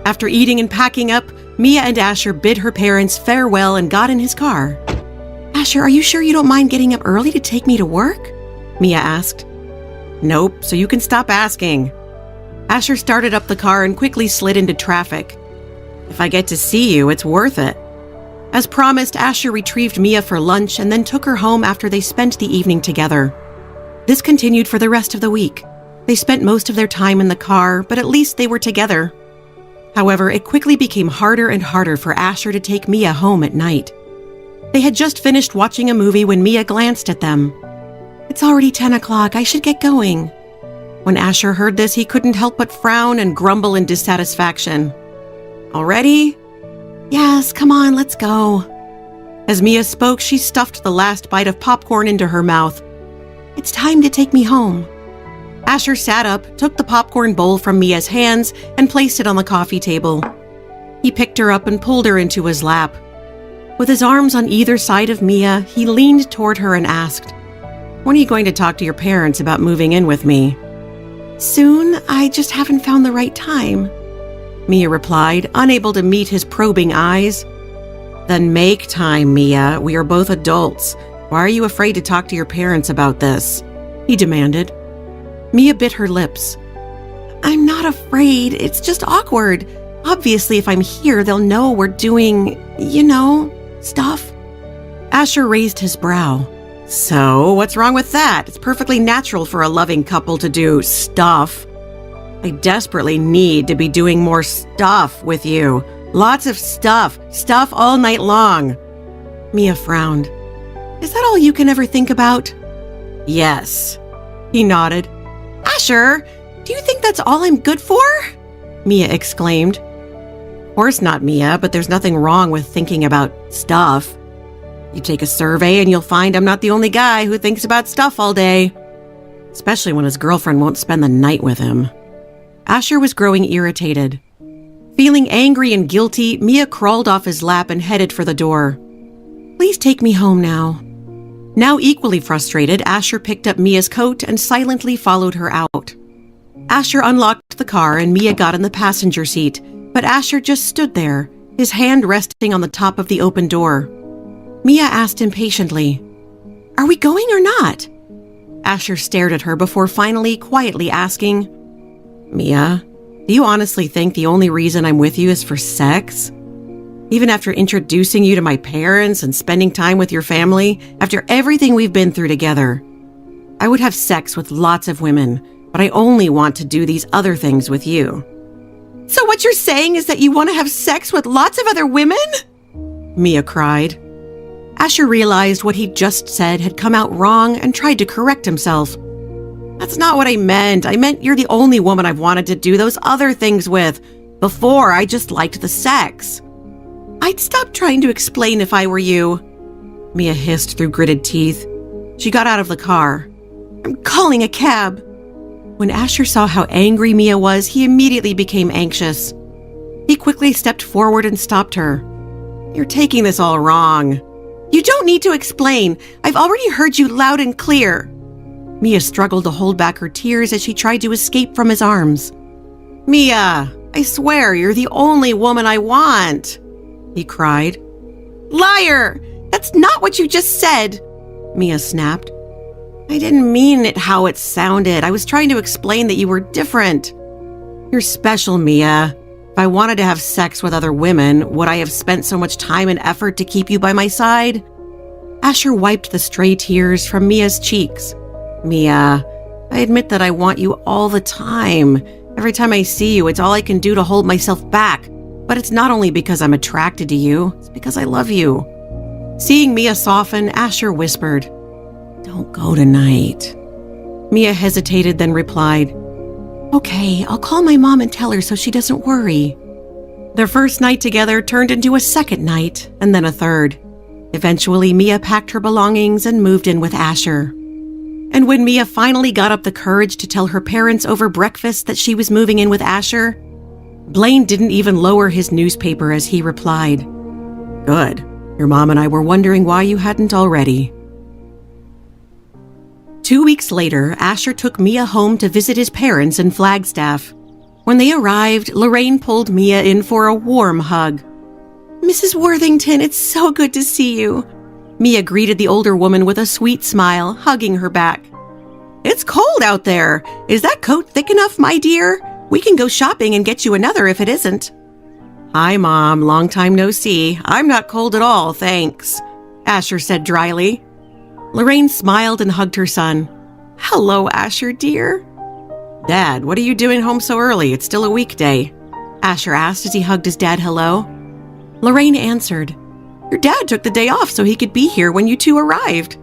After eating and packing up, Mia and Asher bid her parents farewell and got in his car. "Asher, are you sure you don't mind getting up early to take me to work?" Mia asked. "Nope, so you can stop asking." Asher started up the car and quickly slid into traffic. "If I get to see you, it's worth it." As promised, Asher retrieved Mia for lunch and then took her home after they spent the evening together. This continued for the rest of the week. They spent most of their time in the car, but at least they were together. However, it quickly became harder and harder for Asher to take Mia home at night. They had just finished watching a movie when Mia glanced at them. "It's already 10 o'clock. I should get going." When Asher heard this, he couldn't help but frown and grumble in dissatisfaction. "Already?" "Yes, come on, let's go." As Mia spoke, she stuffed the last bite of popcorn into her mouth. "It's time to take me home." Asher sat up, took the popcorn bowl from Mia's hands, and placed it on the coffee table. He picked her up and pulled her into his lap. With his arms on either side of Mia, he leaned toward her and asked, "When are you going to talk to your parents about moving in with me?" "Soon, I just haven't found the right time," Mia replied, unable to meet his probing eyes. "Then make time, Mia. We are both adults. Why are you afraid to talk to your parents about this?" he demanded. Mia bit her lips. "I'm not afraid. It's just awkward. Obviously, if I'm here, they'll know we're doing, stuff." Asher raised his brow. "So, what's wrong with that? It's perfectly natural for a loving couple to do stuff." "I desperately need to be doing more stuff with you. Lots of stuff. Stuff all night long." Mia frowned. "Is that all you can ever think about?" "Yes." He nodded. "Asher, do you think that's all I'm good for?" Mia exclaimed. "Of course not, Mia, but there's nothing wrong with thinking about stuff. You take a survey and you'll find I'm not the only guy who thinks about stuff all day. Especially when his girlfriend won't spend the night with him." Asher was growing irritated. Feeling angry and guilty, Mia crawled off his lap and headed for the door. "Please take me home now." Now equally frustrated, Asher picked up Mia's coat and silently followed her out. Asher unlocked the car and Mia got in the passenger seat, but Asher just stood there, his hand resting on the top of the open door. Mia asked impatiently, "Are we going or not?" Asher stared at her before finally quietly asking, "Mia, do you honestly think the only reason I'm with you is for sex? Even after introducing you to my parents and spending time with your family, after everything we've been through together, I would have sex with lots of women, but I only want to do these other things with you." "So what you're saying is that you want to have sex with lots of other women?" Mia cried. Asher realized what he'd just said had come out wrong and tried to correct himself. "That's not what I meant. I meant you're the only woman I've wanted to do those other things with. Before, I just liked the sex." "I'd stop trying to explain if I were you," Mia hissed through gritted teeth. She got out of the car. "I'm calling a cab." When Asher saw how angry Mia was, he immediately became anxious. He quickly stepped forward and stopped her. "You're taking this all wrong." "You don't need to explain. I've already heard you loud and clear." Mia struggled to hold back her tears as she tried to escape from his arms. "Mia, I swear you're the only woman I want," he cried. "Liar! That's not what you just said," Mia snapped. "I didn't mean it how it sounded. I was trying to explain that you were different. You're special, Mia. If I wanted to have sex with other women, would I have spent so much time and effort to keep you by my side?" Asher wiped the stray tears from Mia's cheeks. "Mia, I admit that I want you all the time. Every time I see you, it's all I can do to hold myself back. But it's not only because I'm attracted to you, it's because I love you." Seeing Mia soften, Asher whispered, "Don't go tonight." Mia hesitated, then replied, "Okay, I'll call my mom and tell her so she doesn't worry." Their first night together turned into a second night, and then a third. Eventually, Mia packed her belongings and moved in with Asher. And when Mia finally got up the courage to tell her parents over breakfast that she was moving in with Asher, Blaine didn't even lower his newspaper as he replied, "Good. Your mom and I were wondering why you hadn't already." 2 weeks later, Asher took Mia home to visit his parents in Flagstaff. When they arrived, Lorraine pulled Mia in for a warm hug. "Mrs. Worthington, it's so good to see you." Mia greeted the older woman with a sweet smile, hugging her back. "It's cold out there. Is that coat thick enough, my dear? We can go shopping and get you another if it isn't." "Hi, Mom. Long time no see. I'm not cold at all, thanks," Asher said dryly. Lorraine smiled and hugged her son. "Hello, Asher, dear." "Dad, what are you doing home so early? It's still a weekday," Asher asked as he hugged his dad hello. Lorraine answered, "Your dad took the day off so he could be here when you two arrived."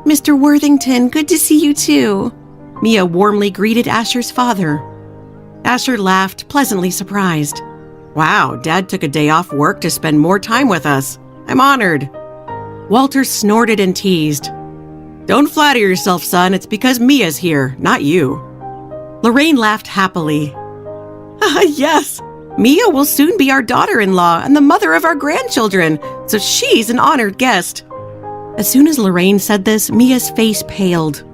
"Mr. Worthington, good to see you too." Mia warmly greeted Asher's father. Asher laughed, pleasantly surprised. "Wow, Dad took a day off work to spend more time with us. I'm honored." Walter snorted and teased. "Don't flatter yourself, son. It's because Mia's here, not you." Lorraine laughed happily. "Yes, Mia will soon be our daughter-in-law and the mother of our grandchildren, so she's an honored guest." As soon as Lorraine said this, Mia's face paled.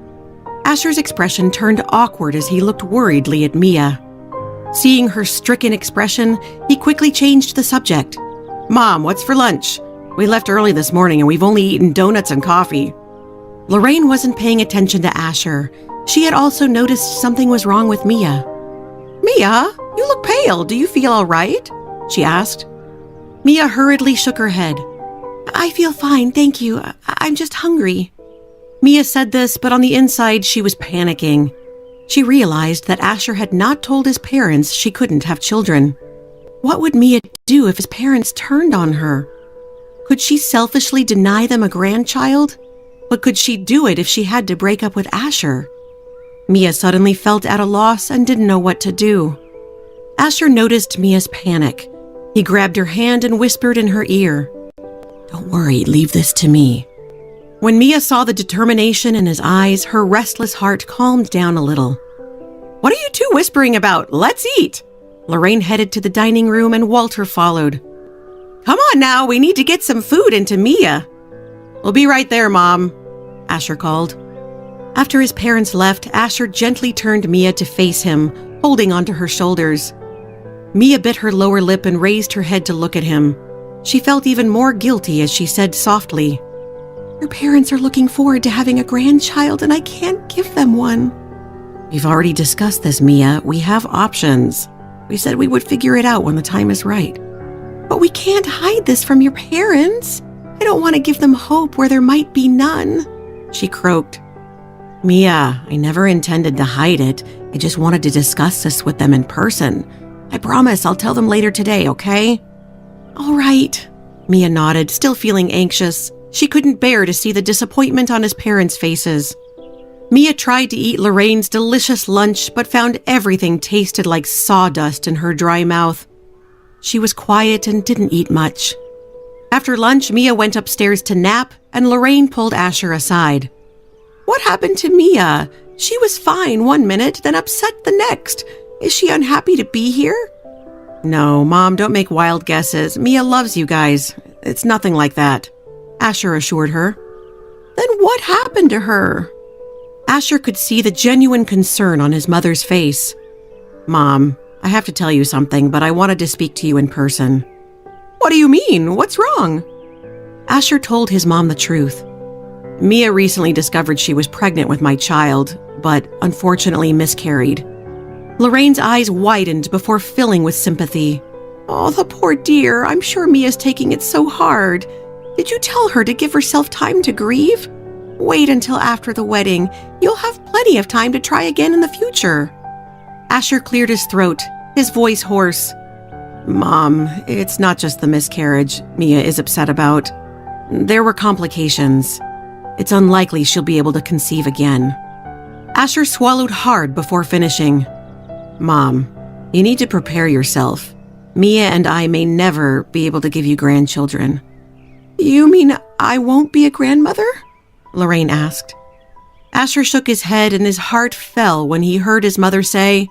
Asher's expression turned awkward as he looked worriedly at Mia. Seeing her stricken expression, he quickly changed the subject. "Mom, what's for lunch? We left early this morning and we've only eaten donuts and coffee." Lorraine wasn't paying attention to Asher. She had also noticed something was wrong with Mia. "Mia, you look pale. Do you feel all right?" she asked. Mia hurriedly shook her head. "I feel fine, thank you. I'm just hungry." Mia said this, but on the inside she was panicking. She realized that Asher had not told his parents she couldn't have children. What would Mia do if his parents turned on her? Could she selfishly deny them a grandchild? But could she do it if she had to break up with Asher? Mia suddenly felt at a loss and didn't know what to do. Asher noticed Mia's panic. He grabbed her hand and whispered in her ear, "Don't worry, leave this to me." When Mia saw the determination in his eyes, her restless heart calmed down a little. "What are you two whispering about? Let's eat!" Lorraine headed to the dining room and Walter followed. "Come on now, we need to get some food into Mia." "We'll be right there, Mom," Asher called. After his parents left, Asher gently turned Mia to face him, holding onto her shoulders. Mia bit her lower lip and raised her head to look at him. She felt even more guilty as she said softly, "Your parents are looking forward to having a grandchild and I can't give them one." "We've already discussed this, Mia. We have options. We said we would figure it out when the time is right." "But we can't hide this from your parents. I don't want to give them hope where there might be none," she croaked. "Mia, I never intended to hide it. I just wanted to discuss this with them in person. I promise I'll tell them later today, okay?" "All right," Mia nodded, still feeling anxious. She couldn't bear to see the disappointment on his parents' faces. Mia tried to eat Lorraine's delicious lunch, but found everything tasted like sawdust in her dry mouth. She was quiet and didn't eat much. After lunch, Mia went upstairs to nap, and Lorraine pulled Asher aside. "What happened to Mia? She was fine one minute, then upset the next. Is she unhappy to be here?" "No, Mom, don't make wild guesses. Mia loves you guys. It's nothing like that," Asher assured her. "Then what happened to her?" Asher could see the genuine concern on his mother's face. "Mom, I have to tell you something, but I wanted to speak to you in person." "What do you mean? What's wrong?" Asher told his mom the truth. "Mia recently discovered she was pregnant with my child, but unfortunately miscarried." Lorraine's eyes widened before filling with sympathy. "Oh, the poor dear. I'm sure Mia's taking it so hard. Did you tell her to give herself time to grieve? Wait until after the wedding. You'll have plenty of time to try again in the future." Asher cleared his throat, his voice hoarse. "Mom, it's not just the miscarriage Mia is upset about. There were complications. It's unlikely she'll be able to conceive again." Asher swallowed hard before finishing. "Mom, you need to prepare yourself. Mia and I may never be able to give you grandchildren." "You mean I won't be a grandmother?" Lorraine asked. Asher shook his head and his heart fell when he heard his mother say,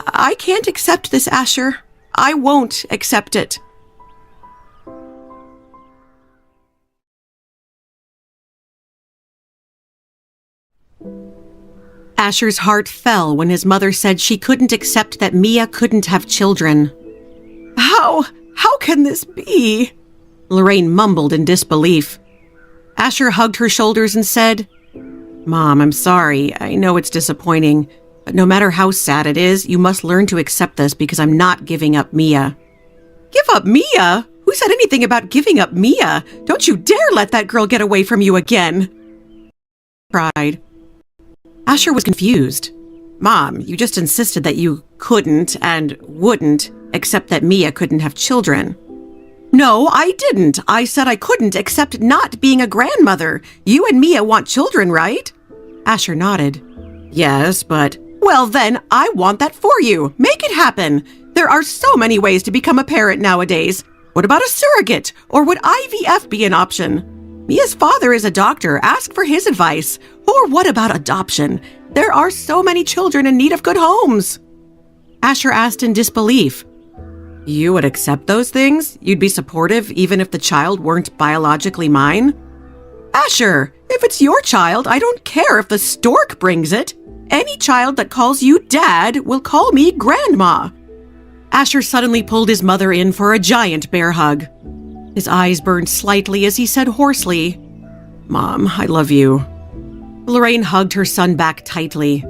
"I can't accept this, Asher. I won't accept it." Asher's heart fell when his mother said she couldn't accept that Mia couldn't have children. How can this be? Lorraine mumbled in disbelief. Asher hugged her shoulders and said, Mom, I'm sorry. I know it's disappointing, but no matter how sad it is, you must learn to accept this because I'm not giving up Mia. Give up Mia? Who said anything about giving up Mia? Don't you dare let that girl get away from you again. Cried. Asher was confused. Mom, you just insisted that you couldn't and wouldn't accept that Mia couldn't have children. No, I didn't. I said I couldn't accept not being a grandmother. You and Mia want children, right? Asher nodded. Yes, but... Well then, I want that for you. Make it happen. There are so many ways to become a parent nowadays. What about a surrogate? Or would IVF be an option? Mia's father is a doctor. Ask for his advice. Or what about adoption? There are so many children in need of good homes. Asher asked in disbelief. You would accept those things? You'd be supportive even if the child weren't biologically mine? Asher, if it's your child, I don't care if the stork brings it. Any child that calls you Dad will call me Grandma. Asher suddenly pulled his mother in for a giant bear hug. His eyes burned slightly as he said hoarsely, Mom, I love you. Lorraine hugged her son back tightly.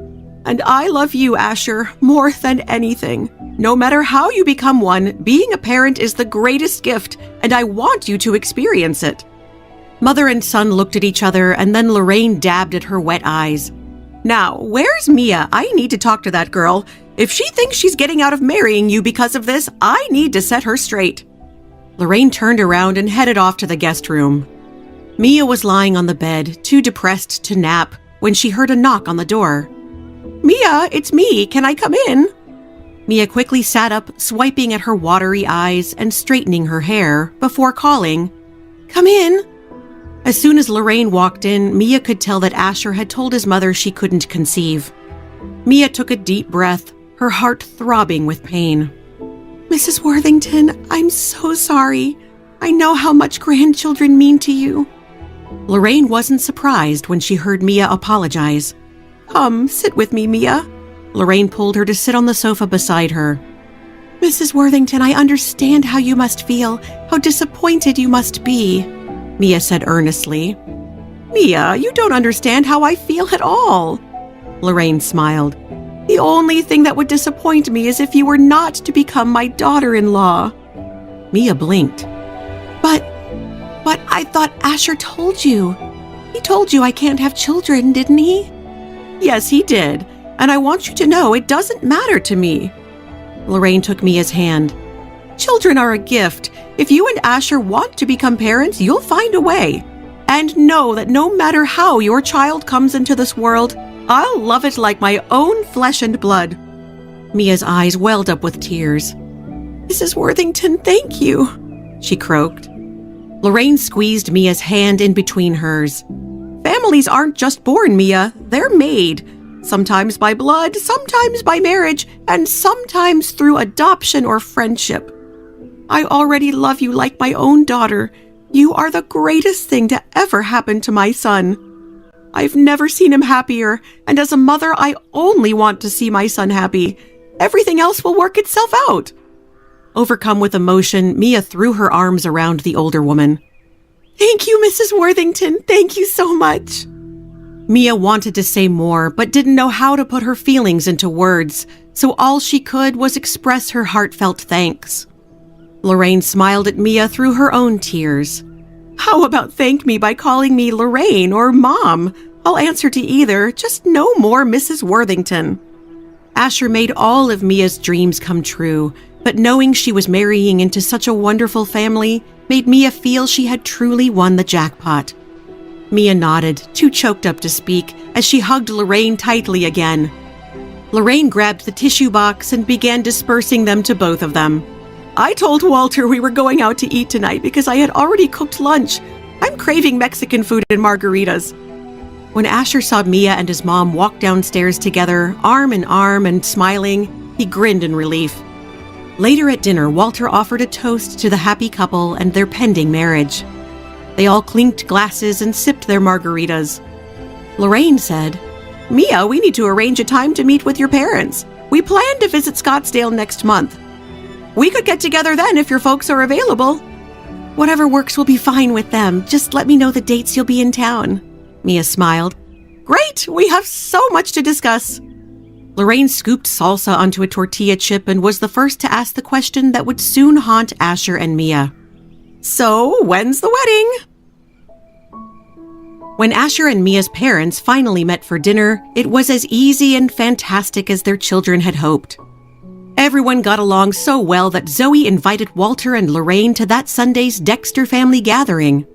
And I love you, Asher, more than anything. No matter how you become one, being a parent is the greatest gift, and I want you to experience it. Mother and son looked at each other, and then Lorraine dabbed at her wet eyes. Now, where's Mia? I need to talk to that girl. If she thinks she's getting out of marrying you because of this, I need to set her straight. Lorraine turned around and headed off to the guest room. Mia was lying on the bed, too depressed to nap, when she heard a knock on the door. Mia, it's me. Can I come in? Mia quickly sat up, swiping at her watery eyes and straightening her hair before calling, Come in. As soon as Lorraine walked in, Mia could tell that Asher had told his mother she couldn't conceive. Mia took a deep breath, her heart throbbing with pain. Mrs. Worthington, I'm so sorry. I know how much grandchildren mean to you. Lorraine wasn't surprised when she heard Mia apologize. Come, sit with me, Mia. Lorraine pulled her to sit on the sofa beside her. Mrs. Worthington, I understand how you must feel, how disappointed you must be, Mia said earnestly. Mia, you don't understand how I feel at all. Lorraine smiled. The only thing that would disappoint me is if you were not to become my daughter-in-law. Mia blinked. But I thought Asher told you. He told you I can't have children, didn't he? Yes, he did. And I want you to know it doesn't matter to me. Lorraine took Mia's hand. Children are a gift. If you and Asher want to become parents, you'll find a way. And know that no matter how your child comes into this world, I'll love it like my own flesh and blood. Mia's eyes welled up with tears. Mrs. Worthington, thank you, she croaked. Lorraine squeezed Mia's hand in between hers. Families aren't just born, Mia. They're made. Sometimes by blood, sometimes by marriage, and sometimes through adoption or friendship. I already love you like my own daughter. You are the greatest thing to ever happen to my son. I've never seen him happier, and as a mother, I only want to see my son happy. Everything else will work itself out. Overcome with emotion, Mia threw her arms around the older woman. Thank you, Mrs. Worthington. Thank you so much. Mia wanted to say more, but didn't know how to put her feelings into words, so all she could was express her heartfelt thanks. Lorraine smiled at Mia through her own tears. How about thank me by calling me Lorraine or Mom? I'll answer to either, just no more Mrs. Worthington. Asher made all of Mia's dreams come true, but knowing she was marrying into such a wonderful family made Mia feel she had truly won the jackpot. Mia nodded, too choked up to speak, as she hugged Lorraine tightly again. Lorraine grabbed the tissue box and began dispersing them to both of them. I told Walter we were going out to eat tonight because I had already cooked lunch. I'm craving Mexican food and margaritas. When Asher saw Mia and his mom walk downstairs together, arm in arm and smiling, he grinned in relief. Later at dinner, Walter offered a toast to the happy couple and their pending marriage. They all clinked glasses and sipped their margaritas. Lorraine said, Mia, we need to arrange a time to meet with your parents. We plan to visit Scottsdale next month. We could get together then if your folks are available. Whatever works will be fine with them. Just let me know the dates you'll be in town. Mia smiled. Great, we have so much to discuss. Lorraine scooped salsa onto a tortilla chip and was the first to ask the question that would soon haunt Asher and Mia. So, when's the wedding? When Asher and Mia's parents finally met for dinner, it was as easy and fantastic as their children had hoped. Everyone got along so well that Zoe invited Walter and Lorraine to that Sunday's Dexter family gathering.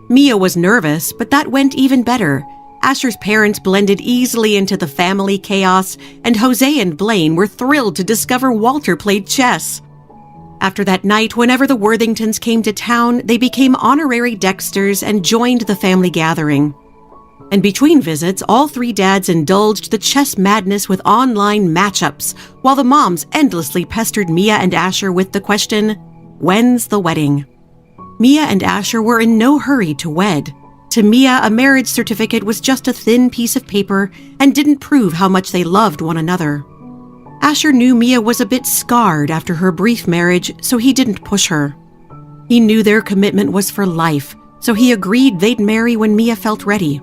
Mia was nervous, but that went even better. Asher's parents blended easily into the family chaos, and Jose and Blaine were thrilled to discover Walter played chess. After that night, whenever the Worthingtons came to town, they became honorary Dexters and joined the family gathering. And between visits, all three dads indulged the chess madness with online matchups, while the moms endlessly pestered Mia and Asher with the question, when's the wedding? Mia and Asher were in no hurry to wed. To Mia, a marriage certificate was just a thin piece of paper and didn't prove how much they loved one another. Asher knew Mia was a bit scarred after her brief marriage, so he didn't push her. He knew their commitment was for life, so he agreed they'd marry when Mia felt ready.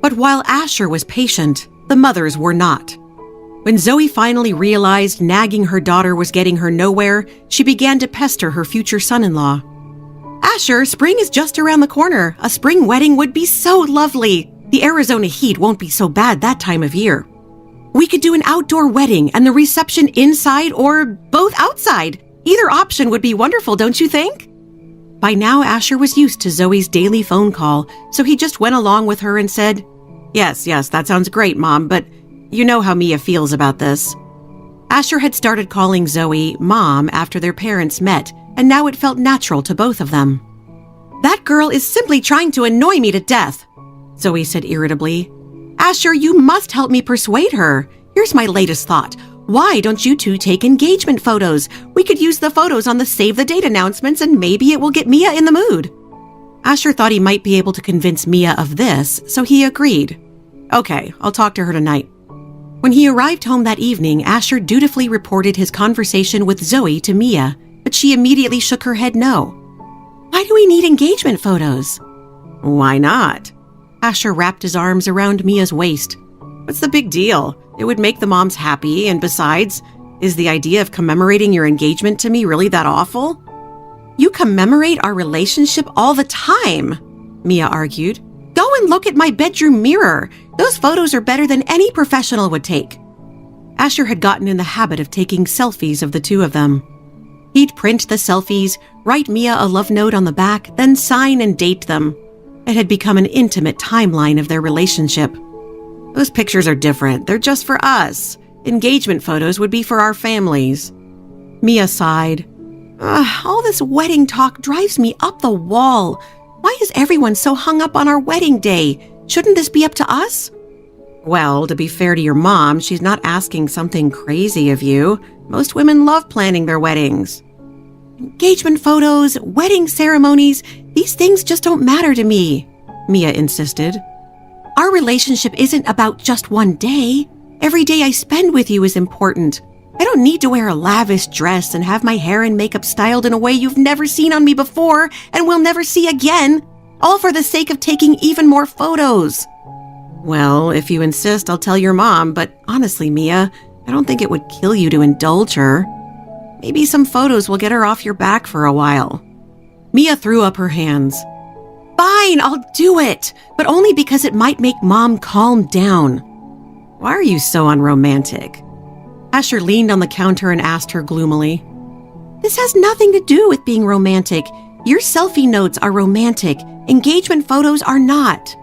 But while Asher was patient, the mothers were not. When Zoe finally realized nagging her daughter was getting her nowhere, she began to pester her future son-in-law. Asher, spring is just around the corner. A spring wedding would be so lovely. The Arizona heat won't be so bad that time of year. We could do an outdoor wedding and the reception inside or both outside. Either option would be wonderful, don't you think? By now, Asher was used to Zoe's daily phone call, so he just went along with her and said, Yes, that sounds great, Mom, but you know how Mia feels about this. Asher had started calling Zoe Mom after their parents met, and now it felt natural to both of them. That girl is simply trying to annoy me to death, Zoe said irritably. Asher, you must help me persuade her. Here's my latest thought. Why don't you two take engagement photos? We could use the photos on the Save the Date announcements and maybe it will get Mia in the mood. Asher thought he might be able to convince Mia of this, so he agreed. Okay, I'll talk to her tonight. When he arrived home that evening, Asher dutifully reported his conversation with Zoe to Mia, but she immediately shook her head no. Why do we need engagement photos? Why not? Asher wrapped his arms around Mia's waist. What's the big deal? It would make the moms happy, and besides, is the idea of commemorating your engagement to me really that awful? You commemorate our relationship all the time, Mia argued. Go and look at my bedroom mirror. Those photos are better than any professional would take. Asher had gotten in the habit of taking selfies of the two of them. He'd print the selfies, write Mia a love note on the back, then sign and date them. It had become an intimate timeline of their relationship. Those pictures are different. They're just for us. Engagement photos would be for our families. Mia sighed. All this wedding talk drives me up the wall. Why is everyone so hung up on our wedding day? Shouldn't this be up to us? Well, to be fair to your mom, she's not asking something crazy of you. Most women love planning their weddings. Engagement photos, wedding ceremonies, these things just don't matter to me, Mia insisted. Our relationship isn't about just one day. Every day I spend with you is important. I don't need to wear a lavish dress and have my hair and makeup styled in a way you've never seen on me before and will never see again, all for the sake of taking even more photos. Well, if you insist, I'll tell your mom, but honestly, Mia, I don't think it would kill you to indulge her. Maybe some photos will get her off your back for a while. Mia threw up her hands. Fine, I'll do it, but only because it might make Mom calm down. Why are you so unromantic? Asher leaned on the counter and asked her gloomily. This has nothing to do with being romantic. Your selfie notes are romantic. Engagement photos are not.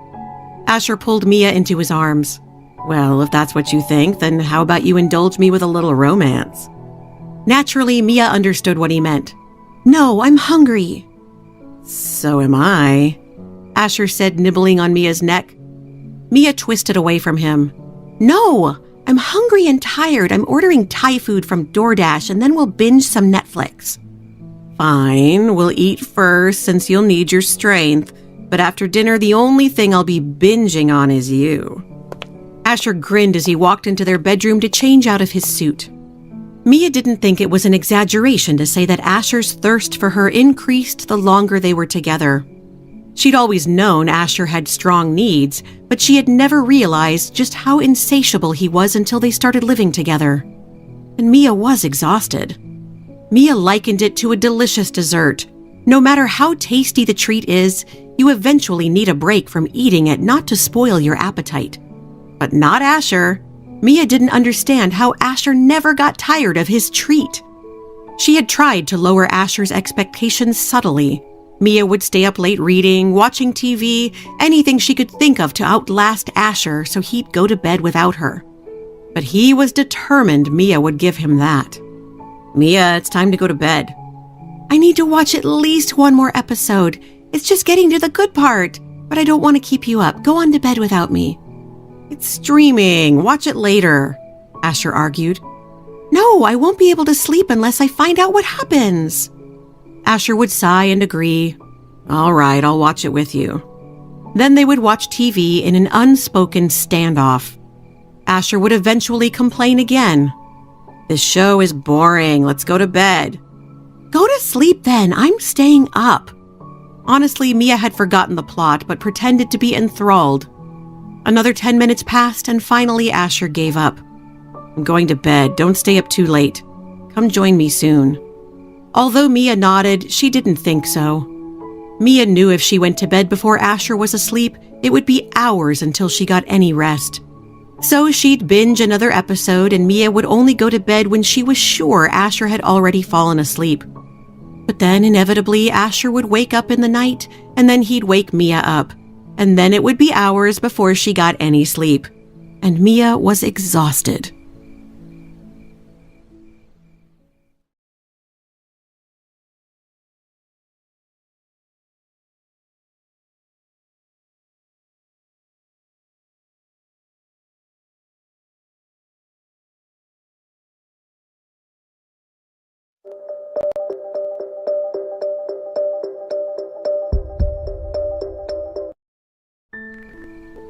Asher pulled Mia into his arms. Well, if that's what you think, then how about you indulge me with a little romance? Naturally, Mia understood what he meant. No, I'm hungry. So am I, Asher said, nibbling on Mia's neck. Mia twisted away from him. No, I'm hungry and tired. I'm ordering Thai food from DoorDash and then we'll binge some Netflix. Fine, we'll eat first since you'll need your strength. But after dinner, the only thing I'll be binging on is you. Asher grinned as he walked into their bedroom to change out of his suit. Mia didn't think it was an exaggeration to say that Asher's thirst for her increased the longer they were together. She'd always known Asher had strong needs, but she had never realized just how insatiable he was until they started living together. And Mia was exhausted. Mia likened it to a delicious dessert. No matter how tasty the treat is, you eventually need a break from eating it not to spoil your appetite. But not Asher. Mia didn't understand how Asher never got tired of his treat. She had tried to lower Asher's expectations subtly. Mia would stay up late reading, watching TV, anything she could think of to outlast Asher so he'd go to bed without her. But he was determined Mia would give him that. "Mia, it's time to go to bed." "I need to watch at least one more episode. It's just getting to the good part, but I don't want to keep you up. Go on to bed without me." "It's streaming. Watch it later," Asher argued. "No, I won't be able to sleep unless I find out what happens." Asher would sigh and agree. "All right, I'll watch it with you." Then they would watch TV in an unspoken standoff. Asher would eventually complain again. "This show is boring. Let's go to bed." "Go to sleep then. I'm staying up." Honestly, Mia had forgotten the plot but pretended to be enthralled. Another 10 minutes passed and finally Asher gave up. "I'm going to bed. Don't stay up too late. Come join me soon." Although Mia nodded, she didn't think so. Mia knew if she went to bed before Asher was asleep, it would be hours until she got any rest. So she'd binge another episode and Mia would only go to bed when she was sure Asher had already fallen asleep. But then inevitably Asher would wake up in the night and then he'd wake Mia up. And then it would be hours before she got any sleep. And Mia was exhausted.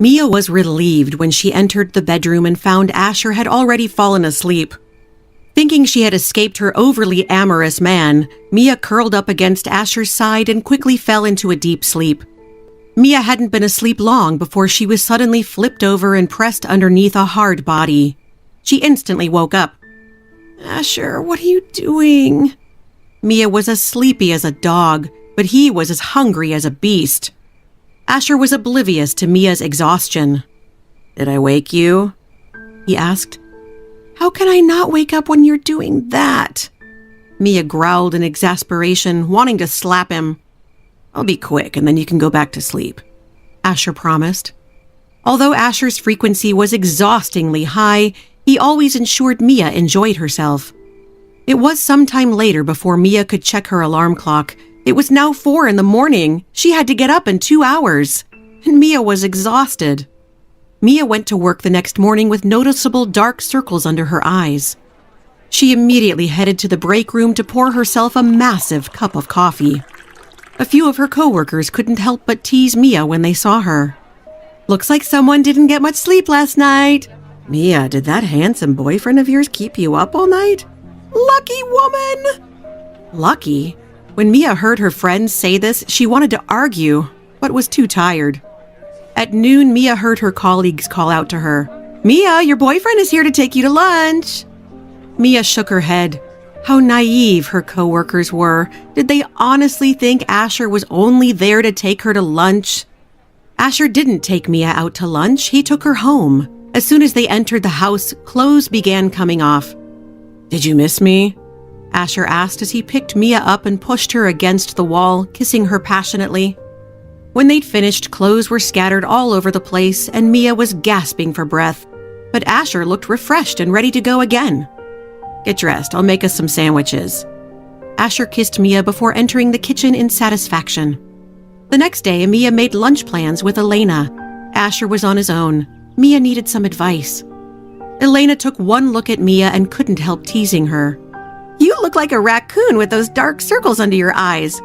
Mia was relieved when she entered the bedroom and found Asher had already fallen asleep. Thinking she had escaped her overly amorous man, Mia curled up against Asher's side and quickly fell into a deep sleep. Mia hadn't been asleep long before she was suddenly flipped over and pressed underneath a hard body. She instantly woke up. "Asher, what are you doing?" Mia was as sleepy as a dog, but he was as hungry as a beast. Asher was oblivious to Mia's exhaustion. "Did I wake you?" he asked. "How can I not wake up when you're doing that?" Mia growled in exasperation, wanting to slap him. "I'll be quick and then you can go back to sleep," Asher promised. Although Asher's frequency was exhaustingly high, he always ensured Mia enjoyed herself. It was some time later before Mia could check her alarm clock. It was now 4 a.m. She had to get up in 2 hours. And Mia was exhausted. Mia went to work the next morning with noticeable dark circles under her eyes. She immediately headed to the break room to pour herself a massive cup of coffee. A few of her coworkers couldn't help but tease Mia when they saw her. "Looks like someone didn't get much sleep last night." "Mia, did that handsome boyfriend of yours keep you up all night?" "Lucky woman!" Lucky? When Mia heard her friends say this, she wanted to argue, but was too tired. At noon, Mia heard her colleagues call out to her, "Mia, your boyfriend is here to take you to lunch." Mia shook her head. How naive her coworkers were. Did they honestly think Asher was only there to take her to lunch? Asher didn't take Mia out to lunch. He took her home. As soon as they entered the house, clothes began coming off. "Did you miss me?" Asher asked as he picked Mia up and pushed her against the wall, kissing her passionately. When they'd finished, clothes were scattered all over the place and Mia was gasping for breath. But Asher looked refreshed and ready to go again. "Get dressed, I'll make us some sandwiches." Asher kissed Mia before entering the kitchen in satisfaction. The next day, Mia made lunch plans with Elena. Asher was on his own. Mia needed some advice. Elena took one look at Mia and couldn't help teasing her. "You look like a raccoon with those dark circles under your eyes.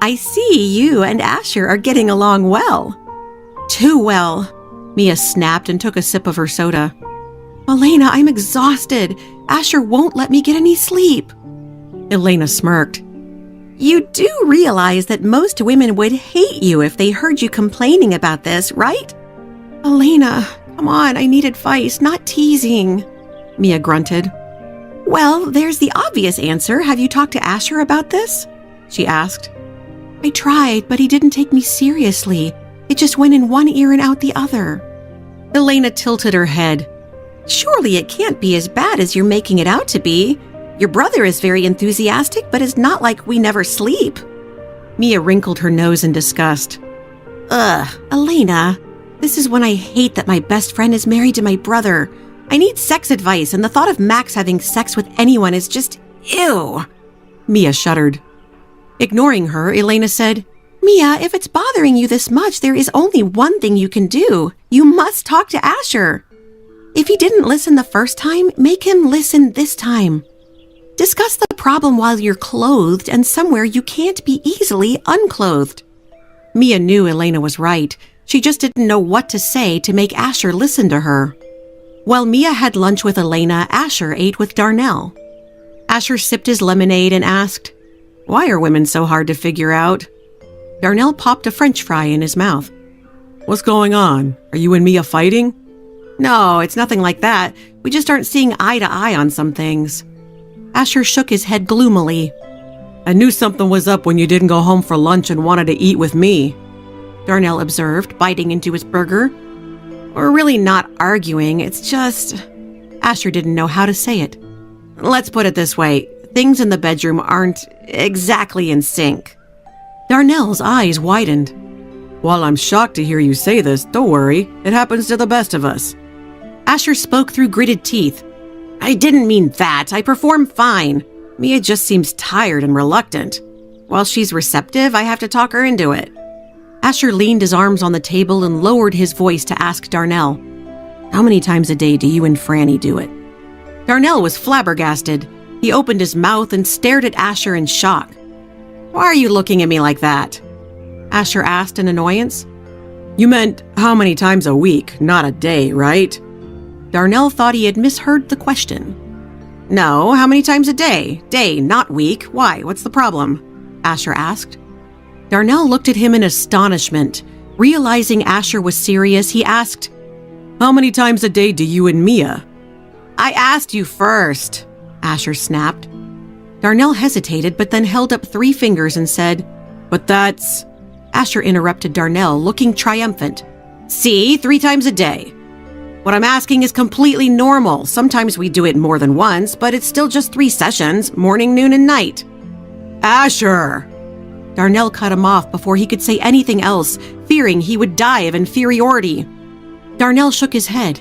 I see you and Asher are getting along well." "Too well." Mia snapped and took a sip of her soda. Elena, I'm exhausted. Asher won't let me get any sleep. Elena smirked. You do realize that most women would hate you if they heard you complaining about this, right? Elena, come on, I need advice, not teasing, Mia grunted. Well, there's the obvious answer. Have you talked to Asher about this? She asked. I tried, but he didn't take me seriously. It just went in one ear and out the other. Elena tilted her head. Surely it can't be as bad as you're making it out to be. Your brother is very enthusiastic, but it's not like we never sleep. Mia wrinkled her nose in disgust. Ugh, Elena, this is when I hate that my best friend is married to my brother. I need sex advice, and the thought of Max having sex with anyone is just ew. Mia shuddered. Ignoring her, Elena said, Mia, if it's bothering you this much, there is only one thing you can do. You must talk to Asher. If he didn't listen the first time, make him listen this time. Discuss the problem while you're clothed and somewhere you can't be easily unclothed. Mia knew Elena was right. She just didn't know what to say to make Asher listen to her. While Mia had lunch with Elena, Asher ate with Darnell. Asher sipped his lemonade and asked, Why are women so hard to figure out? Darnell popped a French fry in his mouth. What's going on? Are you and Mia fighting? No, it's nothing like that. We just aren't seeing eye to eye on some things. Asher shook his head gloomily. I knew something was up when you didn't go home for lunch and wanted to eat with me, Darnell observed, biting into his burger. We're really not arguing, it's just... Asher didn't know how to say it. Let's put it this way, things in the bedroom aren't exactly in sync. Darnell's eyes widened. While I'm shocked to hear you say this, don't worry, it happens to the best of us. Asher spoke through gritted teeth. I didn't mean that. I perform fine. Mia just seems tired and reluctant. While she's receptive, I have to talk her into it. Asher leaned his arms on the table and lowered his voice to ask Darnell, How many times a day do you and Franny do it? Darnell was flabbergasted. He opened his mouth and stared at Asher in shock. Why are you looking at me like that? Asher asked in annoyance. You meant how many times a week, not a day, right? Darnell thought he had misheard the question. No, how many times a day? Day, not week. Why? What's the problem? Asher asked. Darnell looked at him in astonishment. Realizing Asher was serious, he asked, How many times a day do you and Mia? I asked you first, Asher snapped. Darnell hesitated, but then held up 3 fingers and said, But that's... Asher interrupted Darnell, looking triumphant. See, 3 times a day. What I'm asking is completely normal. Sometimes we do it more than once, but it's still just 3 sessions, morning, noon, and night. Asher! Darnell cut him off before he could say anything else, fearing he would die of inferiority. Darnell shook his head.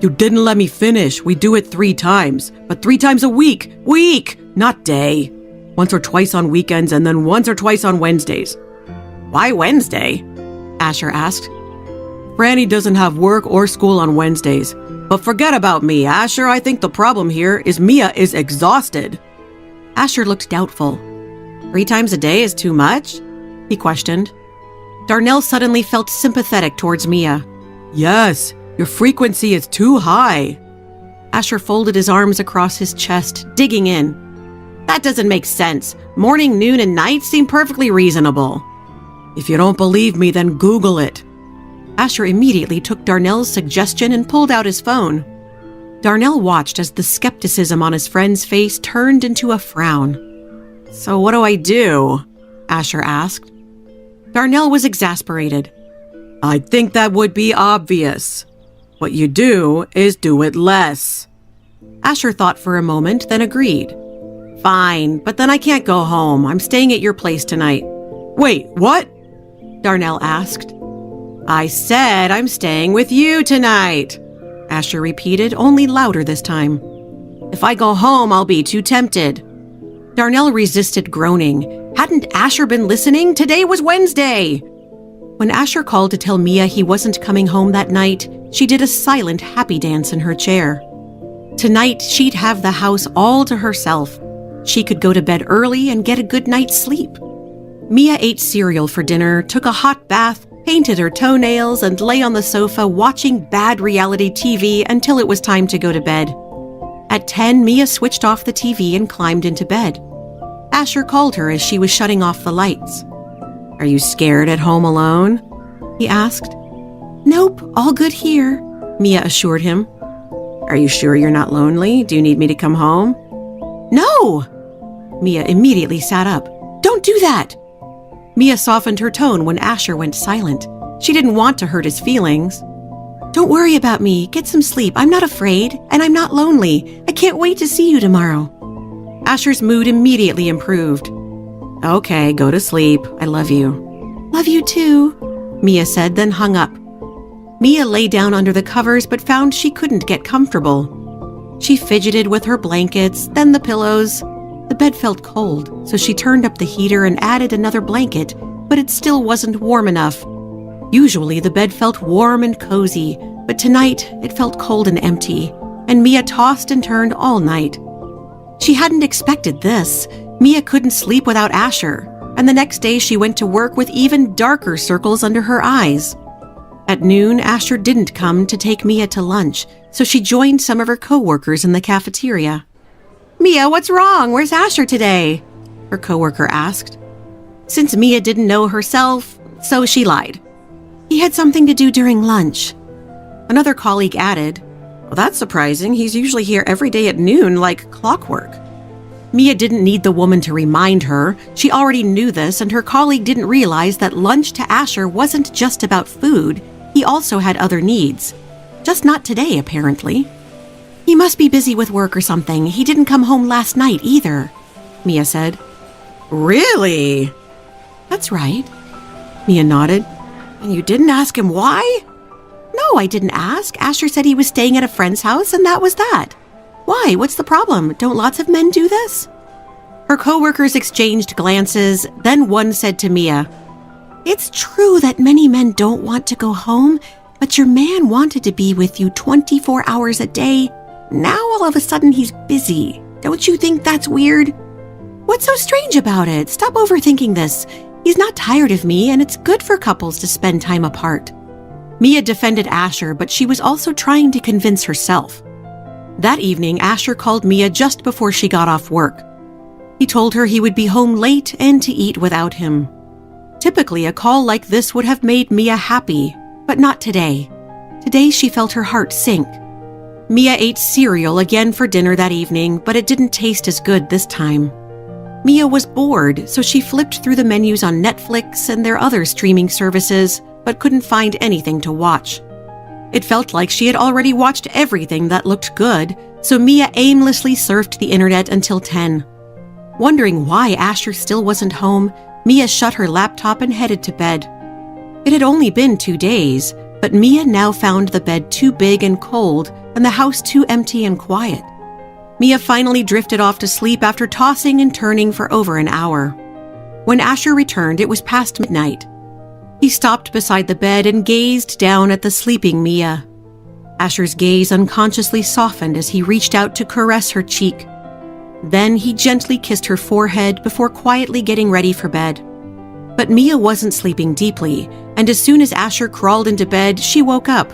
You didn't let me finish. We do it 3 times, but 3 times a week. Week, not day. Once or twice on weekends and then once or twice on Wednesdays. Why Wednesday? Asher asked. Franny doesn't have work or school on Wednesdays. But forget about me, Asher. I think the problem here is Mia is exhausted. Asher looked doubtful. 3 times a day is too much? He questioned. Darnell suddenly felt sympathetic towards Mia. Yes, your frequency is too high. Asher folded his arms across his chest, digging in. That doesn't make sense. Morning, noon, and night seem perfectly reasonable. If you don't believe me, then Google it. Asher immediately took Darnell's suggestion and pulled out his phone. Darnell watched as the skepticism on his friend's face turned into a frown. So what do I do? Asher asked. Darnell was exasperated. I think that would be obvious. What you do is do it less. Asher thought for a moment, then agreed. Fine, but then I can't go home. I'm staying at your place tonight. Wait, what? Darnell asked. I said I'm staying with you tonight, Asher repeated, only louder this time. If I go home, I'll be too tempted. Darnell resisted, groaning. Hadn't Asher been listening? Today was Wednesday. When Asher called to tell Mia he wasn't coming home that night, she did a silent happy dance in her chair. Tonight, she'd have the house all to herself. She could go to bed early and get a good night's sleep. Mia ate cereal for dinner, took a hot bath, painted her toenails, and lay on the sofa watching bad reality TV until it was time to go to bed. At 10, Mia switched off the TV and climbed into bed. Asher called her as she was shutting off the lights. "Are you scared at home alone?" he asked. "Nope, all good here," Mia assured him. "Are you sure you're not lonely? Do you need me to come home?" "No!" Mia immediately sat up. "Don't do that!" Mia softened her tone when Asher went silent. She didn't want to hurt his feelings. "Don't worry about me. Get some sleep. I'm not afraid, and I'm not lonely. I can't wait to see you tomorrow." Asher's mood immediately improved. "Okay, go to sleep. I love you." "Love you too," Mia said, then hung up. Mia lay down under the covers but found she couldn't get comfortable. She fidgeted with her blankets, then the pillows. The bed felt cold, so she turned up the heater and added another blanket, but it still wasn't warm enough. Usually the bed felt warm and cozy, but tonight it felt cold and empty, and Mia tossed and turned all night. She hadn't expected this. Mia couldn't sleep without Asher, and the next day she went to work with even darker circles under her eyes. At noon, Asher didn't come to take Mia to lunch, so she joined some of her coworkers in the cafeteria. "Mia, what's wrong? Where's Asher today?" her coworker asked. Since Mia didn't know herself, so she lied. "He had something to do during lunch." Another colleague added, "Well, that's surprising. He's usually here every day at noon, like clockwork." Mia didn't need the woman to remind her. She already knew this, and her colleague didn't realize that lunch to Asher wasn't just about food. He also had other needs. Just not today, apparently. "He must be busy with work or something. He didn't come home last night either," Mia said. "Really?" "That's right," Mia nodded. "And you didn't ask him why?" "No, I didn't ask. Asher said he was staying at a friend's house, and that was that. Why? What's the problem? Don't lots of men do this?" Her coworkers exchanged glances, then one said to Mia, "It's true that many men don't want to go home, but your man wanted to be with you 24 hours a day. Now all of a sudden he's busy. Don't you think that's weird?" "What's so strange about it? Stop overthinking this. He's not tired of me, and it's good for couples to spend time apart." Mia defended Asher, but she was also trying to convince herself. That evening, Asher called Mia just before she got off work. He told her he would be home late and to eat without him. Typically, a call like this would have made Mia happy, but not today. Today, she felt her heart sink. Mia ate cereal again for dinner that evening, but it didn't taste as good this time. Mia was bored, so she flipped through the menus on Netflix and their other streaming services, but couldn't find anything to watch. It felt like she had already watched everything that looked good, so Mia aimlessly surfed the internet until 10. Wondering why Asher still wasn't home, Mia shut her laptop and headed to bed. It had only been 2 days, but Mia now found the bed too big and cold and the house too empty and quiet. Mia finally drifted off to sleep after tossing and turning for over an hour. When Asher returned, it was past midnight. He stopped beside the bed and gazed down at the sleeping Mia. Asher's gaze unconsciously softened as he reached out to caress her cheek. Then he gently kissed her forehead before quietly getting ready for bed. But Mia wasn't sleeping deeply, and as soon as Asher crawled into bed, she woke up.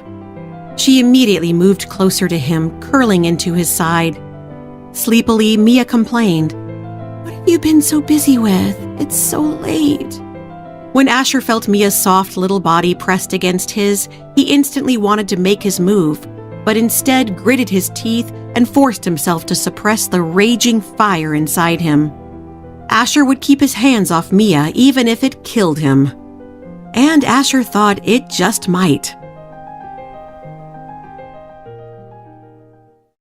She immediately moved closer to him, curling into his side. Sleepily, Mia complained, "What have you been so busy with? It's so late." When Asher felt Mia's soft little body pressed against his, he instantly wanted to make his move, but instead gritted his teeth and forced himself to suppress the raging fire inside him. Asher would keep his hands off Mia even if it killed him. And Asher thought it just might.